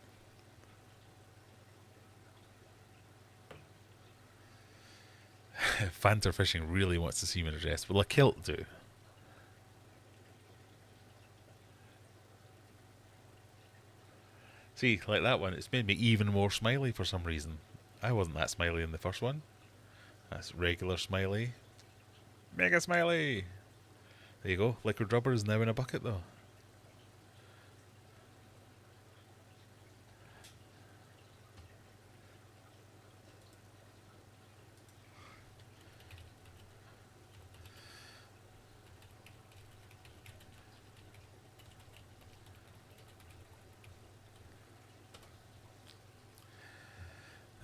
Fanter Fishing really wants to see me in a dress. Will a kilt do? See, like that one, it's made me even more smiley for some reason. I wasn't that smiley in the first one. That's regular smiley. Mega smiley! There you go. Liquid rubber is now in a bucket though.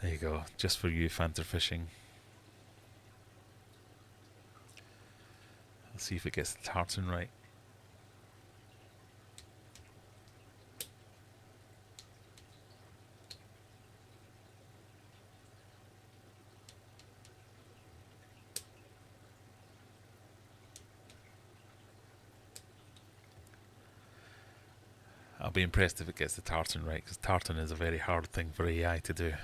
There you go. Just for you, Fanter Fishing. Let's see if it gets the tartan right. I'll be impressed if it gets the tartan right, because tartan is a very hard thing for AI to do.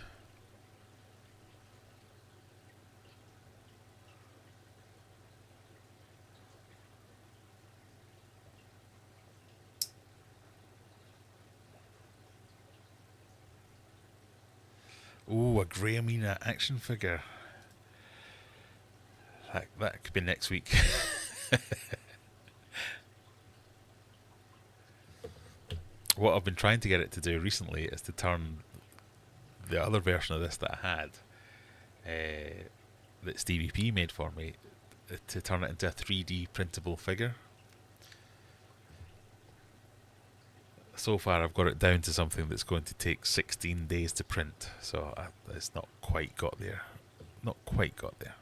Ooh, a Grahamina action figure. That could be next week. What I've been trying to get it to do recently is to turn the other version of this that I had, that Stevie P made for me, to turn it into a 3D printable figure. So far I've got it down to something that's going to take 16 days to print, so it's not quite got there. Not quite got there.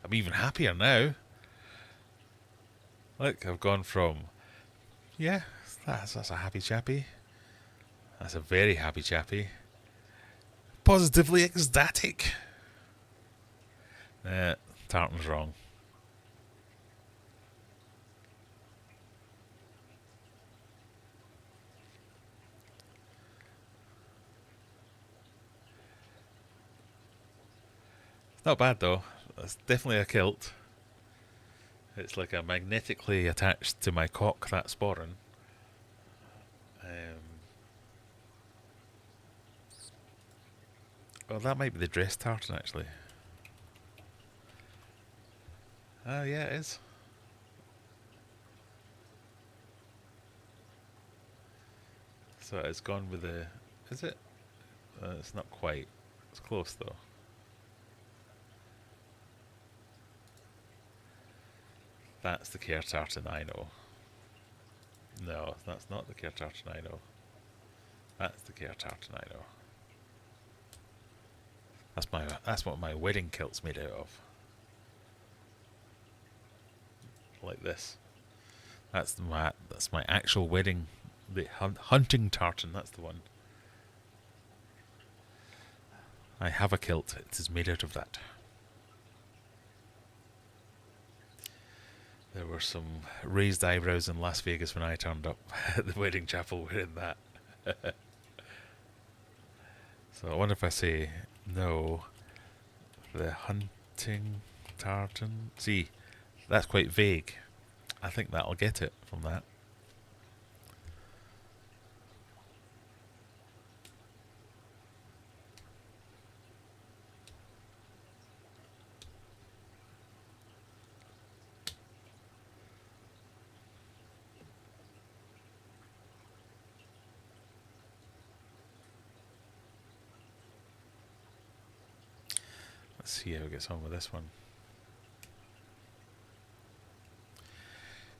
I'm even happier now. Look, I've gone from, yeah, that's a happy chappy. That's a very happy chappy. Positively ecstatic. Tartan's wrong. Not bad though. It's definitely a kilt. It's like a magnetically attached to my cock, that sporran. Oh, that might be the dress tartan actually. Oh yeah, it is. So it's gone with the... Is it? It's not quite. It's close though. That's the care tartan I know. No, that's not the care tartan I know. That's the care tartan I know. That's what my wedding kilt's made out of. Like this. That's my actual wedding, the hunting tartan. That's the one. I have a kilt. It is made out of that. There were some raised eyebrows in Las Vegas when I turned up at the wedding chapel wearing that. So I wonder if I say no. The hunting tartan. See, that's quite vague. I think that'll get it from that. Let's see how it gets on with this one.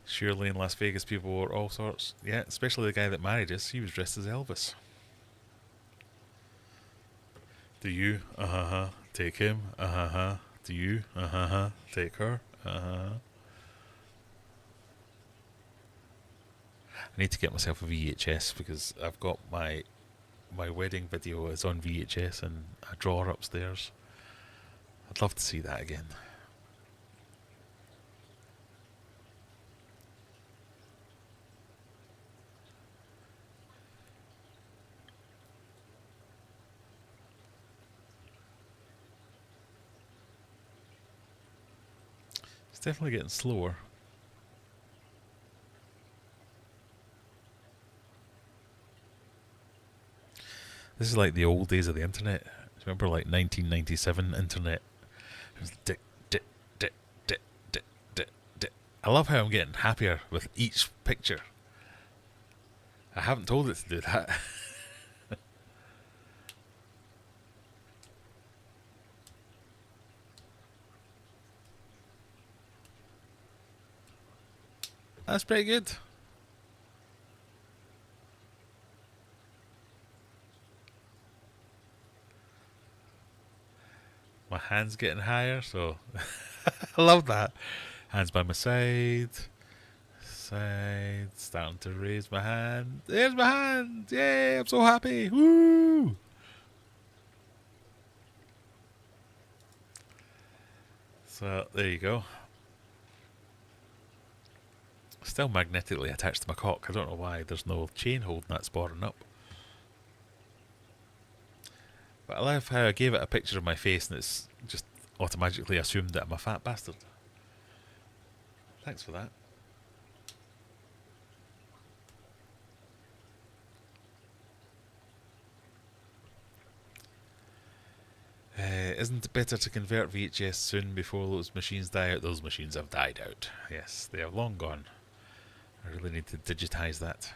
Surely in Las Vegas people wore all sorts. Yeah, especially the guy that married us. He was dressed as Elvis. Do you? Take him? Do you? Take her? I need to get myself a VHS because I've got my wedding video is on VHS in a drawer upstairs. I'd love to see that again. It's definitely getting slower. This is like the old days of the internet. Remember like 1997 internet? It was dick, dick, dick, dick, dick, dick, dick. I love how I'm getting happier with each picture. I haven't told it to do that. That's pretty good. My hand's getting higher, so I love that. Hands by my side, starting to raise my hand. There's my hand! Yay! I'm so happy! Woo! So there you go. Still magnetically attached to my cock. I don't know why there's no chain holding that sporran up. But I love how I gave it a picture of my face and it's just automatically assumed that I'm a fat bastard. Thanks for that. isn't it better to convert VHS soon before those machines die out? Those machines have died out. Yes, they are long gone. I really need to digitise that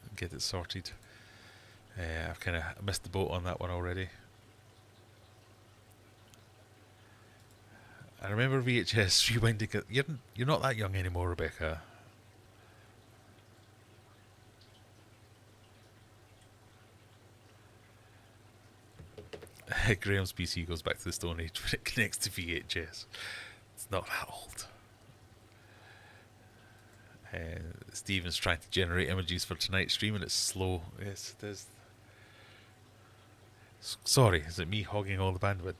and get it sorted. I've kind of missed the boat on that one already. I remember VHS rewinding it. You're not that young anymore, Rebecca. Graham's PC goes back to the Stone Age when it connects to VHS. It's not that old. Steven's trying to generate images for tonight's stream and it's slow. Yes, it is. Sorry, is it me hogging all the bandwidth?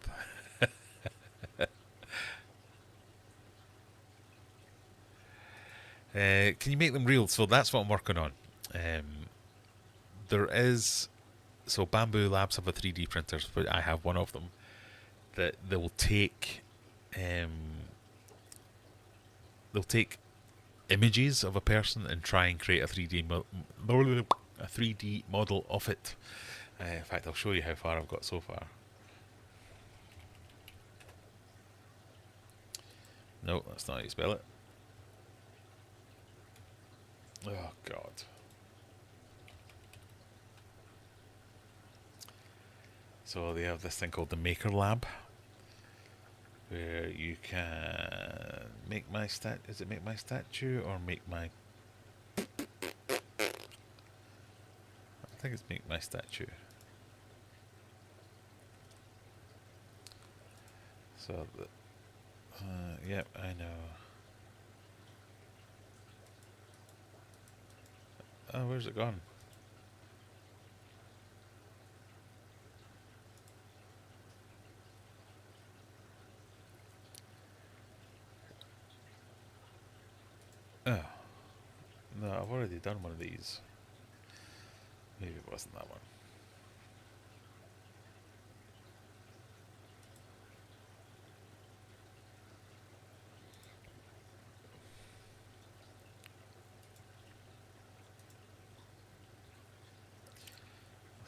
Can you make them real? So that's what I'm working on. There is... So Bamboo Labs have a 3D printer, but I have one of them that they will take... they'll take images of a person and try and create a 3D model of it. In fact, I'll show you how far I've got so far. No, that's not how you spell it. Oh, God. So they have this thing called the Maker Lab, where you can make my is it make my statue or make my... I think it's make my statue. So, yep, I know. Oh, where's it gone? Oh. No, I've already done one of these. Maybe it wasn't that one.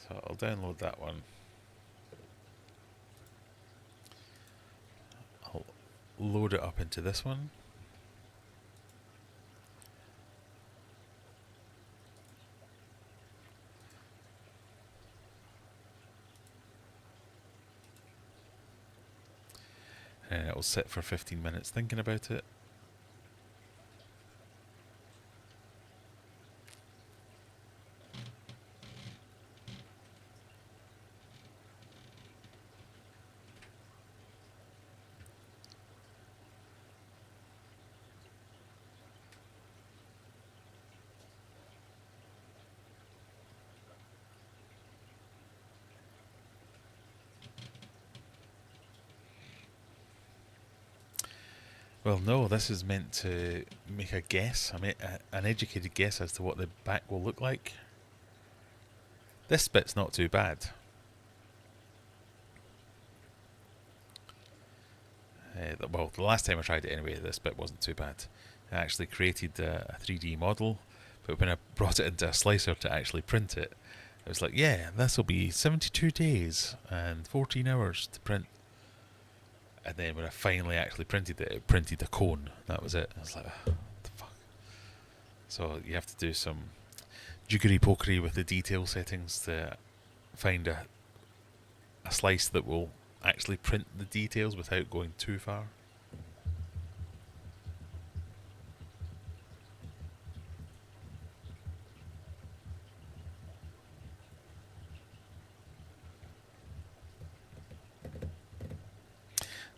So I'll download that one. I'll load it up into this one. And it will sit for 15 minutes thinking about it. Well, no, this is meant to make a guess. I mean, an educated guess as to what the back will look like. This bit's not too bad. Well, the last time I tried it anyway, this bit wasn't too bad. I actually created a 3D model, but when I brought it into a slicer to actually print it, I was like, yeah, this will be 72 days and 14 hours to print. And then when I finally actually printed it, it printed a cone. That was it. I was like, what the fuck? So you have to do some jiggery-pokery with the detail settings to find a slice that will actually print the details without going too far.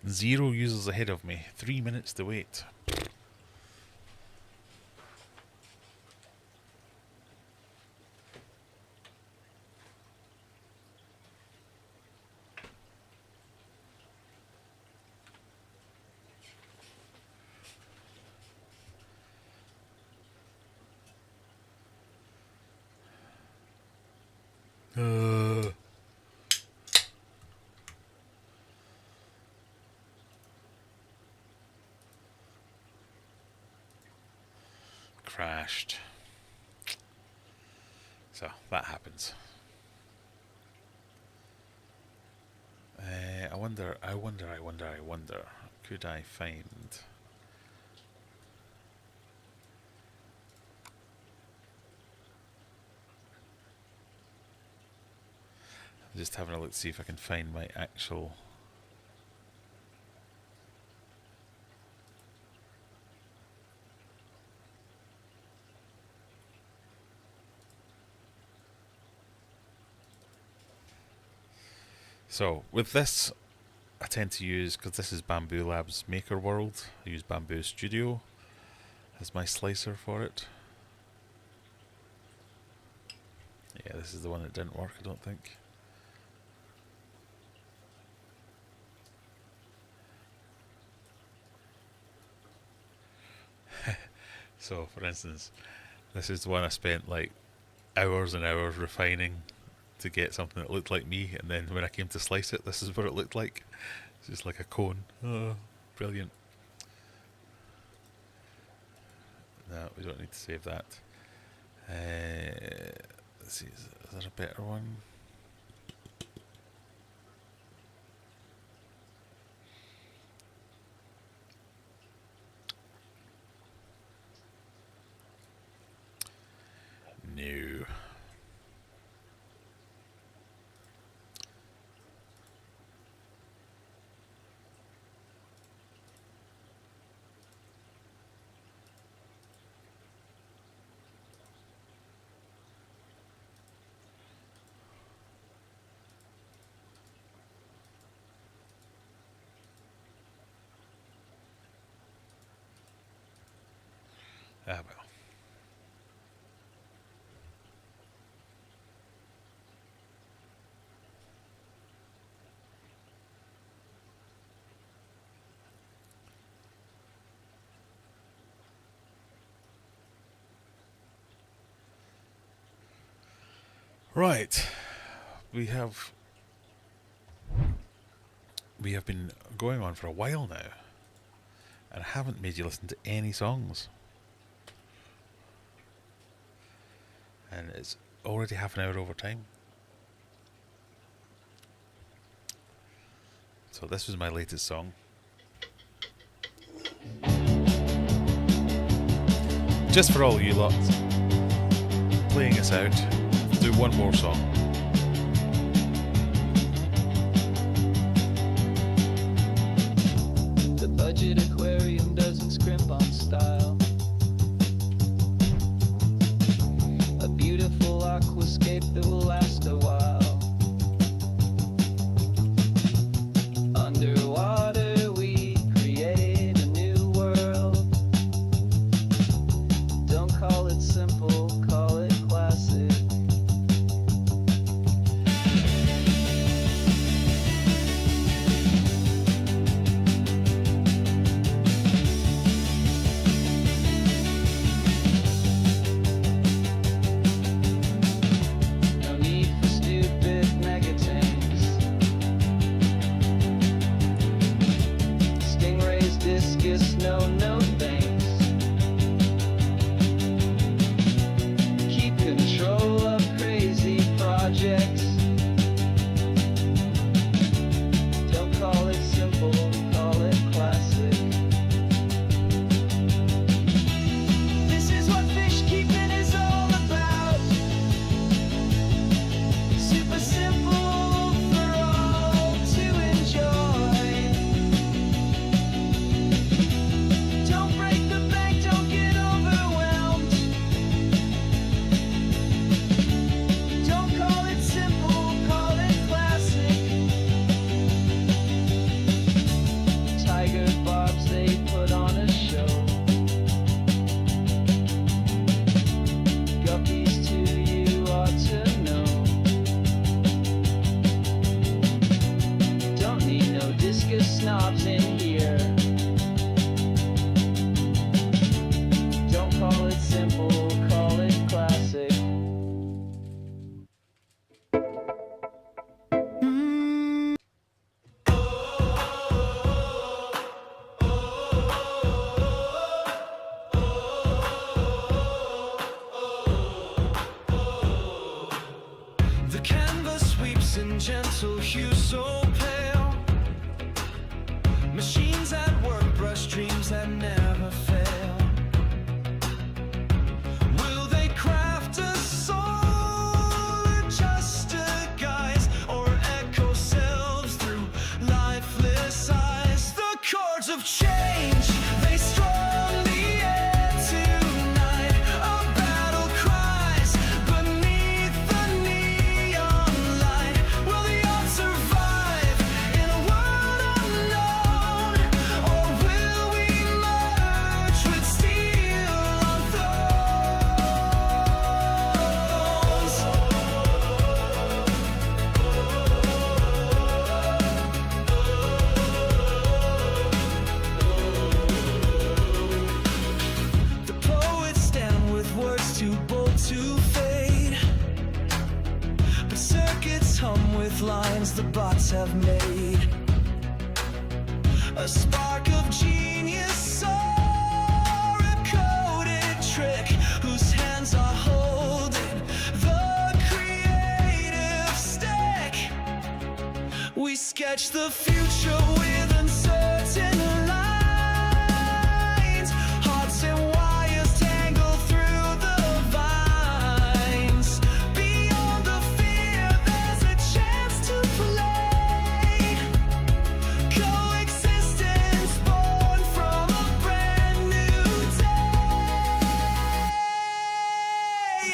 Zero users ahead of me. 3 minutes to wait. Crashed. So that happens. I wonder. Could I find? I'm just having a look to see if I can find my actual. So with this, I tend to use, because this is Bamboo Labs Maker World, I use Bamboo Studio as my slicer for it. Yeah, this is the one that didn't work, I don't think. So, for instance, this is the one I spent like hours and hours refining to get something that looked like me, and then when I came to slice it, this is what it looked like. It's just like a cone. Oh, brilliant. No, we don't need to save that. Let's see, is there a better one? No. Ah, well. Right, we have been going on for a while now, and I haven't made you listen to any songs, and it's already half an hour over time. So this was my latest song. Just for all you lot playing us out, do one more song. The budget aquarium doesn't scrimp on style. A beautiful aquascape that will last a while. Underwater we create a new world. Don't call it simple, call it classic. No need for stupid mega tanks. Stingrays, discus, no thanks. Keep control of crazy projects. Don't call it simple, call it classic. This is what fish keeping is all about. Super simple for all to enjoy. Don't break the bank, don't get overwhelmed. Don't call it simple, call it classic. Tiger barbs, they put on a show. Guppies too, you ought to know. Don't need no discus snobs in here. Don't call it simple, call it classic. The canvas sweeps in gentle hues so pale. A spark of genius or a coded trick whose hands are holding the creative stick. We sketch the future with uncertain lines. Hearts and wires tangle through the vines. Beyond the fear, there's a chance to play. Coexistence born from a brand new day.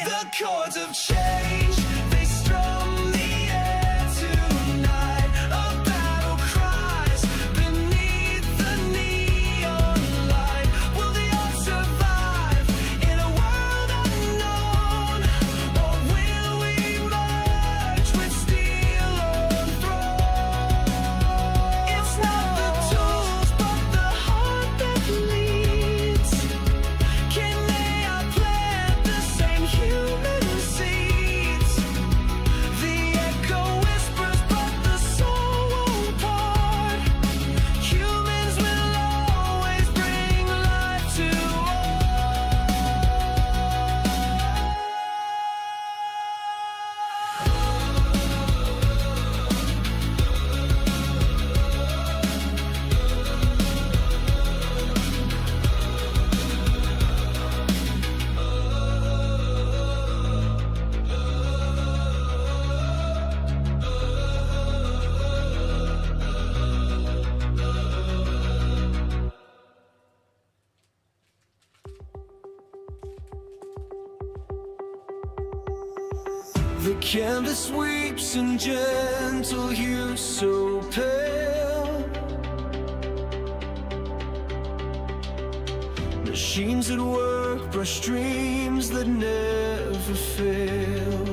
The chords of change, they strum the air tonight. A battle cries beneath the neon light. Will the earth survive in a world unknown? Or will we merge with steel on throne? It's not the tools, but the heart that leads. Can they outplant the same human seeds? The echo whispers, but the soul won't part. Humans will always bring life to The canvas weeps in gentle hue so pale. Machines at work brush dreams that never fail.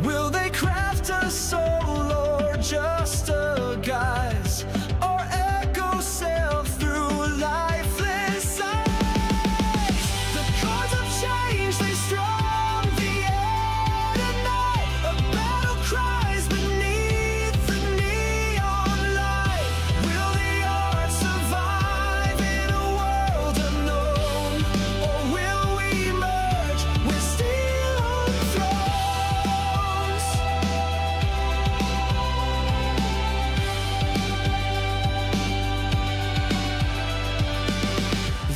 Will they craft a soul or just a guise? Or echo sail through lifeless eyes? The chords of change, they strum the air tonight. A battle cries beneath the neon light. Will the art survive in a world unknown? Or will we merge with steel on thrones?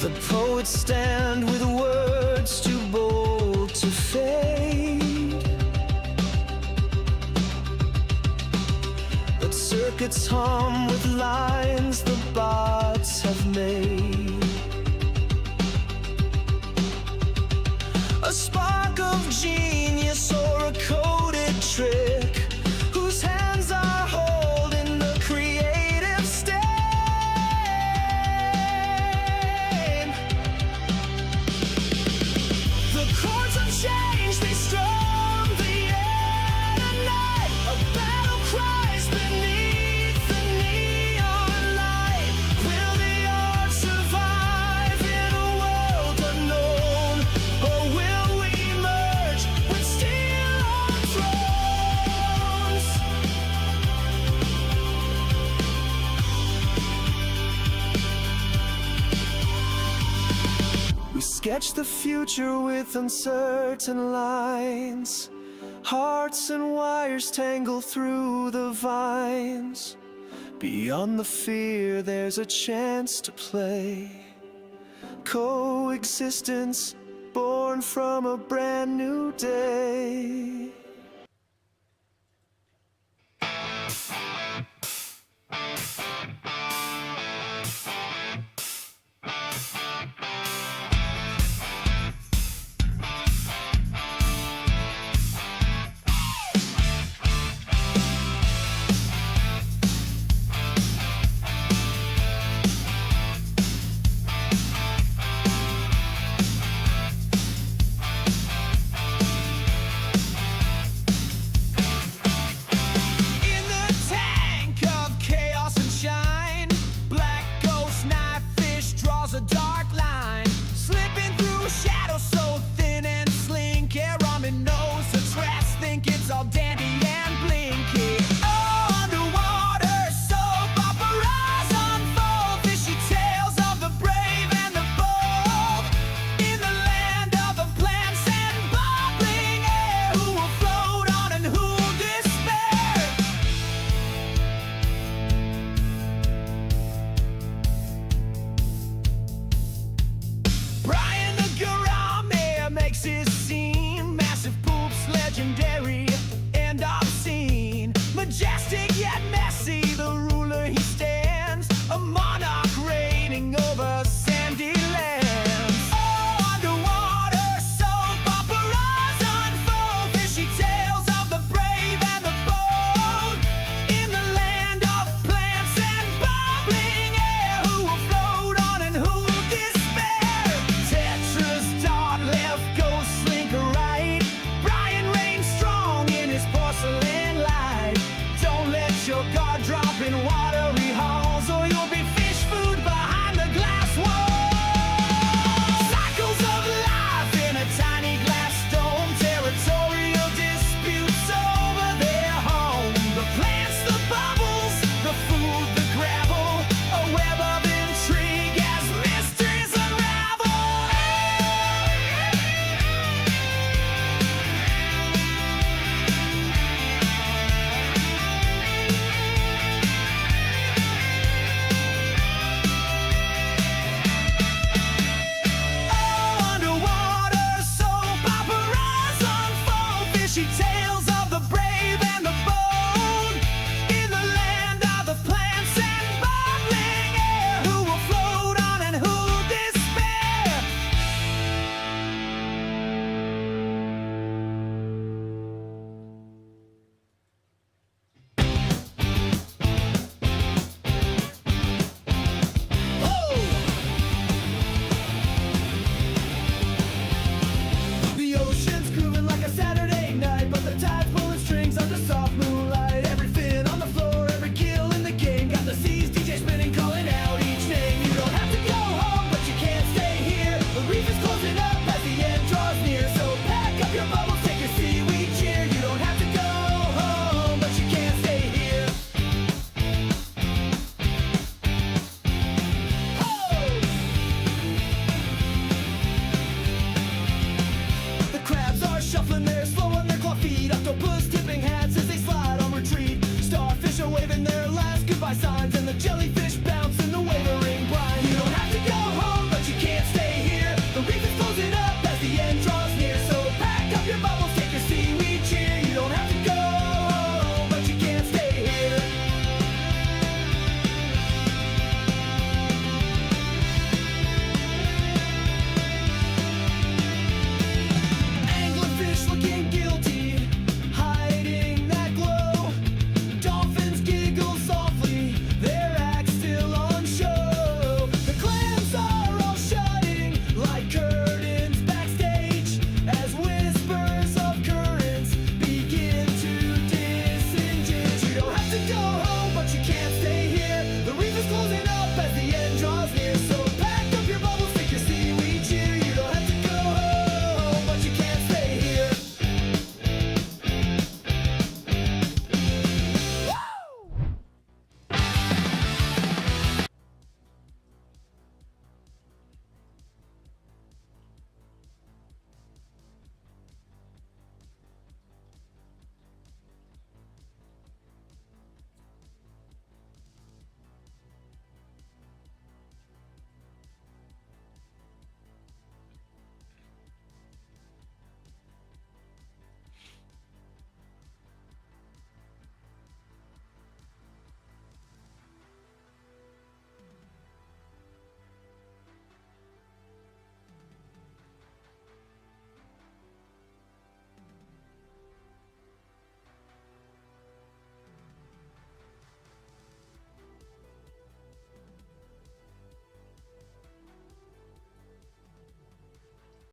The poets stand with words too bold to fade, but circuits hum with lines the bots have made. A spark of genius or a coded trick whose hands are holding the creative stain. The chords of change, they strum the air tonight. A battle cries beneath the neon light. Will the art survive in a world unknown? Or will we merge with steel on thrones? We sketch the future with uncertain lines. Hearts and wires tangle through the vines. Beyond the fear, there's a chance to play. Coexistence born from a brand new day.